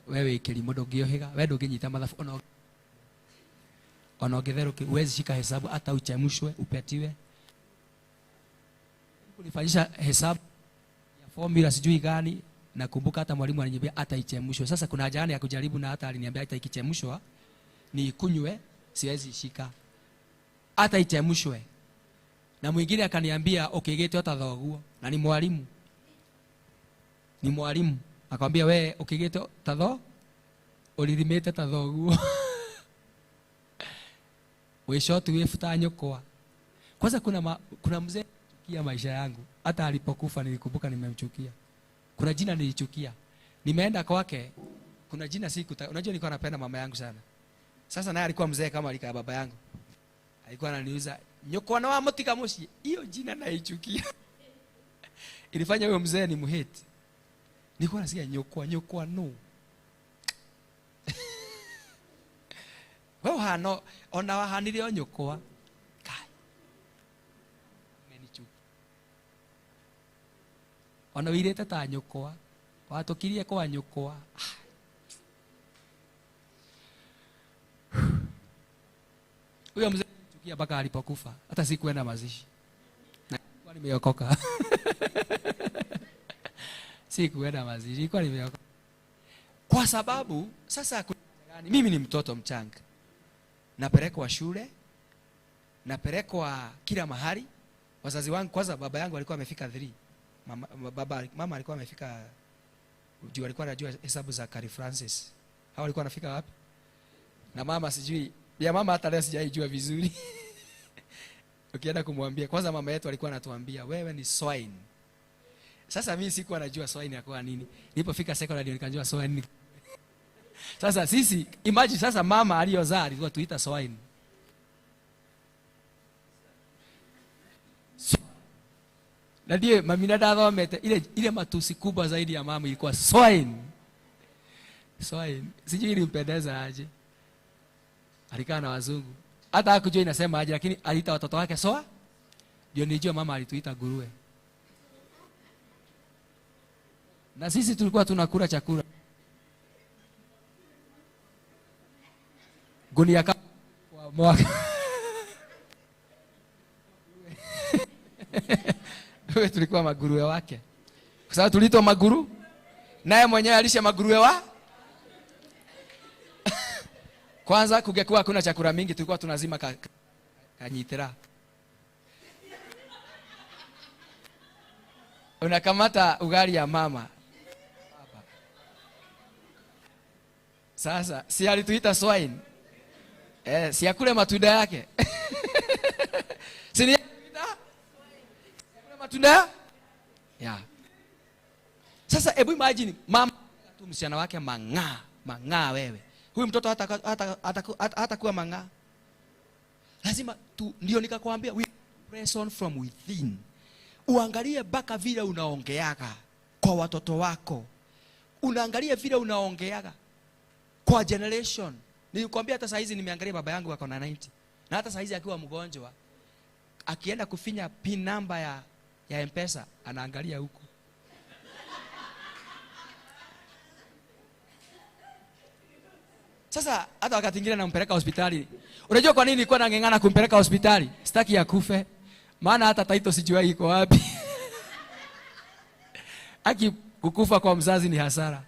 wewe kilimo ndogiohega, wewe ndunginyita mathabu ona ongetheruke, uwezi shika hesabu hata uchemshwe upetiwe. Kulifanyisha hesabu ya formula sijui gani, nakumbuka hata mwalimu aliniambia hata ichemshwe. Sasa kuna haja ya kujaribu, na hata aliniambia hata ikichemshwa ni ikunywe, siwezi shika hata ichemshwe. Na mwingine akaniambia ukigete utathoguo, na ni mwalimu akamwambia wewe ukigete tatho ulirimete tathoguo. We short wefuta nyokwa. Kwanza kuna mzee chukia maisha yangu. Hata alipokufa nilikumbuka nimemchukia. Kuna jina nilichukia. Nimeenda kwake, kuna jina unajua nilikuwa napenda mama yangu sana. Sasa naye alikuwa mzee kama alika baba yangu. Alikuwa ananiuliza nyokwa na wamutika mushi. Hiyo jina naichukia. Ilifanya huyo mzee ni muheti. Nilikuwa nasikia nyokwa no. Wewe hano ona wahanire nyokwa. Kai. Menichu. Ona wirete ta nyokwa. Watokirie kwa nyokwa. Huyo mzee chukia mpaka alipokufa. Hata sikuenda mazishi. Na kwa nimeokoka. Sikuenda mazishi, nilikuwa nimeokoka. Kwa sababu sasa mimi ni mtoto mchanga. Napelekwa shule, napelekwa kila mahali. Wazazi wangu, kwanza baba yangu alikuwa amefika 3. Mama alikuwa amefika, juu alikuwa anajua hesabu za Carl Francis. Hao walikuwa wanafika wapi? Na mama sijui, ya mama hata leo sijaijua vizuri. Ukienda kumwambia, kwanza mama yetu alikuwa anatuambia wewe ni swine. Sasa mimi sikuwa najua swine yakuwa nini. Nilipofika secondary nikajua swine. Sasa sisi imagine sasa mama aliyozaa alikuwa tuita swine. Na ndiye mami na dada wamete ile matusi kubwa zaidi ya mama ilikuwa swine. Swine. Sijui ilimpendeza aje. Alikaa na wazungu. Hata hakujua inasema aje, lakini aliita watoto wake soa. Ndio nijua mama alituita nguruwe. Na sisi tulikuwa tunakula chakula. Gunia kwa mwaka. Wewe tulikuwa maguruwe wake. Kwa sababu tulitwa maguru. Naye mwenyewe alisha maguruwe wa. Kwanza kungekuwa hakuna chakula mingi, tulikuwa tunazima kanyitira. Unakamata ugali ya mama. Sasa si alituita swine. Si akule matunda yake. Si ni akule matunda? Yeah. Sasa hebu imagine mama tu msichana wake mang'aa wewe. Huyu mtoto hata kuwa mang'aa. Lazima tu, ndio nikakwambia we press on from within. Uangalie baka vile unaongeaga kwa watoto wako. Unaangalia vile unaongeaga kwa generation. Nilikwambia hata saa hizi nimeangalia baba yangu wako na 90. Na hata saa hizi akiwa mgonjwa akienda kufinya pin number ya M-Pesa anaangalia huko. Sasa hata wakati mwingine nampeleka hospitali. Unajua kwa nini nilikuwa nang'eng'ana kumpeleka hospitali? Sitaki akufe. Maana hata taito sijui iko wapi. Aki kukufa kwa mzazi ni hasara.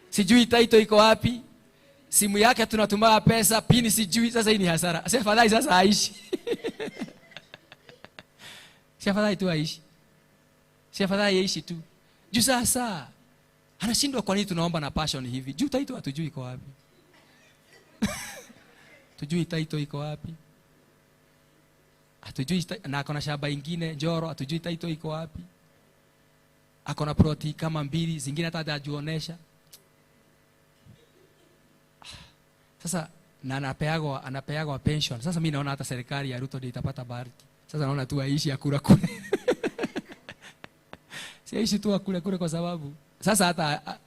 Sijui taito iko wapi. Simu yake tunatuma pesa, pini sijui, sasa hii ni hasara. Afadhali sasa aishi. Afadhali tu aishi. Afadhali aishi tu. Juu sasa anashindwa kwa nini tunaomba na passion hivi. Juu taito hatujui iko wapi. Hatujui taito iko wapi. Hatujui na akona shamba ingine Njoro, hatujui taito iko wapi. Akona ploti kama 2 zingine hata hajajuonesha. Sasa na anapeagwa pension. Sasa mimi naona hata serikali ya Ruto ndio itapata bariki. Sasa naona tu aishi akula kule. Si aishi tu akule kule kwa sababu sasa hata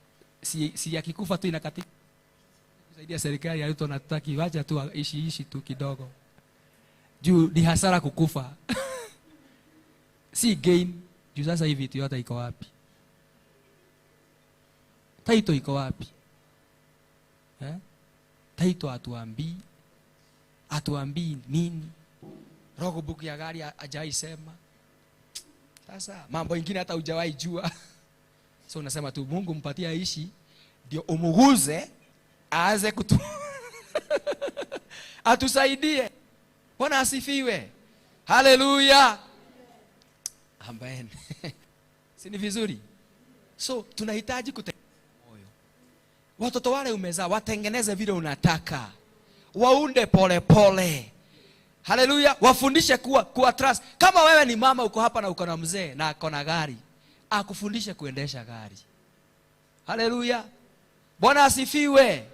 si akikufa tu inakatika. Kusaidia serikali ya Ruto nataki wacha tu aishi tu kidogo. Juu ni hasara kukufa. Si gain. Juu sasa hivi Toyota iko wapi? Taito iko wapi? Taito atuambii nini? Logbook ya gari hajai sema. Sasa mambo ingine hata hujawahi jua. So unasema tu Mungu mpatie aishi ndio umuguze aanze atusaidie. Bwana asifiwe. Haleluya. Amen. Si ni vizuri? So tunahitaji moyo. Watoto wale umezaa watengeneze vile unataka. Waunde pole pole. Haleluya. Wafundishe kuwa trust. Kama wewe ni mama uko hapa na uko na mzee na ako na gari, akufundishe kuendesha gari. Haleluya. Bwana asifiwe.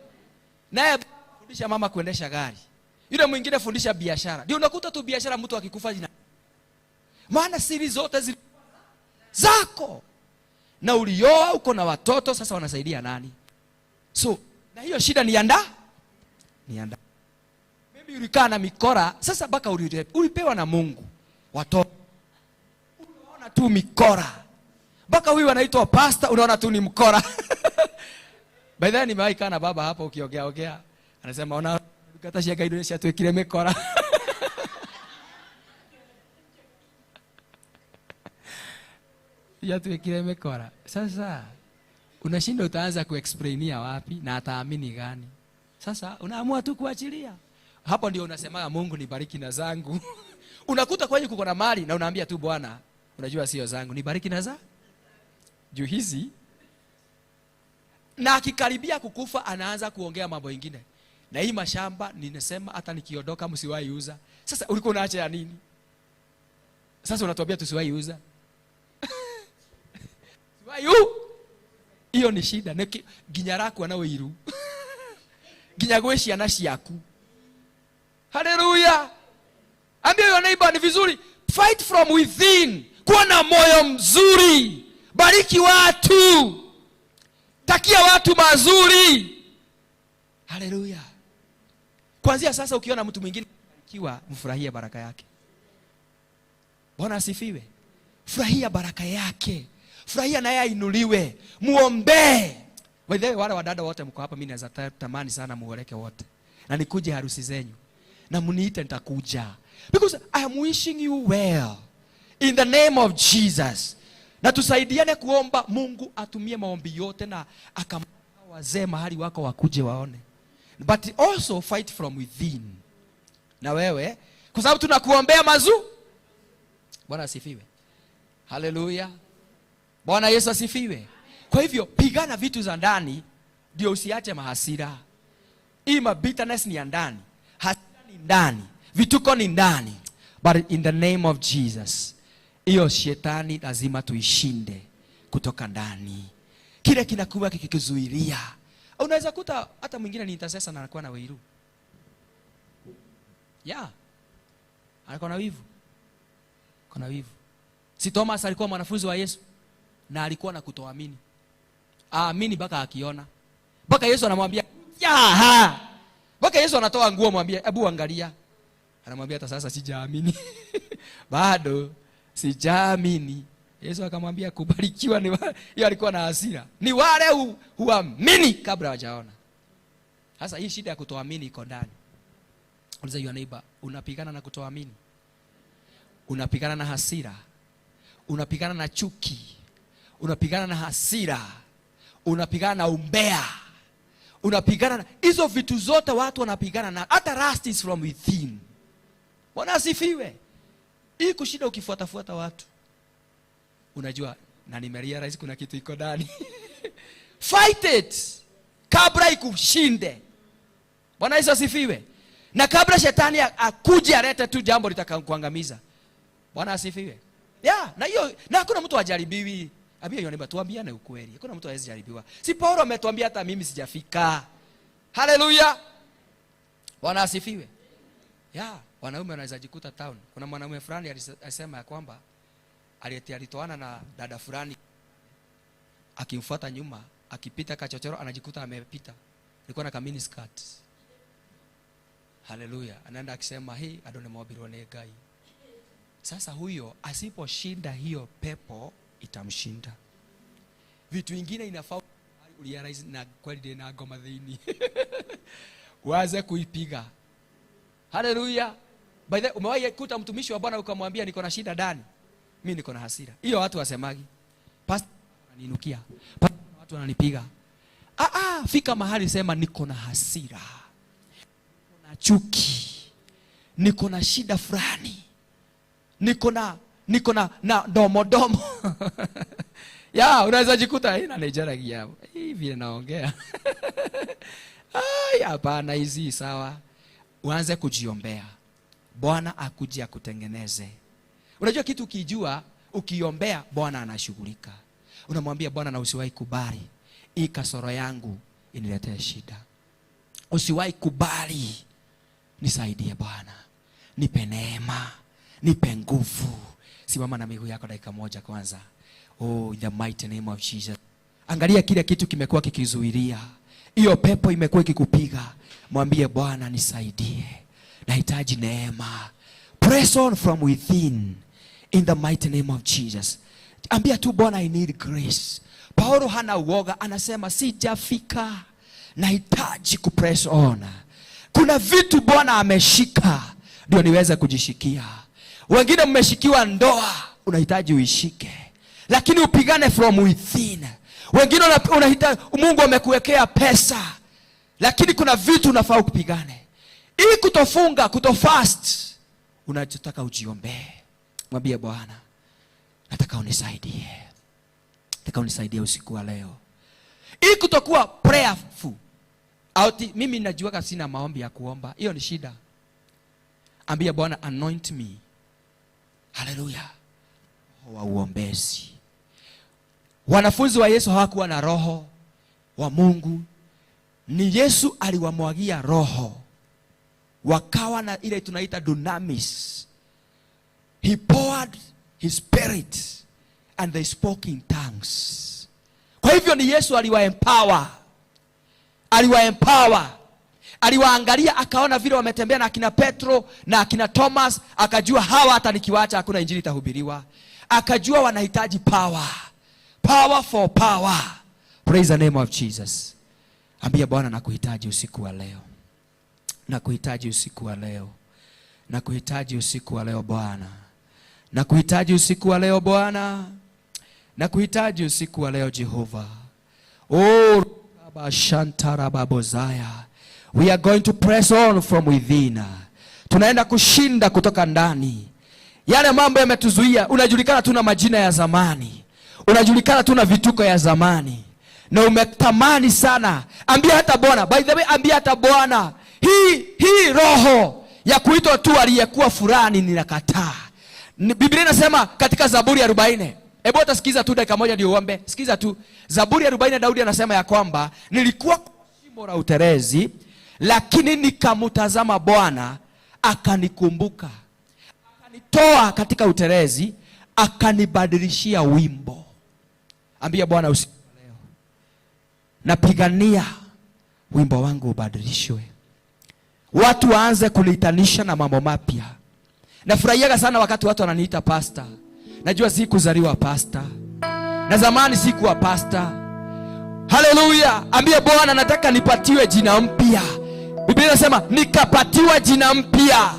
Naye fundisha mama kuendesha gari. Yule mwingine fundisha biashara. Ndio unakuta tu biashara mtu akikufa jina. Maana siri zote zako. Na ulioa uko na watoto sasa wanasaidia nani? So, na hiyo shida ni anda. Maybe ulikaa na mikora, sasa baka ulipewa na Mungu. Watoto. Unaona tu mikora. Baka huyu anaitwa pastor, unaona tu ni mkora. By the way nimewahi kaa na baba hapa ukiongea. Anasema ona kata shia gaido cia twekire mikora. Ya twekire mikora. Sasa unashinda utaanza kuexplainia wapi na ataamini gani? Sasa unaamua tu kuachilia. Hapo ndio unasema Mungu nibariki na zangu. Unakuta kwenye kuko na mali na unaambia tu Bwana, unajua sio zangu, nibariki na za juu hizi. Na akikaribia kukufa anaanza kuongea mambo mengine. Na hii mashamba ninasema hata nikiondoka msiwahi uza. Sasa ulikuwa unaacha ya nini? Sasa unatuambia tusiwahi uza. Siwahi hiyo ni shida. Ginyaraku anao iru. Ginyagweshi anashiaku. Hallelujah. Ambia your neighbor ni vizuri. Fight from within. Kuwa na moyo mzuri. Bariki watu. Takia watu mazuri. Hallelujah. Kuanzia sasa ukiona mtu mwingine barikiwa, mfurahie baraka yake. Bwana asifiwe. Furahia baraka yake. Furahia naye ainuliwe. Muombe. Wale wadada wote mko hapa, mimi naweza tamani sana muoleke wote. Na nikuje harusi zenyu. Na muniite nitakuja. Because I am wishing you well. In the name of Jesus. Na tusaidiane kuomba Mungu atumie maombi yote na akamwambia wazee mahali wako wakuje waone. But also fight from within. Na wewe, kwa sababu tunakuombea mazuri. Bwana asifiwe. Hallelujah. Bwana Yesu asifiwe. Kwa hivyo pigana vitu za ndani ndio usiache mahasira. Hii bitterness ni ya ndani. Hasira ni ndani. Vituko ni ndani. But in the name of Jesus, hiyo shetani lazima tuishinde kutoka ndani. Kile kinakuwa kikikuzuilia. Unaweza kuta hata mwingine ni intercessor na anakuwa na wivu. Anakuwa na wivu. Kuna wivu. Si Thomas alikuwa mwanafunzi wa Yesu na alikuwa na kutoamini. Aamini mpaka akiona. Mpaka Yesu anamwambia, mpaka Yesu anatoa nguo mwambie, hebu angalia. Anamwambia hata sasa sijaamini. Bado sijaamini. Yesu akamwambia kubarikiwa ni wale, yeye alikuwa na hasira. Ni wale huamini kabla hawajaona. Sasa hii shida ya kutoamini iko ndani. Uliza your neighbor, unapigana na kutoamini? Unapigana na hasira? Unapigana na chuki? Unapigana na hasira? Unapigana na umbea? Unapigana na hizo vitu zote watu wanapigana na. Hata lust is from within. Bwana asifiwe. Hii kushida ukifuata watu. Unajua na nimerealize kuna kitu iko ndani. Fight it kabla ikushinde. Bwana Yesu asifiwe. Na kabla shetani akuje alete tu jambo litakakuangamiza. Bwana asifiwe. Na hiyo na hakuna mtu ajaribiwi. Abia yoniba tuambiane ukweli. Hakuna mtu hawezi jaribiwa. Si Paulo ametuambia hata mimi sijafika. Hallelujah. Bwana asifiwe. Wanaume wanaweza jikuta town. Kuna mwanamume fulani alisema ya kwamba alitoana na dada fulani, akimfuata nyuma, akipita kachochoro anajikuta amepita. Alikuwa na kamini skirt. Hallelujah. Anaenda akisema, "Hey, adone mobile one guy." Sasa huyo asiposhinda hiyo pepo itamshinda. Vitu vingine inafaa uliarize na kweli na ngoma dhini. Waanze kuipiga. Hallelujah. By the way, umewahi kuta mtumishi wa Bwana ukamwambia niko na shida ndani? Mimi niko na hasira. Hiyo watu wasemagi. Pastor ananinukia. Pastor watu wananipiga. Fika mahali sema niko na hasira. Niko na chuki. Niko na shida fulani. Niko na domo. Unaweza jikuta na Nigeria giao. Hivi naongea. Hapana hizi sawa. Uanze kujiombea. Bwana akuje akutengeneze. Unajua kitu ukijua, ukiombea Bwana anashughulika. Unamwambia Bwana na usiwahi kubali hii kasoro yangu iniletee shida. Usiwahi kubali. Nisaidie Bwana. Nipe neema, nipe nguvu. Simama na miguu yako dakika moja kwanza. In the mighty name of Jesus. Angalia kile kitu kimekuwa kikizuilia. Hiyo pepo imekuwa ikikupiga. Mwambie Bwana nisaidie. Nahitaji neema. Press on from within. In the mighty name of Jesus. Ambia tu Bwana I need grace. Paulo hana uoga, anasema sijafika. Nahitaji kupress on. Kuna vitu Bwana ameshika ndio niweze kujishikia. Wengine mmeshikiwa ndoa, unahitaji uishike. Lakini upigane from within. Wengine unahitaji, Mungu amekuwekea pesa. Lakini kuna vitu unafaa kupigane. Ili kutofunga, kutofast, unachotaka ujiombee. Mwambie Bwana, nataka unisaidie. Nataka unisaidie usiku wa leo. Ili kutokuwa prayerful. Mimi najua sina maombi ya kuomba. Hiyo ni shida. Ambia Bwana anoint me. Haleluya. Wa uombezi. Wanafunzi wa Yesu hawakuwa na roho wa Mungu. Ni Yesu aliwamwagia roho, wakawa na ile tunaita dunamis. He poured his spirit and they spoke in tongues. Kwa hivyo ni Yesu aliwaempower. Aliwaangalia akaona vile wametembea na akina Petro na akina Thomas, akajua hawa hata nikiwaacha hakuna injili itahubiriwa. Akajua wanahitaji power. Power for power. Praise the name of Jesus. Ambia Bwana, nakuhitaji usiku wa leo. Nakuhitaji usiku wa leo. Nakuhitaji usiku wa leo Bwana. Nakuhitaji usiku wa leo Bwana. Nakuhitaji usiku wa leo Jehova. Oh, Shantara Babozaya. We are going to press on from within. Tunaenda kushinda kutoka ndani. Yale mambo yametuzuia. Unajulikana tuna majina ya zamani. Unajulikana tuna vituko ya zamani. Na umetamani sana. Ambia hata Bwana. By the way, ambia hata Bwana. Hii roho ya kuitwa tu aliyekuwa fulani ninakataa. Biblia inasema katika Zaburi ya 40. Hebu utasikiza tu dakika moja ndio uombe. Sikiza tu. Zaburi ya 40 Daudi anasema ya kwamba nilikuwa kwa shimo la uterezi, lakini nikamtazama Bwana akanikumbuka. Akanitoa katika uterezi, akanibadilishia wimbo. Ambia Bwana usiku leo, napigania wimbo wangu ubadilishwe. Watu waanze kunitanisha na mambo mapya. Nafurahiaga sana wakati watu wananiita pastor. Najua sikuzaliwa pastor. Na zamani sikuwa pastor. Haleluya. Ambia Bwana, nataka nipatiwe jina mpya. Biblia inasema nikapatiwa jina mpya.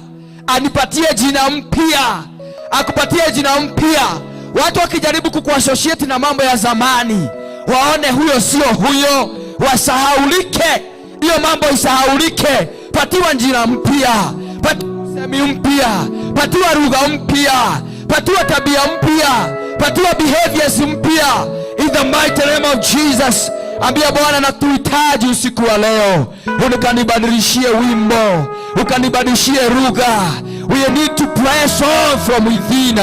Anipatie jina mpya. Akupatie jina mpya. Watu wakijaribu kukuassociate na mambo ya zamani, waone huyo sio huyo, wasahaulike. Hiyo mambo isahaulike. Patiwa jina mpya. Patiwa usemi mpya. Patiwa lugha mpya. Patiwa tabia mpya. Patiwa behaviors mpya. In the mighty name of Jesus. Ambia Bwana, natuhitaji usiku wa leo. Ukanibadilishie wimbo. Ukanibadilishie lugha. We need to press on from within.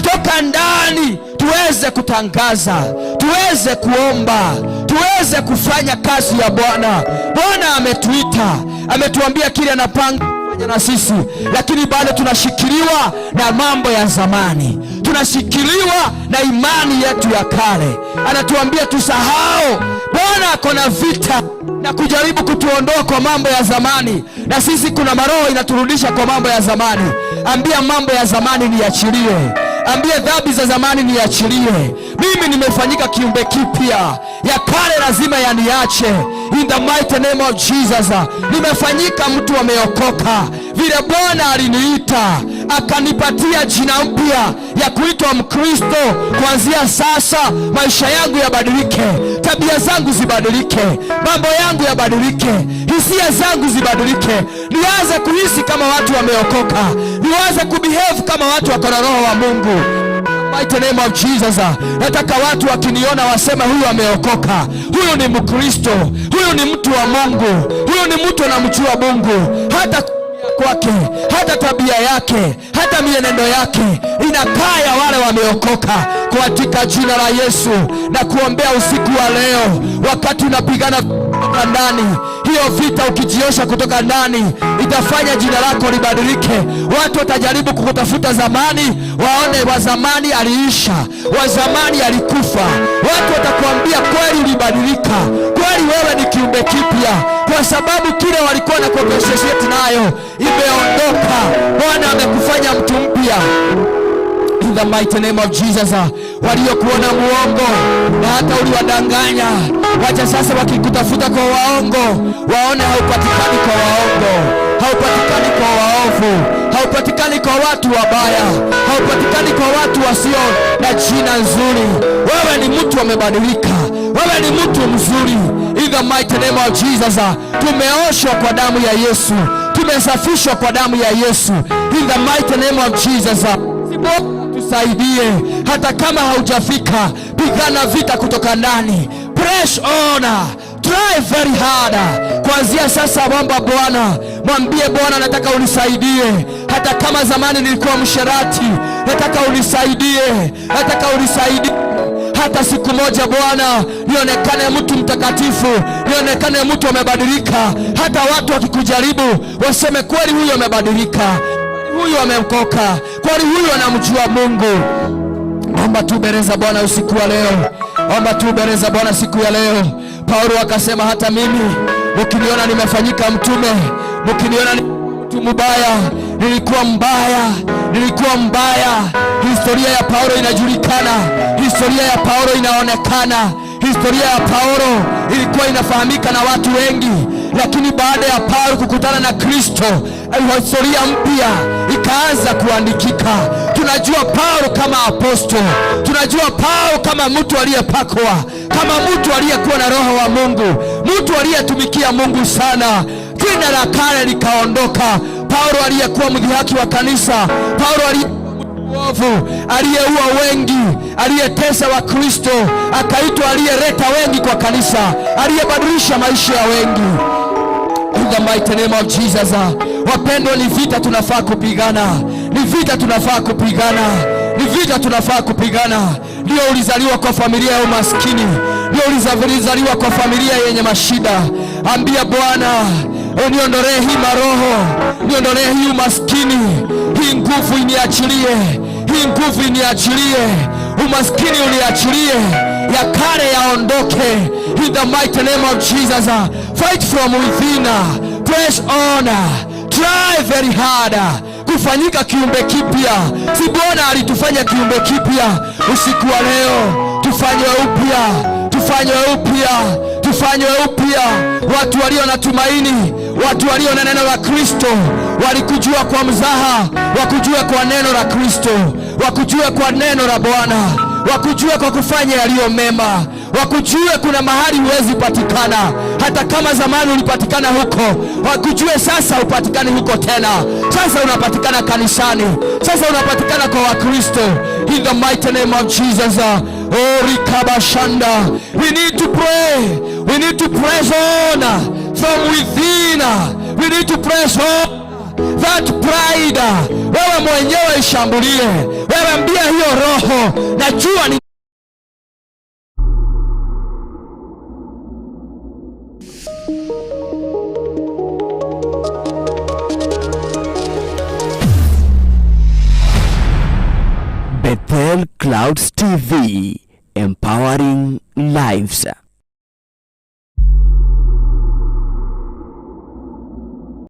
Toka ndani tuweze kutangaza, tuweze kuomba, tuweze kufanya kazi ya Bwana. Bwana ametuita, ametuambia kile anapanga kufanya na sisi, lakini bado tunashikiliwa na mambo ya zamani. Tunashikiliwa na imani yetu ya kale. Anatuambia tusahau. Bwana akona vita na kujaribu kutuondoa kwa mambo ya zamani, na sisi kuna maroho inaturudisha kwa mambo ya zamani. Ambia mambo ya zamani niachilie. Ambia dhambi za zamani niachilie. Mimi nimefanyika kiumbe kipya. Ya kale lazima yaniache. In the mighty name of Jesus. Nimefanyika mtu ameokoka. Vile Bwana aliniita akanipatia jina mpya ya kuitwa Mkristo. Kuanzia sasa maisha yangu yabadilike, tabia zangu zibadilike, mambo yangu yabadilike, hisia zangu zibadilike. Nianze kuhisi kama watu wameokoka, nianze kubehave kama watu wako na roho wa Mungu. Mighty name of Jesus. Nataka watu wakiniona wasema huyu ameokoka, huyu ni Mkristo, huyu ni mtu wa Mungu, huyu ni mtu anamjua Mungu. Hata kwake, hata tabia yake, hata mienendo yake inakaa ya wale wameokoka. Katika jina la Yesu na kuombea usiku wa leo, wakati unapigana kutoka ndani, hiyo vita ukijiosha kutoka ndani itafanya jina lako libadilike. Watu watajaribu kukutafuta zamani, waone wa zamani aliisha, wa zamani alikufa. Watu watakwambia kweli ulibadilika, kweli wewe ni kiumbe kipya, kwa sababu kile walikuwa na kuogeshesheti nayo imeondoka. Bwana amekufanya mtu mpya. In the mighty name of Jesus. Waliokuona muongo na hata uliwadanganya, wacha sasa wakikutafuta kwa waongo, waone haupatikani kwa waongo, haupatikani kwa waovu, haupatikani kwa watu wabaya, haupatikani kwa watu wasio na jina nzuri. Wewe ni mtu amebadilika, wewe ni mtu mzuri. In the mighty name of Jesus. Tumeoshwa kwa damu ya Yesu, tumesafishwa kwa damu ya Yesu. In the mighty name of Jesus. Tusaidie, hata kama haujafika, pigana vita kutoka ndani. Press on, try very hard. Kuanzia sasa mwomba Bwana, mwambie Bwana, nataka unisaidie. Hata kama zamani nilikuwa msherati, nataka unisaidie, nataka unisaidie. Hata siku moja Bwana, nionekane mtu mtakatifu, nionekane mtu amebadilika. Hata watu wakikujaribu waseme kweli huyu amebadilika, huyu ameokoka, kweli huyu anamjua Mungu. Omba tu mbele za Bwana usiku wa leo, omba tu mbele za Bwana siku ya leo. Paulo akasema hata mimi mkiniona nimefanyika mtume, mkiniona ni mtu mbaya, nilikuwa mbaya. Historia ya Paulo inajulikana, historia ya Paulo inaonekana, historia ya Paulo ilikuwa inafahamika na watu wengi. Lakini baada ya Paulo kukutana na Kristo, historia mpya ikaanza kuandikika. Tunajua Paulo kama apostol, tunajua Paulo kama mtu aliyepakwa, kama mtu aliyekuwa na roho wa Mungu, mtu aliyetumikia Mungu sana. Jina la kale likaondoka. Paulo aliyekuwa mdhihaki wa kanisa, Paulo aliyeuovu, aliyeua wengi, aliyetesa wa Kristo, akaitwa aliyeleta wengi kwa kanisa, aliyebadilisha maisha ya wengi. In the mighty name of Jesus. Wapendwa, ni vita tunafaa kupigana, ni vita tunafaa kupigana, ni vita tunafaa kupigana. Ndio ulizaliwa kwa familia ya umaskini, ndio ulizaliwa kwa familia yenye mashida. Ambia Bwana, uniondolee hii maroho, niondolee hii umaskini, hii nguvu iniachilie, hii nguvu iniachilie, umaskini uniachilie, ya kale yaondoke. In the mighty name of Jesus. Fight from within, press on, try very hard kufanyika kiumbe kipya. Si Bwana alitufanya kiumbe kipya? Usiku wa leo tufanywe upya, tufanywe upya, tufanywe upya. Watu walio na tumaini, watu walio na neno la Kristo, walikujua kwa mzaha, wakujue kwa neno la Kristo, wakujue kwa neno la Bwana, wakujue kwa kufanya yaliyo mema, wakujue kuna mahali huwezi patikana. Hata kama zamani ulipatikana huko, wakujue sasa upatikani huko tena. Sasa unapatikana kanisani, sasa unapatikana kwa Wakristo. In the mighty name of Jesus. Oh, rikabashanda. We need to pray. We need to press on from within. We need to press on. That pride, wewe mwenyewe ishambulie. Wewe mbia hiyo roho. Najua ni Bethel Clouds TV, empowering lives.